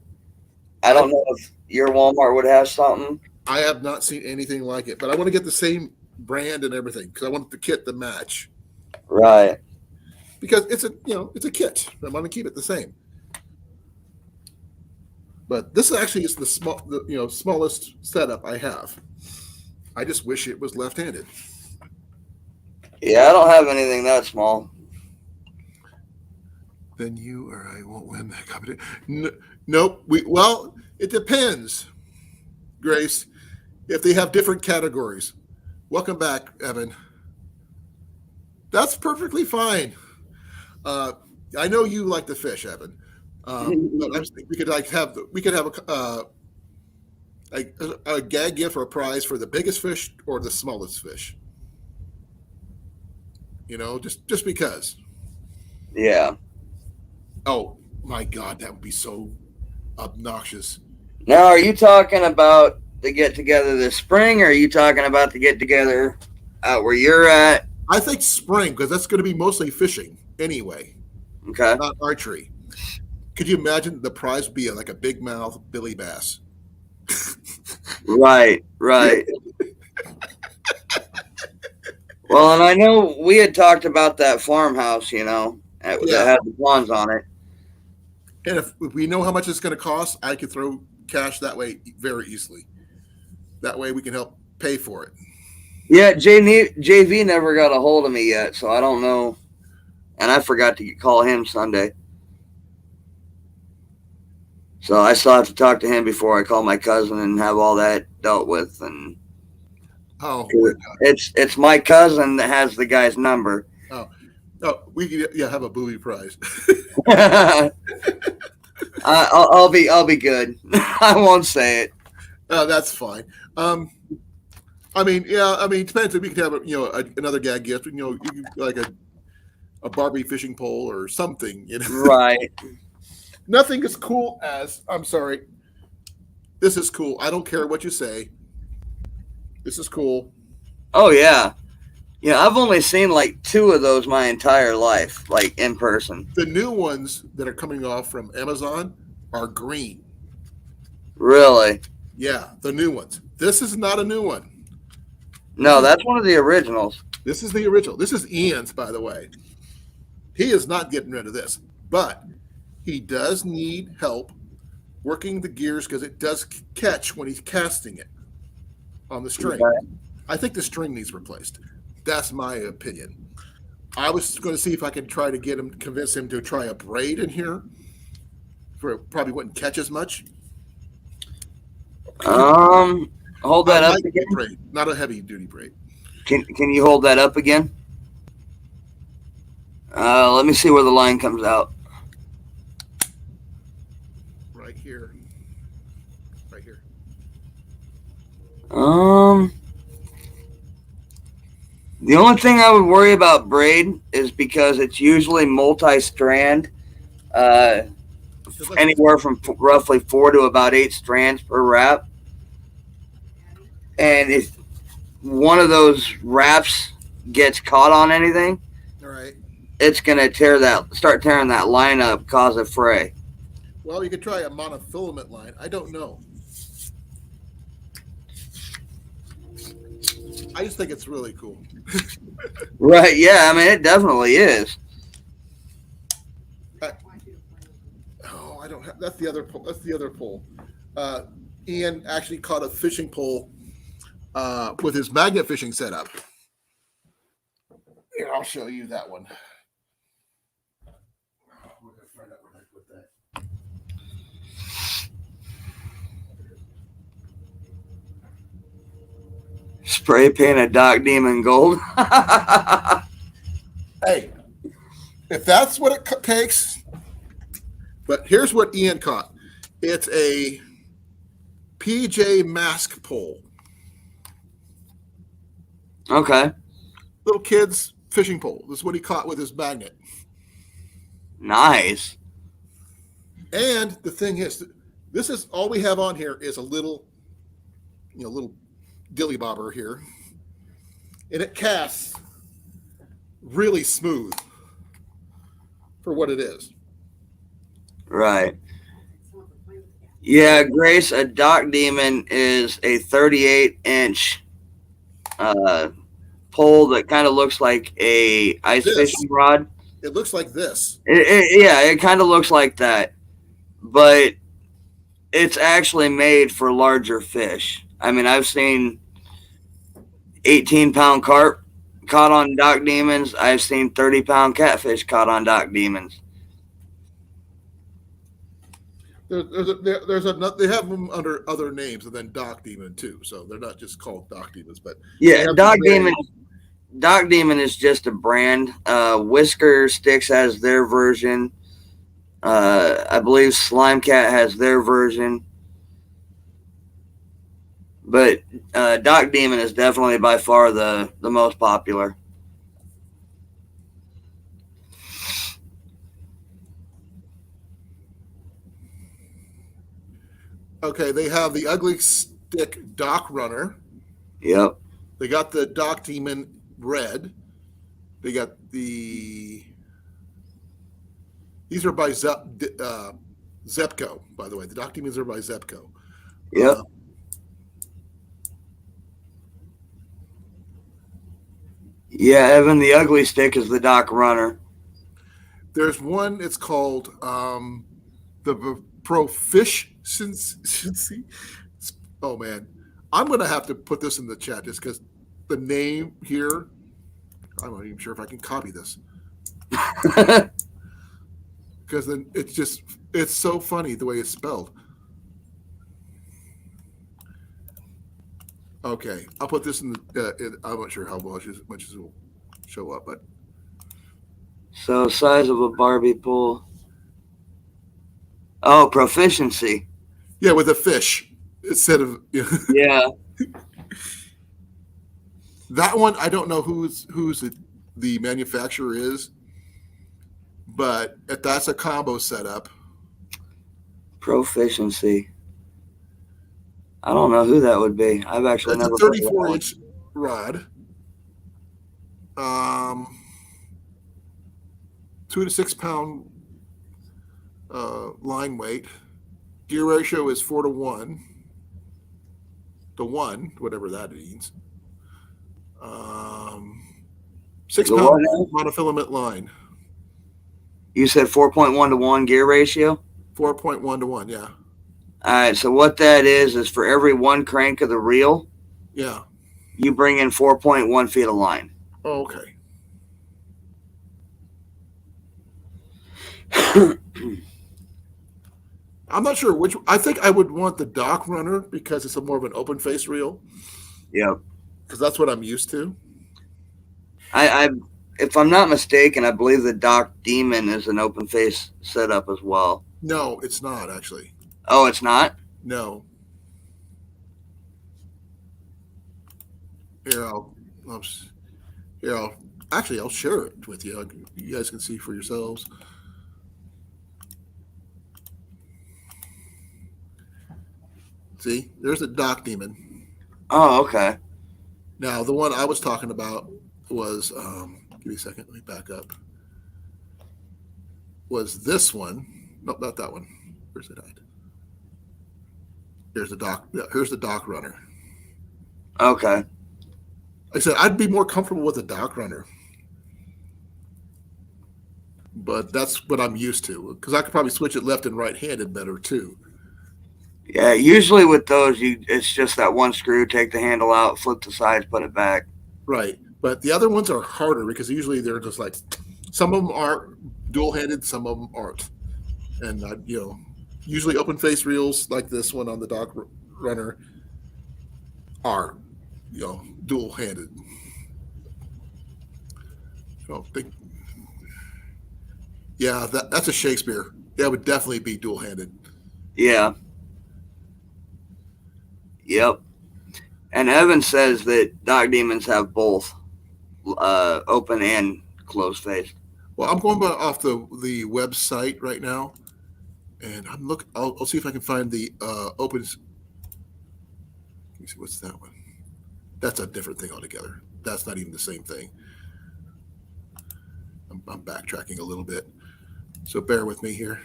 I don't know if your Walmart would have something. I have not seen anything like it, but I want to get the same brand and everything because I want the kit to match. Right. Because it's a kit. I want to keep it the same. But this actually is the smallest setup I have. I just wish it was left-handed. Yeah, I don't have anything that small. Then you or I won't win that competition. Nope. It depends, Grace. If they have different categories. Welcome back, Evan. That's perfectly fine. I know you like to fish, Evan. But we could have a gag gift or a prize for the biggest fish or the smallest fish. Just because. Yeah. Oh my God, that would be so obnoxious. Now, are you talking about the get together this spring, or are you talking about the get together out where you're at? I think spring, because that's going to be mostly fishing anyway, Okay. not archery. Could you imagine the prize would be like a big mouth Billy Bass? Right. Well, and I know we had talked about that farmhouse, that had the ponds on it. And if we know how much it's going to cost, I could throw cash that way very easily. That way we can help pay for it. Yeah, JV never got a hold of me yet, so I don't know. And I forgot to call him Sunday. So I still have to talk to him before I call my cousin and have all that dealt with. And it's my cousin that has the guy's number. Oh, we could have a booby prize. I'll be good. I won't say it. That's fine. It depends. We could have another gag gift. You could, like a Barbie fishing pole or something. Right. Nothing as cool as. I'm sorry. This is cool. I don't care what you say. This is cool. Oh yeah. Yeah, I've only seen like 2 of those my entire life, like in person. The new ones that are coming off from Amazon are green. Really? Yeah, the new ones. This is not a new one. No, that's one of the originals. This is the original. This is Ian's, by the way. He is not getting rid of this, but he does need help working the gears because it does catch when he's casting it on the string. Okay. I think the string needs replaced. That's my opinion. I was going to see if I could try to convince him to try a braid in here. For it probably wouldn't catch as much. Hold that up again. Braid, not a heavy duty braid. Can you hold that up again? Let me see where the line comes out. Right here. Right here. The only thing I would worry about braid is because it's usually multi-strand, anywhere from roughly 4 to about 8 strands per wrap. And if one of those wraps gets caught on anything, all right, it's gonna start tearing that line up, cause a fray. Well, you could try a monofilament line. I don't know. I just think it's really cool. Right? Yeah. I mean, it definitely is. I don't have. That's the other pole. That's the other pole. Ian actually caught a fishing pole with his magnet fishing setup. Here, I'll show you that one. We're gonna find out where I put that. Spray paint a Doc Demon gold. Hey, if that's what it takes. But here's what Ian caught. It's a PJ mask pole. Okay. Little kid's fishing pole. This is what he caught with his magnet. Nice. And the thing is, this is all we have on here is a little dilly bobber here. And it casts really smooth for what it is. Right. Yeah, Grace, a Doc Demon is a 38-inch pole that kind of looks like a ice fishing rod. It looks like this. It kind of looks like that. But it's actually made for larger fish. I mean, I've seen 18-pound carp caught on Doc Demons. I've seen 30-pound catfish caught on Doc Demons. They have them under other names and then Doc Demon too. So they're not just called Doc Demons, but yeah, Doc Demon is just a brand. Whisker Sticks has their version. I believe Slime Cat has their version. But Doc Demon is definitely by far the most popular. Okay, they have the Ugly Stick Dock Runner. Yep. They got the Dock Demon Red. They got the. These are by Zepco, by the way. The Dock Demons are by Zepco. Yep. Yeah, Evan, the Ugly Stick is the Dock Runner. There's one. It's called the Proficiency. Oh man, I'm gonna have to put this in the chat just because the name here. I'm not even sure if I can copy this because then it's so funny the way it's spelled. Okay, I'll put this in the. I'm not sure how much it will show up, but So size of a Barbie pool. Oh, Proficiency. yeah, with a fish instead of Yeah. that one. I don't know who's the manufacturer is, but if that's a combo setup. Proficiency. I don't know who that would be. I've actually It's never a heard of that 34-inch rod. 2 to 6 pound line weight. Gear ratio is 4 to 1. To 1, whatever that means. 6 The pound what now? monofilament line. You said 4.1 to 1 gear ratio? 4.1 to 1, yeah. All right, so what that is for every one crank of the reel, Yeah. you bring in 4.1 feet of line. Oh, okay. I'm not sure which. I think I would want the Dock Runner because it's a more of an open face reel. Yep. Because that's what I'm used to. I if I'm not mistaken, I believe the Dock Demon is an open face setup as well. No, it's not actually. Oh, it's not? No. Here, I'll share it with you. You guys can see for yourselves. See, there's a Dock Demon. Oh, okay. Now, the one I was talking about was, give me a second, let me back up. Was this one? Nope, not that one. Where's it at? Here's the Dock. Yeah, here's the Dock Runner. Okay. Like I said, I'd be more comfortable with a Dock Runner, but that's what I'm used to because I could probably switch it left and right-handed better too. Yeah, usually with those, it's just that one screw, take the handle out, flip the sides, put it back. Right, but the other ones are harder because usually they're just like some of them are dual-handed, some of them aren't, and usually open face reels like this one on the Dock Runner are dual-handed. So yeah, that's a Shakespeare. That would definitely be dual-handed. Yeah. Yep. And Evan says that Dock Demons have both open and closed face. Well, I'm going off the website right now, and I'm looking. I'll see if I can find the open. Let me see, what's that one? That's a different thing altogether. That's not even the same thing. I'm backtracking a little bit, so bear with me here.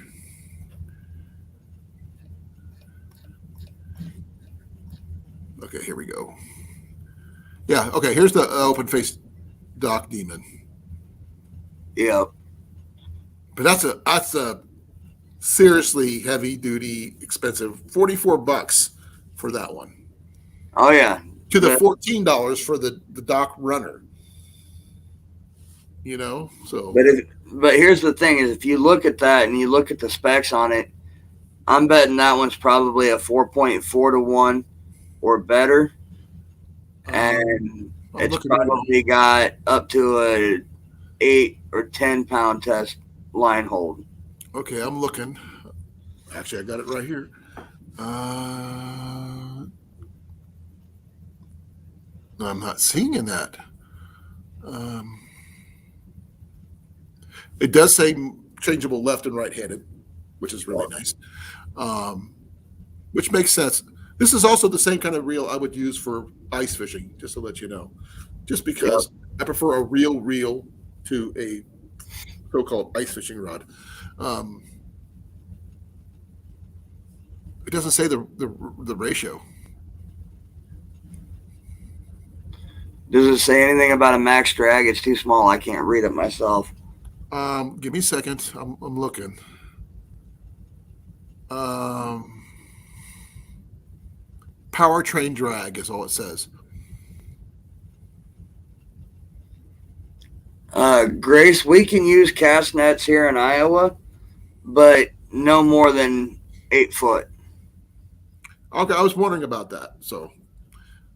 Okay, here we go. Yeah, okay, here's the open face Dock Demon. Yep. But that's a seriously heavy duty, expensive. $44 for that one. Oh yeah. To the $14 for the Dock Runner. So. But here's the thing: is if you look at that and you look at the specs on it, I'm betting that one's probably a 4.4 to 1 or better, and it's probably got up to a 8 or 10 pound test line hold. Okay, I'm looking. Actually, I got it right here. I'm not seeing that. It does say changeable left and right-handed, which is really nice. which makes sense. This is also the same kind of reel I would use for ice fishing, just to let you know. Just because I prefer a real reel to a so-called ice fishing rod. It doesn't say the ratio. Does it say anything about a max drag? It's too small. I can't read it myself. Give me a second. I'm looking. Powertrain drag is all it says. Grace, we can use cast nets here in Iowa, but no more than 8 foot. Okay, I was wondering about that. So,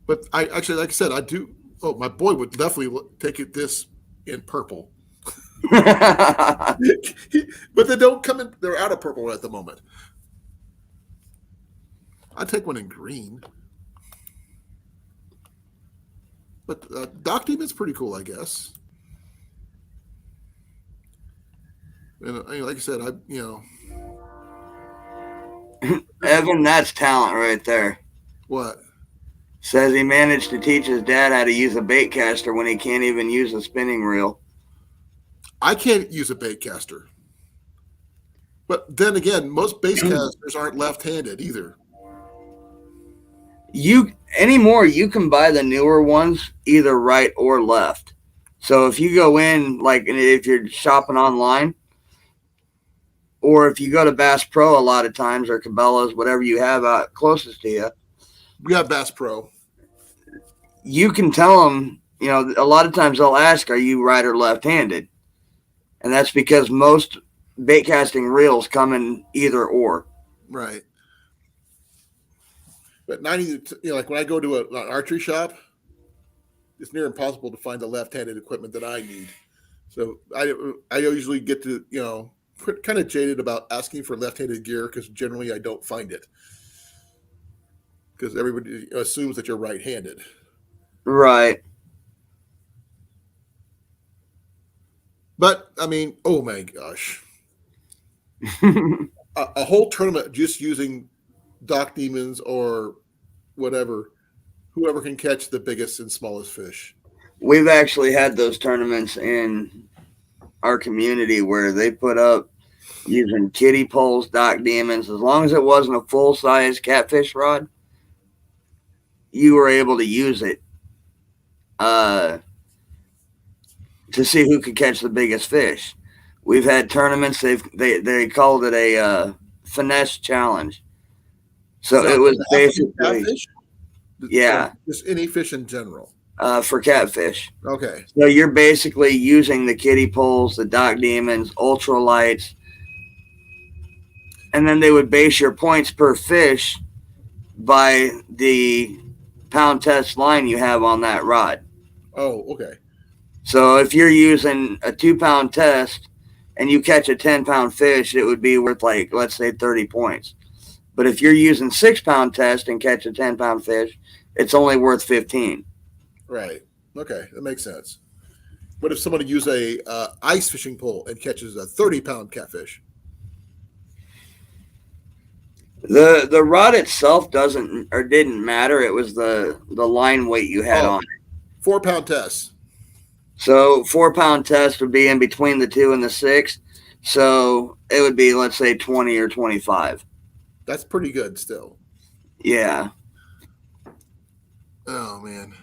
but I actually, like I said, I do. Oh, my boy would definitely take this in purple. But they don't come in. They're out of purple at the moment. I'd take one in green. But Doc Demon's pretty cool, I guess. And like I said, Evan, that's talent right there. What? Says he managed to teach his dad how to use a bait caster when he can't even use a spinning reel. I can't use a bait caster. But then again, most bait casters aren't left-handed either. You can buy the newer ones either right or left. So if you go in, like if you're shopping online, or if you go to Bass Pro a lot of times, or Cabela's, whatever you have out closest to you. We have Bass Pro. You can tell them, a lot of times they'll ask, are you right or left-handed? And that's because most bait casting reels come in either or. Right. But like when I go to an archery shop, it's near impossible to find the left-handed equipment that I need. So I usually get to, kind of jaded about asking for left-handed gear because generally I don't find it. Because everybody assumes that you're right-handed. Right. But, I mean, oh my gosh. a whole tournament just using Doc Demons or whatever, whoever can catch the biggest and smallest fish. We've actually had those tournaments in our community where they put up using kiddie poles, Doc Demons. As long as it wasn't a full-size catfish rod, you were able to use it to see who could catch the biggest fish. We've had tournaments. They called it a finesse challenge. So it was basically catfish? Yeah, just any fish in general. For catfish. Okay. So you're basically using the kiddie poles, the Doc Demons, ultralights, and then they would base your points per fish by the pound test line you have on that rod. Oh, okay. So if you're using a 2-pound test and you catch a 10-pound fish, it would be worth, like, let's say 30 points. But if you're using 6-pound test and catch a 10-pound fish, it's only worth 15. Right. Okay, that makes sense. What if somebody use a ice fishing pole and catches a 30-pound catfish? The rod itself didn't matter. It was the line weight you had on it. 4-pound test. So 4-pound test would be in between the 2 and the 6. So it would be, let's say, 20 or 25. That's pretty good still. Yeah. Oh, man.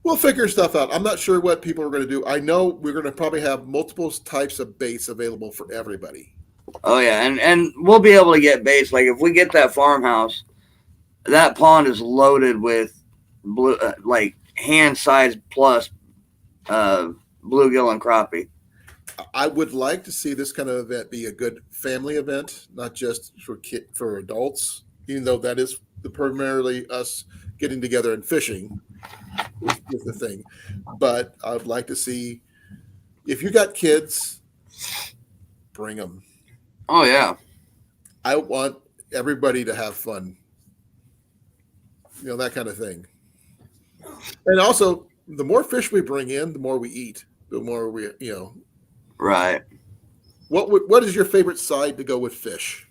We'll figure stuff out. I'm not sure what people are going to do. I know we're going to probably have multiple types of baits available for everybody. Oh, yeah. And we'll be able to get baits. Like, if we get that farmhouse, that pond is loaded with blue, like hand-sized plus bluegill and crappie. I would like to see this kind of event be a good family event, not just for adults, even though that is primarily us getting together and fishing is the thing. But I'd like to see, if you got kids, bring them. Oh, yeah. I want everybody to have fun. That kind of thing. And also, the more fish we bring in, the more we eat, the more we, Right. What is your favorite side to go with fish?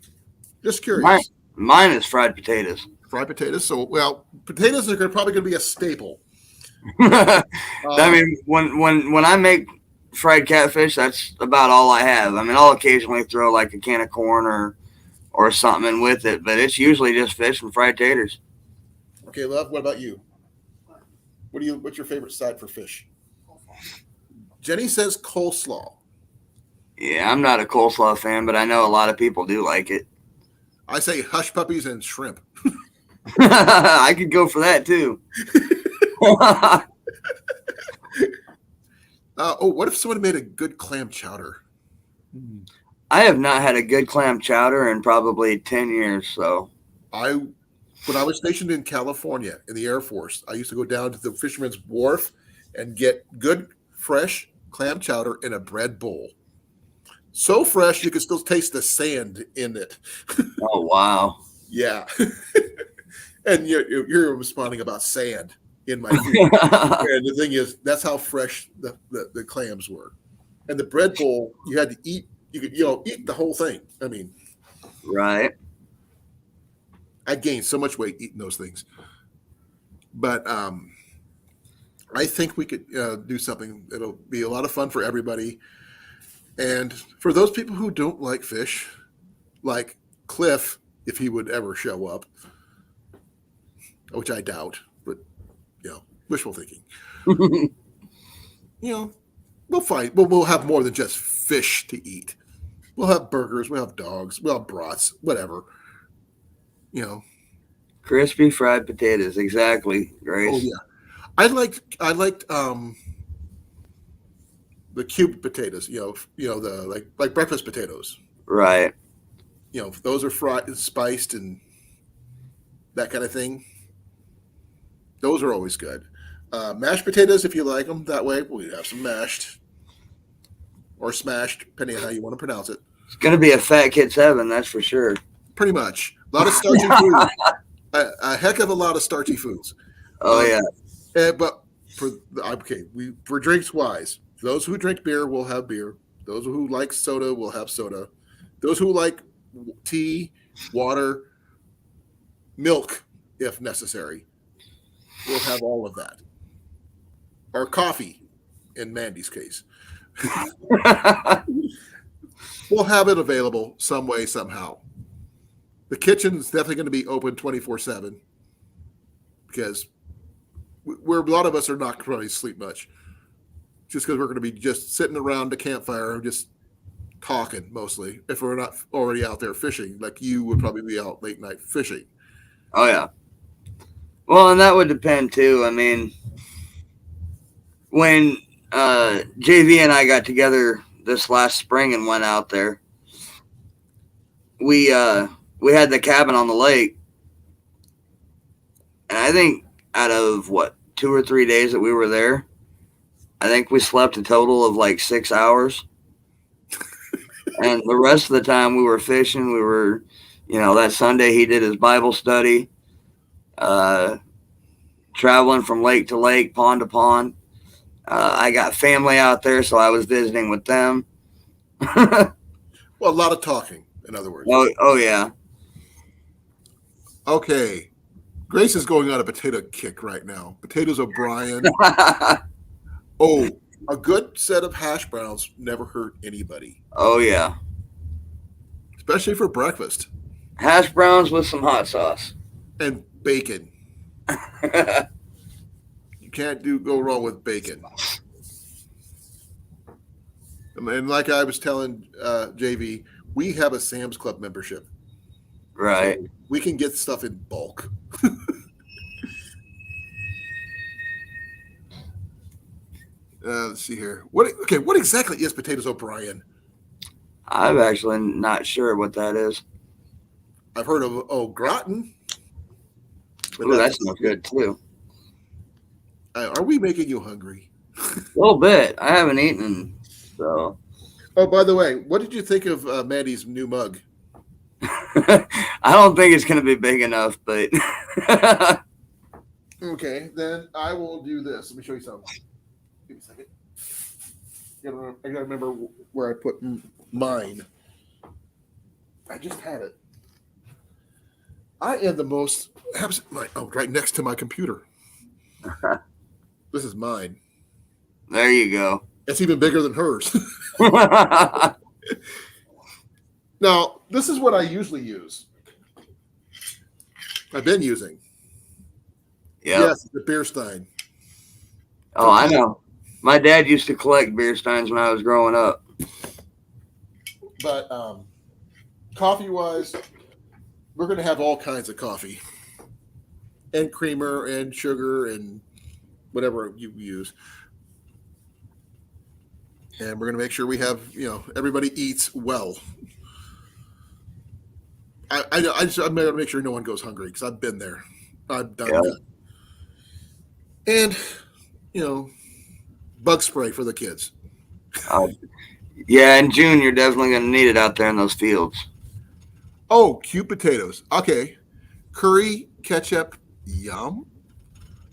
Just curious. Mine is fried potatoes. Fried potatoes. So, well, potatoes are probably going to be a staple. I mean, when I make fried catfish, that's about all I have. I mean, I'll occasionally throw like a can of corn or something in with it, but it's usually just fish and fried taters. Okay, love. What about you? What's your favorite side for fish? Jenny says coleslaw. Yeah, I'm not a coleslaw fan, but I know a lot of people do like it. I say hush puppies and shrimp. I could go for that too. What if someone made a good clam chowder? I have not had a good clam chowder in probably 10 years. So When I was stationed in California in the Air Force, I used to go down to the Fisherman's Wharf and get good, fresh clam chowder in a bread bowl. So fresh, you could still taste the sand in it. Oh, wow. Yeah. And you're responding about sand in my food. And the thing is, that's how fresh the clams were. And the bread bowl, you had to eat. You could eat the whole thing. I mean, Right. I gained so much weight eating those things. But I think we could do something that'll be a lot of fun for everybody. And for those people who don't like fish, like Cliff, if he would ever show up, which I doubt, but wishful thinking. We'll find. We'll have more than just fish to eat. We'll have burgers. We'll have dogs. We'll have brats. Whatever. Crispy fried potatoes. Exactly, Grace. Oh yeah. I liked the cubed potatoes. The like breakfast potatoes. Right. Those are fried and spiced and that kind of thing. Those are always good. Mashed potatoes, if you like them that way, we have some mashed or smashed, depending on how you want to pronounce it. It's going to be a fat kid's heaven, that's for sure. Pretty much. A lot of starchy food. A heck of a lot of starchy foods. Oh, yeah. But for drinks wise, those who drink beer will have beer. Those who like soda will have soda. Those who like tea, water, milk, if necessary, will have all of that. Or coffee, in Mandy's case. We'll have it available some way, somehow. The kitchen is definitely going to be open 24/7 because a lot of us are not going to sleep much. Just because we're going to be just sitting around the campfire, just talking mostly. If we're not already out there fishing, like you would probably be out late night fishing. Oh, yeah. Well, and that would depend too. I mean, when JV and I got together this last spring and went out there, we had the cabin on the lake, and I think out of 2 or 3 days that we were there, I think we slept a total of like 6 hours. And the rest of the time we were fishing. We were, that Sunday he did his Bible study, traveling from lake to lake, pond to pond. I got family out there, so I was visiting with them. Well, a lot of talking, in other words. Oh yeah. Okay. Grace is going on a potato kick right now. Potatoes O'Brien. Oh, a good set of hash browns never hurt anybody. Oh yeah. Especially for breakfast. Hash browns with some hot sauce. And bacon. You can't go wrong with bacon. And like I was telling JV, we have a Sam's Club membership. Right. So we can get stuff in bulk. Let's see here. What exactly is Potatoes O'Brien? I'm actually not sure what that is. I've heard of gratin. Ooh, that smells good too. Are we making you hungry? A little bit. I haven't eaten, so. Oh, by the way, what did you think of Maddie's new mug? I don't think it's going to be big enough, but. Okay, then I will do this. Let me show you something. Give me a second. I gotta remember where I put mine. I just had it. I am the most right next to my computer. This is mine. There you go. It's even bigger than hers. Now, this is what I usually use. I've been using. Yep. Yes, the beer stein. Oh, I know. My dad used to collect beer steins when I was growing up. But coffee-wise, we're going to have all kinds of coffee. And creamer and sugar and whatever you use. And we're going to make sure we have, everybody eats well. I'm going to make sure no one goes hungry because I've been there. I've done that. And, bug spray for the kids. Yeah, in June, you're definitely going to need it out there in those fields. Oh, cute potatoes. Okay. Curry ketchup. Yum.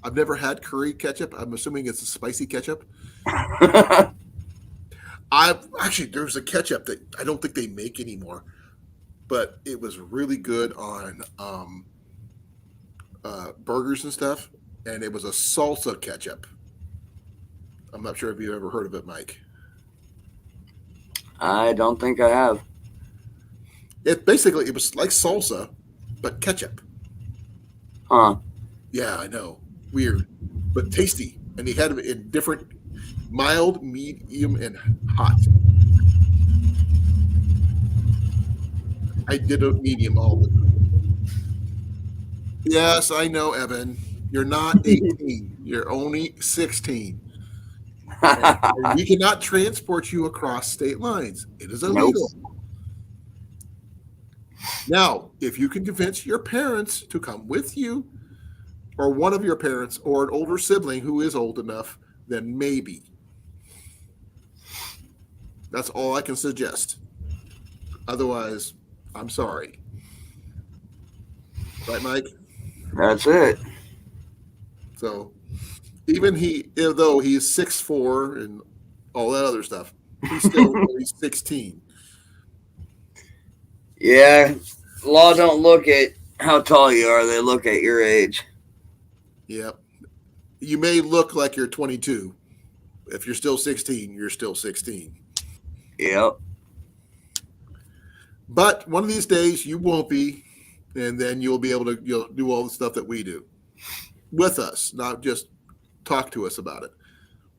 I've never had curry ketchup. I'm assuming it's a spicy ketchup. There's a ketchup that I don't think they make anymore, but it was really good on burgers and stuff, and it was a salsa ketchup. I'm not sure if you've ever heard of it, Mike. I don't think I have. It was like salsa, but ketchup. Huh. Yeah, I know. Weird, but tasty. And he had them in different mild, medium, and hot. I did a medium all the time. Yes, I know, Evan. You're not 18. You're only 16. And we cannot transport you across state lines. It is illegal. Nope. Now, if you can convince your parents to come with you, or one of your parents, or an older sibling who is old enough, then maybe. That's all I can suggest. Otherwise, I'm sorry. Right, Mike? That's it. So, even though he's 6'4" and all that other stuff, he's still only 16. Yeah, law don't look at how tall you are; they look at your age. Yep. You may look like you're 22. If you're still 16, you're still 16. Yep. But one of these days you won't be, and then you'll be able to do all the stuff that we do with us, not just talk to us about it.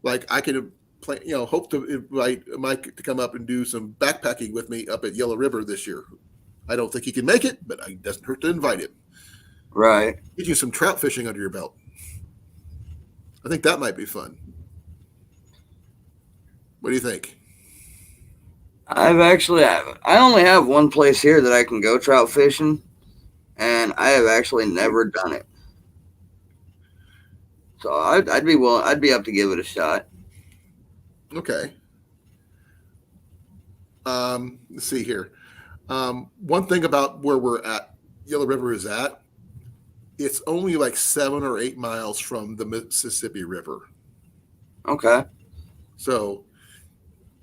Like I can hope to invite Mike to come up and do some backpacking with me up at Yellow River this year. I don't think he can make it, but it doesn't hurt to invite him. Right. Get you some trout fishing under your belt. I think that might be fun. What do you think? I only have one place here that I can go trout fishing, and I have actually never done it. So I'd be willing. I'd be up to give it a shot. Okay. Let's see here. One thing about where we're at, Yellow River is at, it's only like 7 or 8 miles from the Mississippi River. Okay. So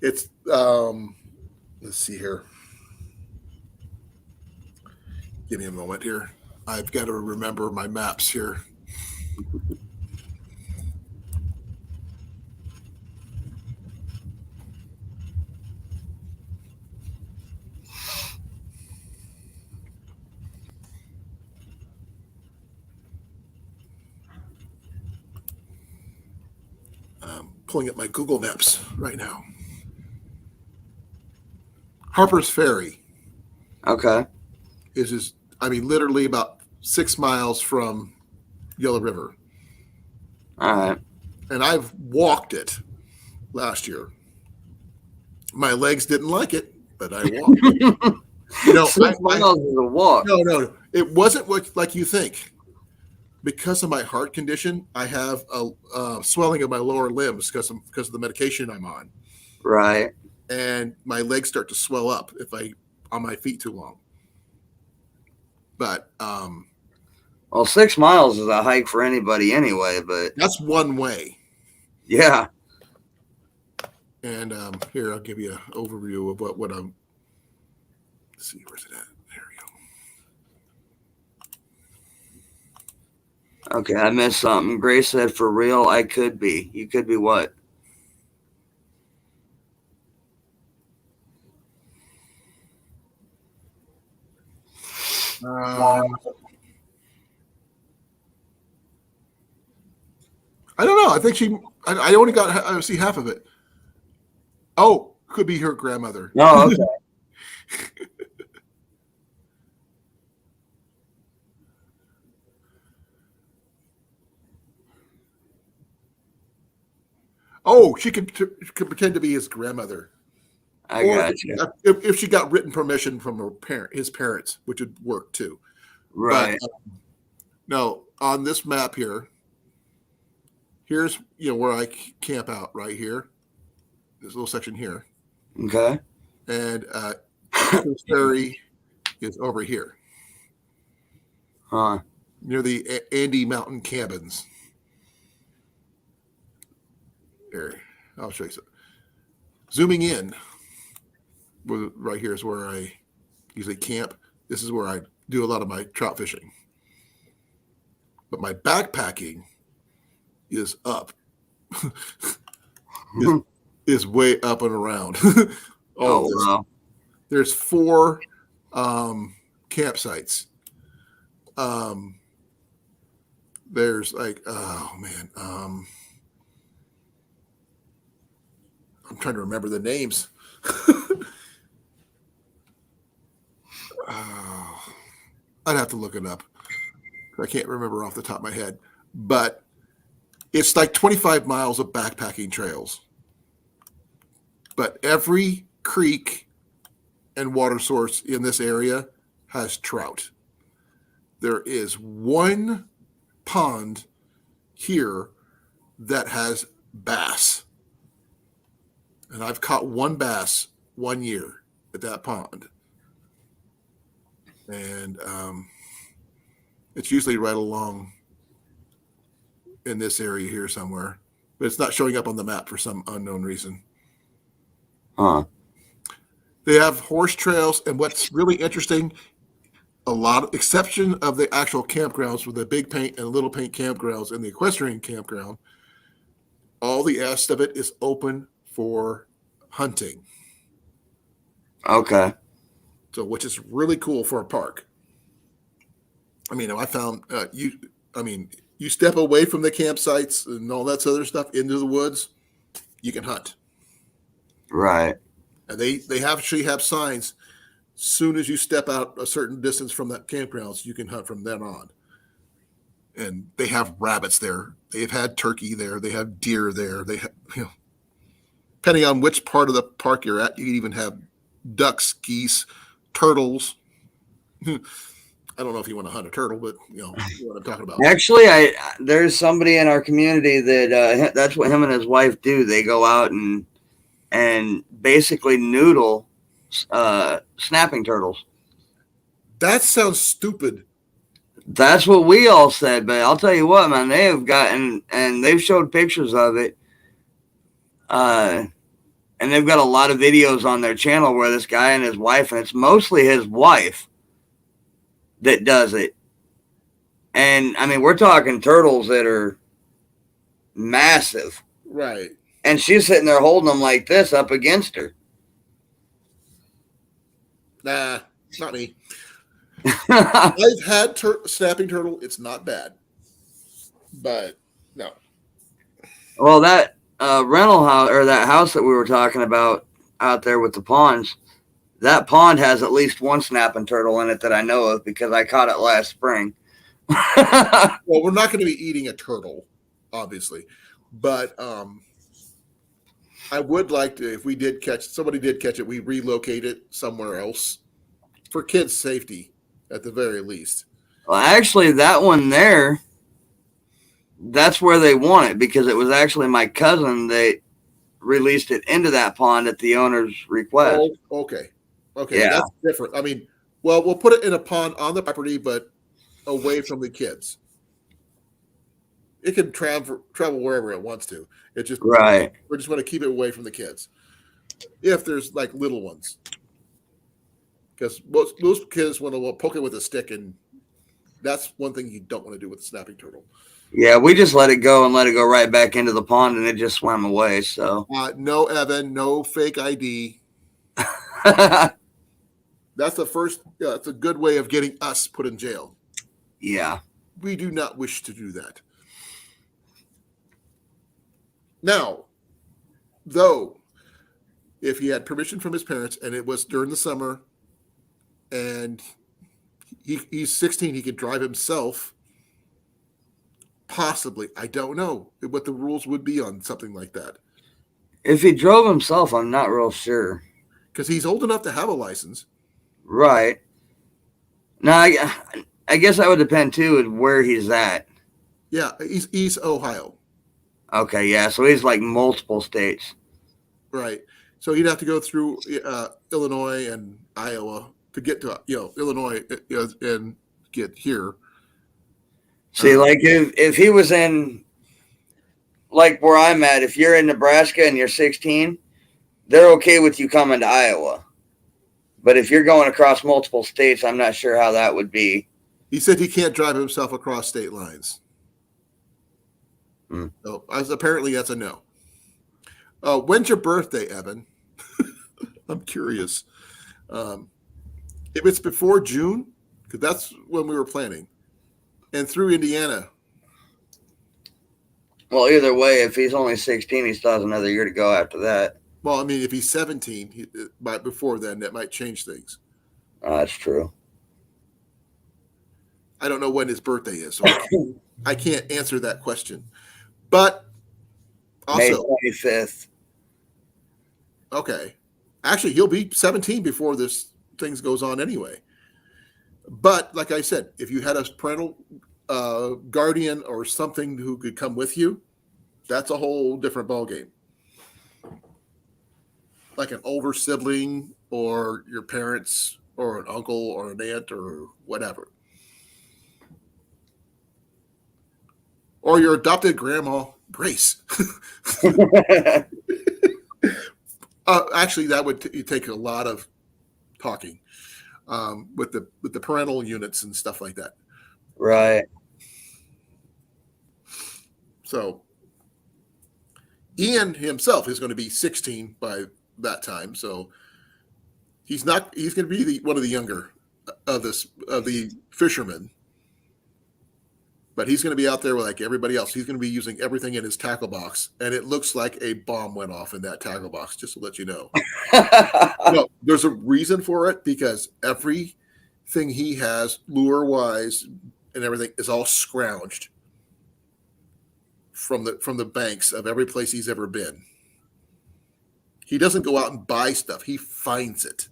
it's, let's see here. Give me a moment here. I've got to remember my maps here. I'm pulling up my Google Maps right now. Harper's Ferry. Okay. Is literally about 6 miles from Yellow River. All right. And I've walked it last year. My legs didn't like it, but I walked it. 6 miles is a walk. No. It wasn't like you think. Because of my heart condition, I have a swelling of my lower limbs because of the medication I'm on. Right. And my legs start to swell up if I on my feet too long. But 6 miles is a hike for anybody anyway. But that's one way. Yeah. And here I'll give you an overview of what I'm. Let's see, where's it at? There we Okay, I missed something. Grace said, "For real, I could be." You could be what? I don't know. I think I only I see half of it. Oh, could be her grandmother. Oh, okay. Oh, she could pretend to be his grandmother. I Or got you. if she got written permission from his parents, which would work too. Right. But no, on this map here, here's where I camp out right here. This little section here, Okay. and Ferry is over here Huh. near the Andy Mountain cabins. There, I'll show you some. Zooming in, right here is where I usually camp. This is where I do a lot of my trout fishing. But my backpacking is up. is way up and around. Oh, wow. There's 4 campsites. There's like, oh man, I'm trying to remember the names. I'd have to look it up. I can't remember off the top of my head, but it's like 25 miles of backpacking trails. But every creek and water source in this area has trout. There is one pond here that has bass. And I've caught one bass 1 year at that pond. And it's usually right along in this area here somewhere. But it's not showing up on the map for some unknown reason. Huh. They have horse trails, and what's really interesting, exception of the actual campgrounds with the big paint and little paint campgrounds and the equestrian campground, all the rest of it is open for hunting. Okay. So, which is really cool for a park. I mean, I found you step away from the campsites and all that other stuff into the woods, you can hunt. Right. And they actually have signs. Soon as you step out a certain distance from that campgrounds, you can hunt from then on. And they have rabbits there. They've had turkey there. They have deer there. They have, depending on which part of the park you're at, you can even have ducks, geese, turtles. I don't know if you want to hunt a turtle, but you know what I'm talking about. Actually, there's somebody in our community that that's what him and his wife do. They go out and basically noodle snapping turtles. That sounds stupid. That's what we all said, but I'll tell you what, man, they have gotten, and they've showed pictures of it. And they've got a lot of videos on their channel where this guy and his wife, and it's mostly his wife that does it. And I mean, we're talking turtles that are massive. Right. And she's sitting there holding them like this up against her. Nah, not me. I've had snapping turtle. It's not bad. But no. Well, that rental house, or that house that we were talking about out there with the ponds, that pond has at least one snapping turtle in it that I know of because I caught it last spring. Well, we're not going to be eating a turtle, obviously. But I would like to, if somebody did catch it, we relocate it somewhere else for kids' safety at the very least. Well, actually, that one there, that's where they want it because it was actually my cousin that released it into that pond at the owner's request. Oh, okay. Okay, Yeah. That's different. I mean, well, we'll put it in a pond on the property, but away from the kids. It can travel wherever it wants to. It just Right. We just want to keep it away from the kids. If there's like little ones, because most kids want to poke it with a stick and That's one thing you don't want to do with a snapping turtle. Yeah, we just let it go and let it go right back into the pond, and it just swam away. So No, Evan, no fake ID. That's the first. It's a good way of getting us put in jail. yeah. We do not wish to do that. Now, though, if he had permission from his parents and it was during the summer and he's 16, he could drive himself. Possibly. I don't know what the rules would be on something like that. If he drove himself, I'm not real sure. Because he's old enough to have a license. Right. Now, I guess that would depend, too, on where he's at. Yeah, he's Ohio. Okay, yeah, so he's like multiple states. Right. So he'd have to go through Illinois and Iowa to get to Illinois and get here. See, like if he was in, like where I'm at, if you're in Nebraska and you're 16, they're okay with you coming to Iowa. But if you're going across multiple states, I'm not sure how that would be. He said he can't drive himself across state lines. So apparently that's a no. When's your birthday, Evan? I'm curious. If it's before June, because that's when we were planning, and through Indiana. Well, either way, if he's only 16, he still has another year to go after that. Well, I mean, if he's 17, before then, that might change things. That's true. I don't know when his birthday is, so I can't answer that question. But also, May 25th. Okay. Actually, he'll be 17 before this things goes on anyway. But like I said, if you had a parental guardian or something who could come with you, that's a whole different ballgame. Like an older sibling or your parents or an uncle or an aunt or whatever. Or your adopted grandma, Grace. Actually, that would take a lot of talking with the parental units and stuff like that. Right. So Ian himself is going to be 16 by that time. So he's going to be one of the younger of the fishermen. But he's going to be out there like everybody else. He's going to be using everything in his tackle box. And it looks like a bomb went off in that tackle box, just to let you know. No, there's a reason for it because everything he has, lure-wise and everything, is all scrounged from the banks of every place he's ever been. He doesn't go out and buy stuff. He finds it.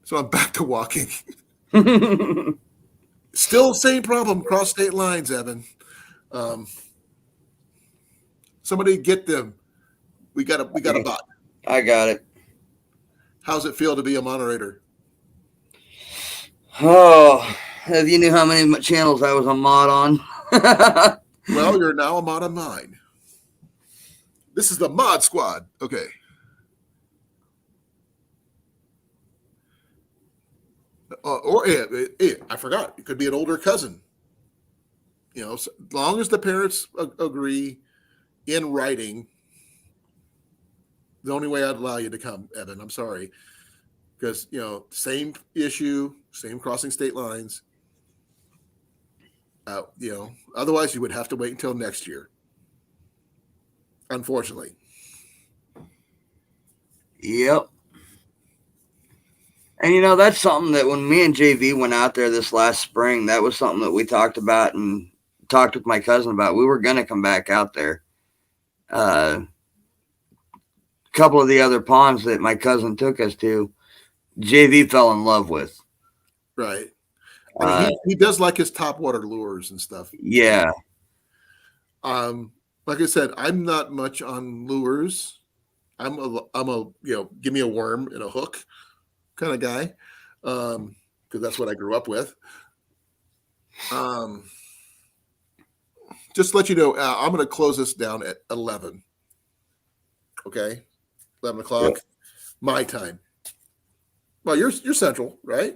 So I'm back to walking. Still same problem, cross state lines, Evan. Somebody get them. We got a bot. I got it. How's it feel to be a moderator? Oh, if you knew how many channels I was a mod on. Well, you're now a mod of mine. This is the mod squad. Okay. I forgot. It could be an older cousin. So as long as the parents agree in writing, the only way I'd allow you to come, Evan. I'm sorry. Because, same issue, same crossing state lines. Otherwise you would have to wait until next year. Unfortunately. Yep. And that's something that when me and JV went out there this last spring, that was something that we talked about and talked with my cousin about. We were going to come back out there. A couple of the other ponds that my cousin took us to, JV fell in love with. Right. I mean, he does like his top water lures and stuff. Yeah. Like I said, I'm not much on lures. I'm a give me a worm and a hook kind of guy, because that's what I grew up with. Just to let you know, I'm going to close this down at 11. Okay, 11 o'clock, Yep. My time. Well, you're central, right?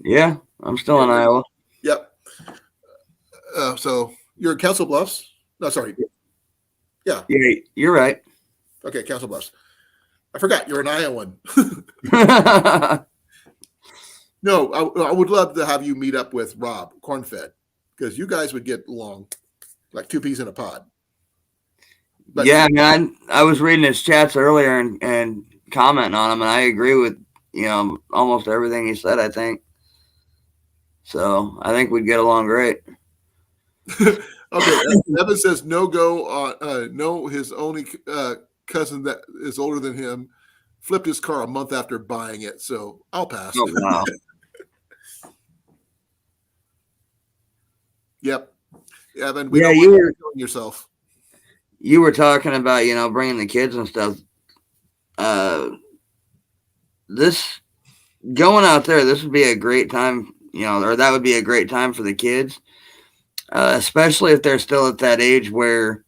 Yeah, I'm still in Iowa. Yep. So you're in Council Bluffs? No, sorry. Yeah. Yeah, you're right. Okay, Council Bluffs. I forgot you're an Iowan. No, I would love to have you meet up with Rob Cornfed because you guys would get along like two peas in a pod. But yeah, man. I was reading his chats earlier and commenting on him, and I agree with almost everything he said. I think so. I think we'd get along great. Okay, Evan says no go on. No, his only cousin that is older than him flipped his car a month after buying it, so I'll pass. Oh, wow. Yep, Evan. Yeah, don't you want were- you killing yourself. You were talking about bringing the kids and stuff. This going out there, this would be a great time. Or that would be a great time for the kids, especially if they're still at that age where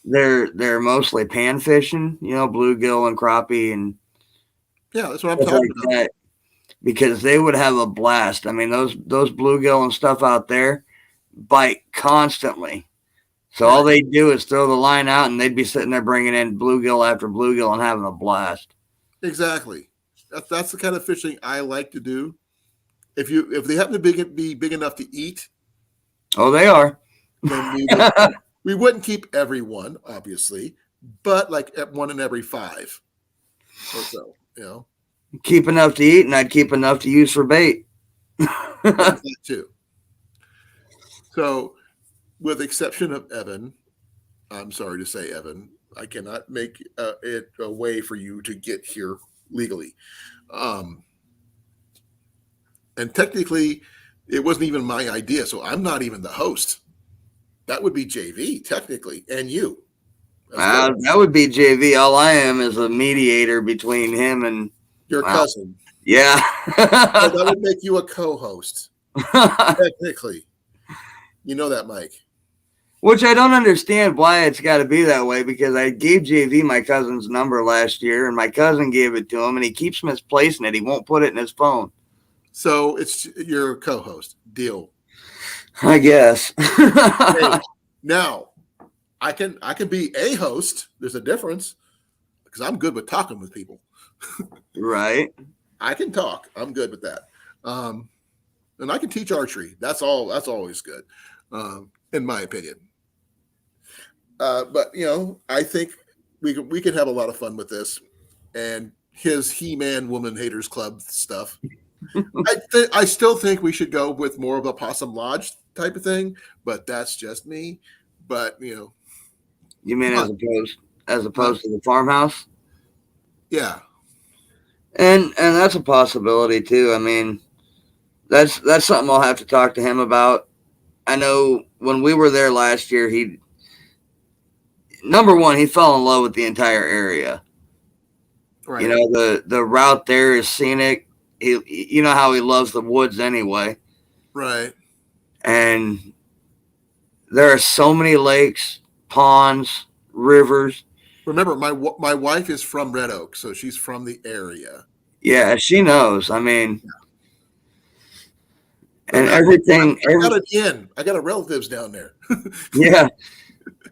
they're mostly pan fishing. Bluegill and crappie and Yeah, that's what I'm stuff talking like about. that. Because they would have a blast. I mean, those bluegill and stuff out there bite constantly. So all they do is throw the line out, and they'd be sitting there bringing in bluegill after bluegill and having a blast. Exactly. That's the kind of fishing I like to do. If they happen to be big enough to eat, Oh, they are. then we wouldn't keep everyone, obviously, but like at one in every 5 or so. Keep enough to eat, and I'd keep enough to use for bait. That too. So, with exception of Evan, I'm sorry to say, Evan, I cannot make it a way for you to get here legally. And technically, it wasn't even my idea, so I'm not even the host. That would be JV, technically, and you. That would be JV. All I am is a mediator between him and Your cousin. Yeah. So that would make you a co-host, technically. You know that, Mike. Which I don't understand why it's got to be that way, because I gave JV my cousin's number last year, and my cousin gave it to him, and he keeps misplacing it. He won't put it in his phone. So it's your co-host. Deal. I guess. Hey, now, I can be a host. There's a difference because I'm good with talking with people. Right. I can talk. I'm good with that. And I can teach archery. That's always good, in my opinion. But I think we can have a lot of fun with this, and his He-Man Woman Haters Club stuff. I still think we should go with more of a Possum Lodge type of thing, but that's just me. But You mean as opposed to the farmhouse? yeah, And that's a possibility too. I mean, that's something I'll have to talk to him about. I know when we were there last year, number one, he fell in love with the entire area. right. The route there is scenic. You know how he loves the woods anyway. Right. And there are so many lakes, ponds, rivers. Remember, my wife is from Red Oak, so she's from the area. Yeah, she knows. I mean, and everything. I got relatives down there. Yeah.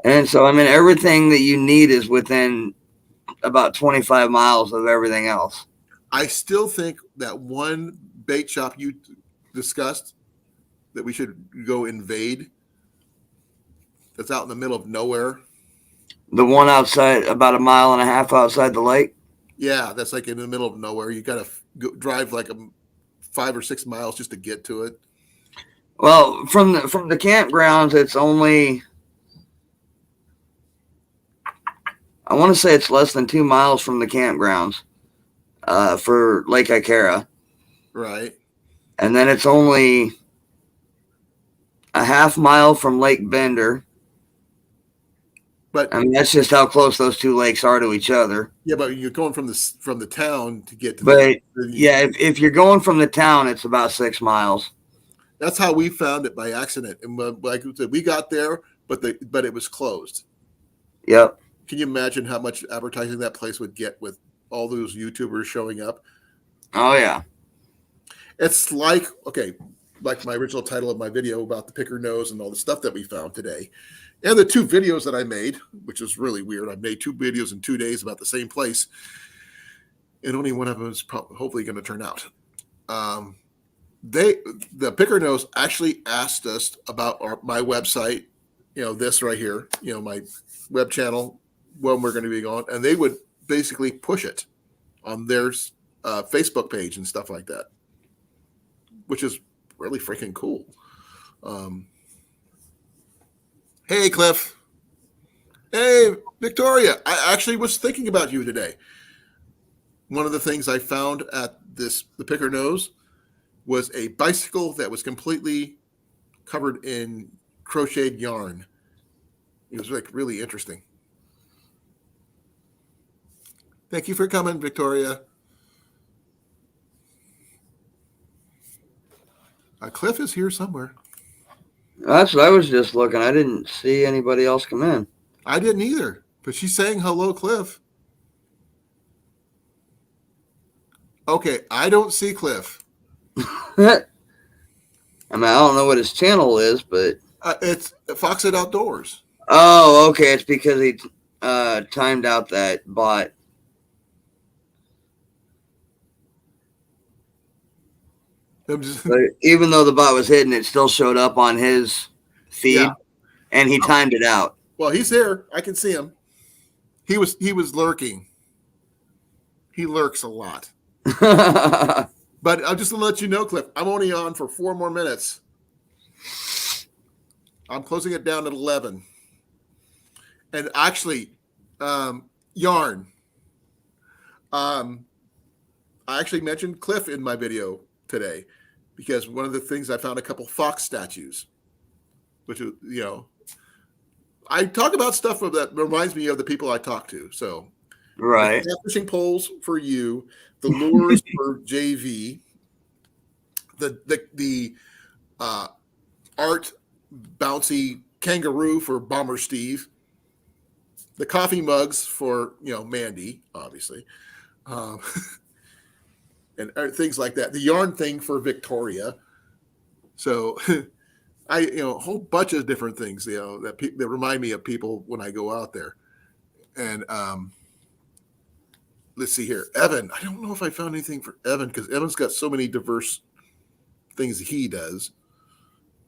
And so, I mean, everything that you need is within about 25 miles of everything else. I still think that one bait shop you discussed that we should go invade, that's out in the middle of nowhere. The one outside, about a mile and a half outside the lake. Yeah, that's like in the middle of nowhere. You got to drive like 5 or 6 miles just to get to it. Well, from the campgrounds, it's only, I want to say it's less than 2 miles from the campgrounds for Lake Icara. Right. And then it's only a half mile from Lake Bender. But I mean, that's just how close those two lakes are to each other. yeah, but you're going from the town to get to yeah, if you're going from the town, it's about 6 miles. That's how we found it by accident. And like I said, we got there, but it was closed. Yep. Can you imagine how much advertising that place would get with all those YouTubers showing up? Oh, yeah. It's like, okay, like my original title of my video about the picker nose and all the stuff that we found today. And the 2 videos that I made, which is really weird. I made 2 videos in 2 days about the same place. And only one of them is hopefully going to turn out. The picker nose actually asked us about my website, this right here, my web channel, when we're going to be on, and they would basically push it on their Facebook page and stuff like that, which is really freaking cool. Hey, Cliff. Hey, Victoria. I actually was thinking about you today. One of the things I found at the picker nose was a bicycle that was completely covered in crocheted yarn. It was like really interesting. Thank you for coming, Victoria. Cliff is here somewhere. That's what I was just looking. I didn't see anybody else come in. I didn't either, but she's saying hello, Cliff. Okay, I don't see Cliff. I mean, I don't know what his channel is, but it's Foxhead Outdoors. Oh, okay. It's because he timed out that bot. But even though the bot was hidden, it still showed up on his feed, and he timed it out. Well, he's here. I can see him. He was lurking. He lurks a lot. But I'm just going to let you know, Cliff, I'm only on for 4 more minutes. I'm closing it down at 11. And actually, yarn. I actually mentioned Cliff in my video today because one of the things I found a couple fox statues, which, I talk about stuff that reminds me of the people I talk to. So, right. The fishing poles for you, the lures for JV, the art bouncy kangaroo for Bomber Steve, the coffee mugs for Mandy, obviously, and things like that. The yarn thing for Victoria. So, a whole bunch of different things that remind me of people when I go out there, and let's see here. Evan, I don't know if I found anything for Evan because Evan's got so many diverse things he does.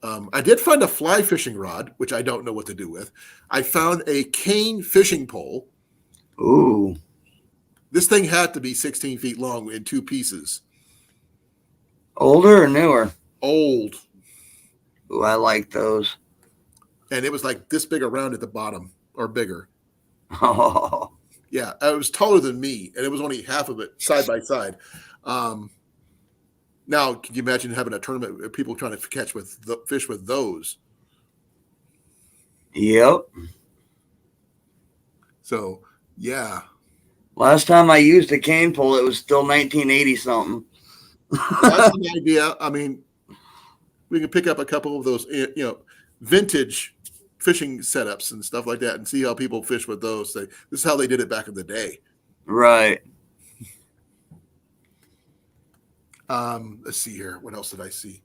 I did find a fly fishing rod, which I don't know what to do with. I found a cane fishing pole. Ooh. This thing had to be 16 feet long in 2 pieces. Older or newer? Old. Ooh, I like those. And it was like this big around at the bottom or bigger. Oh. Yeah, it was taller than me, and it was only half of it side by side. Now, can you imagine having a tournament of people trying to catch fish with those? Yep. So, yeah. Last time I used a cane pole, it was still 1980 something. That's an idea. I mean, we can pick up a couple of those, vintage fishing setups and stuff like that and see how people fish with those. This is how they did it back in the day. Right. Let's see here. What else did I see?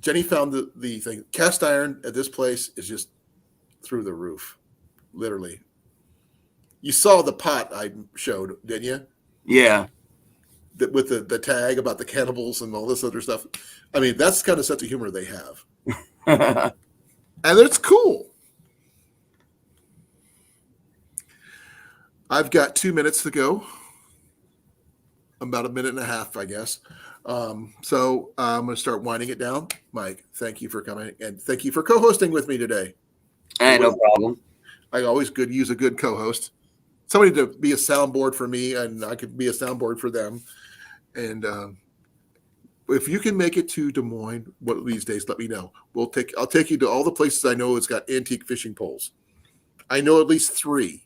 Jenny found the thing. Cast iron at this place is just through the roof, literally. You saw the pot I showed, didn't you? Yeah. With the tag about the cannibals and all this other stuff. I mean, that's the kind of sense of humor they have. And it's cool. I've got 2 minutes to go. About a minute and a half, I guess. So I'm going to start winding it down. Mike, thank you for coming. And thank you for co-hosting with me today. Hey, no problem. I always use a good co-host. Somebody to be a soundboard for me, and I could be a soundboard for them. And if you can make it to Des Moines one of these days, let me know. I'll take you to all the places I know it's got antique fishing poles. I know at least 3.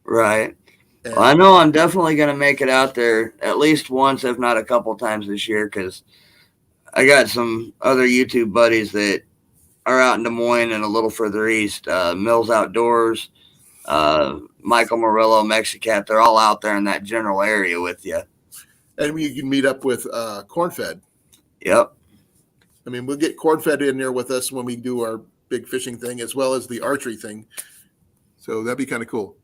Right. Well, I know I'm definitely going to make it out there at least once, if not a couple times this year, because I got some other YouTube buddies that are out in Des Moines and a little further east. Mills Outdoors, Michael Murillo, Mexicat, they're all out there in that general area with you. And you can meet up with Cornfed. Yep. I mean, we'll get corn-fed in there with us when we do our big fishing thing, as well as the archery thing. So that'd be kind of cool.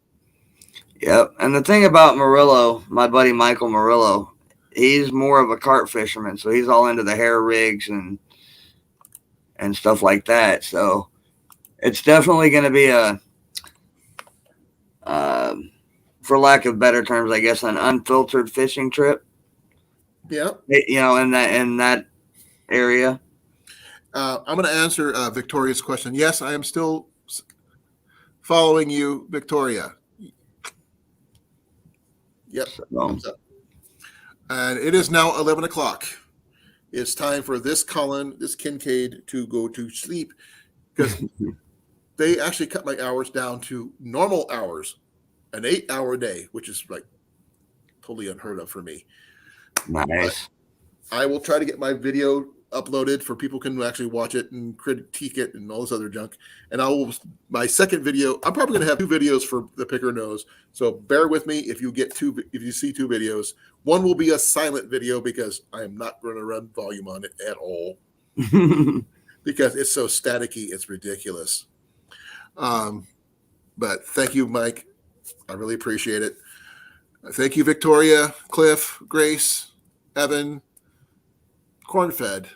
Yep. And the thing about Murillo, my buddy Michael Murillo, he's more of a carp fisherman, so he's all into the hair rigs and stuff like that. So it's definitely going to be a, for lack of better terms, I guess, an unfiltered fishing trip. Yeah. You know, in that area. I'm going to answer Victoria's question. Yes, I am still following you, Victoria. Yep. So, and it is now 11 o'clock. It's time for this Kincaid to go to sleep because they actually cut my hours down to normal hours, an 8-hour day, which is like totally unheard of for me. nice. But I will try to get my video uploaded for people can actually watch it and critique it and all this other junk. And my second video, I'm probably going to have 2 videos for the Picker Nose. So bear with me if you see 2 videos. One will be a silent video because I am not going to run volume on it at all because it's so staticky. It's ridiculous. But thank you, Mike. I really appreciate it. Thank you, Victoria, Cliff, Grace, Evan, Cornfed,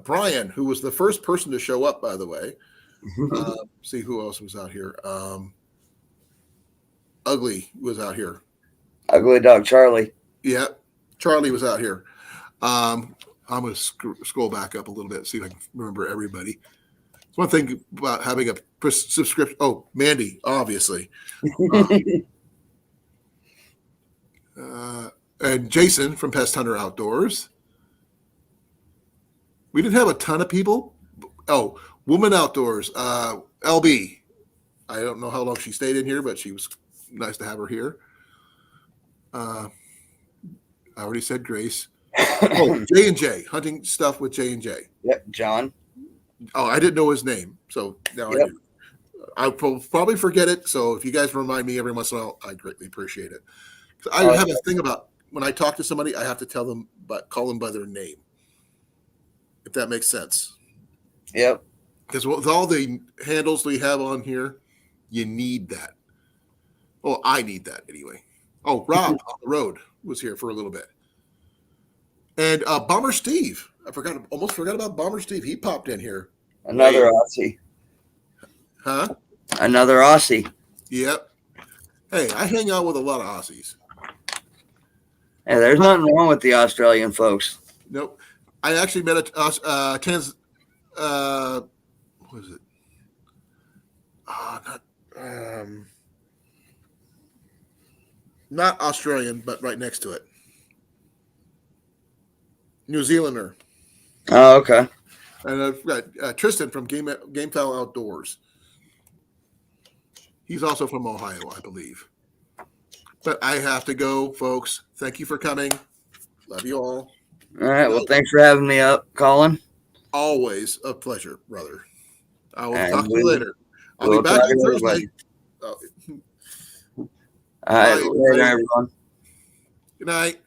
Brian, who was the first person to show up, by the way. See who else was out here. Ugly was out here. Ugly Dog Charlie. Yeah, Charlie was out here. I'm going to scroll back up a little bit, see if I can remember everybody. It's one thing about having a subscription. Oh, Mandy, obviously. And Jason from Pest Hunter Outdoors. We didn't have a ton of people. Oh, Woman Outdoors. LB. I don't know how long she stayed in here, but she was nice to have her here. I already said Grace. Oh, J&J. Hunting stuff with J&J. Yep, John. Oh, I didn't know his name. So now I do. I'll probably forget it. So if you guys remind me every once in a while, I greatly appreciate it. I have a thing about when I talk to somebody, I have to tell them, call them by their name. If that makes sense. Yep. Because with all the handles we have on here, you need that. Well, I need that anyway. Oh, Rob on the road was here for a little bit. And Bomber Steve. Almost forgot about Bomber Steve. He popped in here. Another Aussie. Huh? Another Aussie. Yep. Hey, I hang out with a lot of Aussies. Hey, there's nothing wrong with the Australian folks. Nope. I actually met what is it? Not Australian, but right next to it. New Zealander. Oh, okay. And I've got Tristan from Gamefowl Outdoors. He's also from Ohio, I believe. But I have to go, folks. Thank you for coming. Love you all. All right. Well, thanks for having me up, Colin. Always a pleasure, brother. I will And talk to you later. I'll we'll be back try on to Thursday. All right. Bye, Later, everybody. everyone. Good night.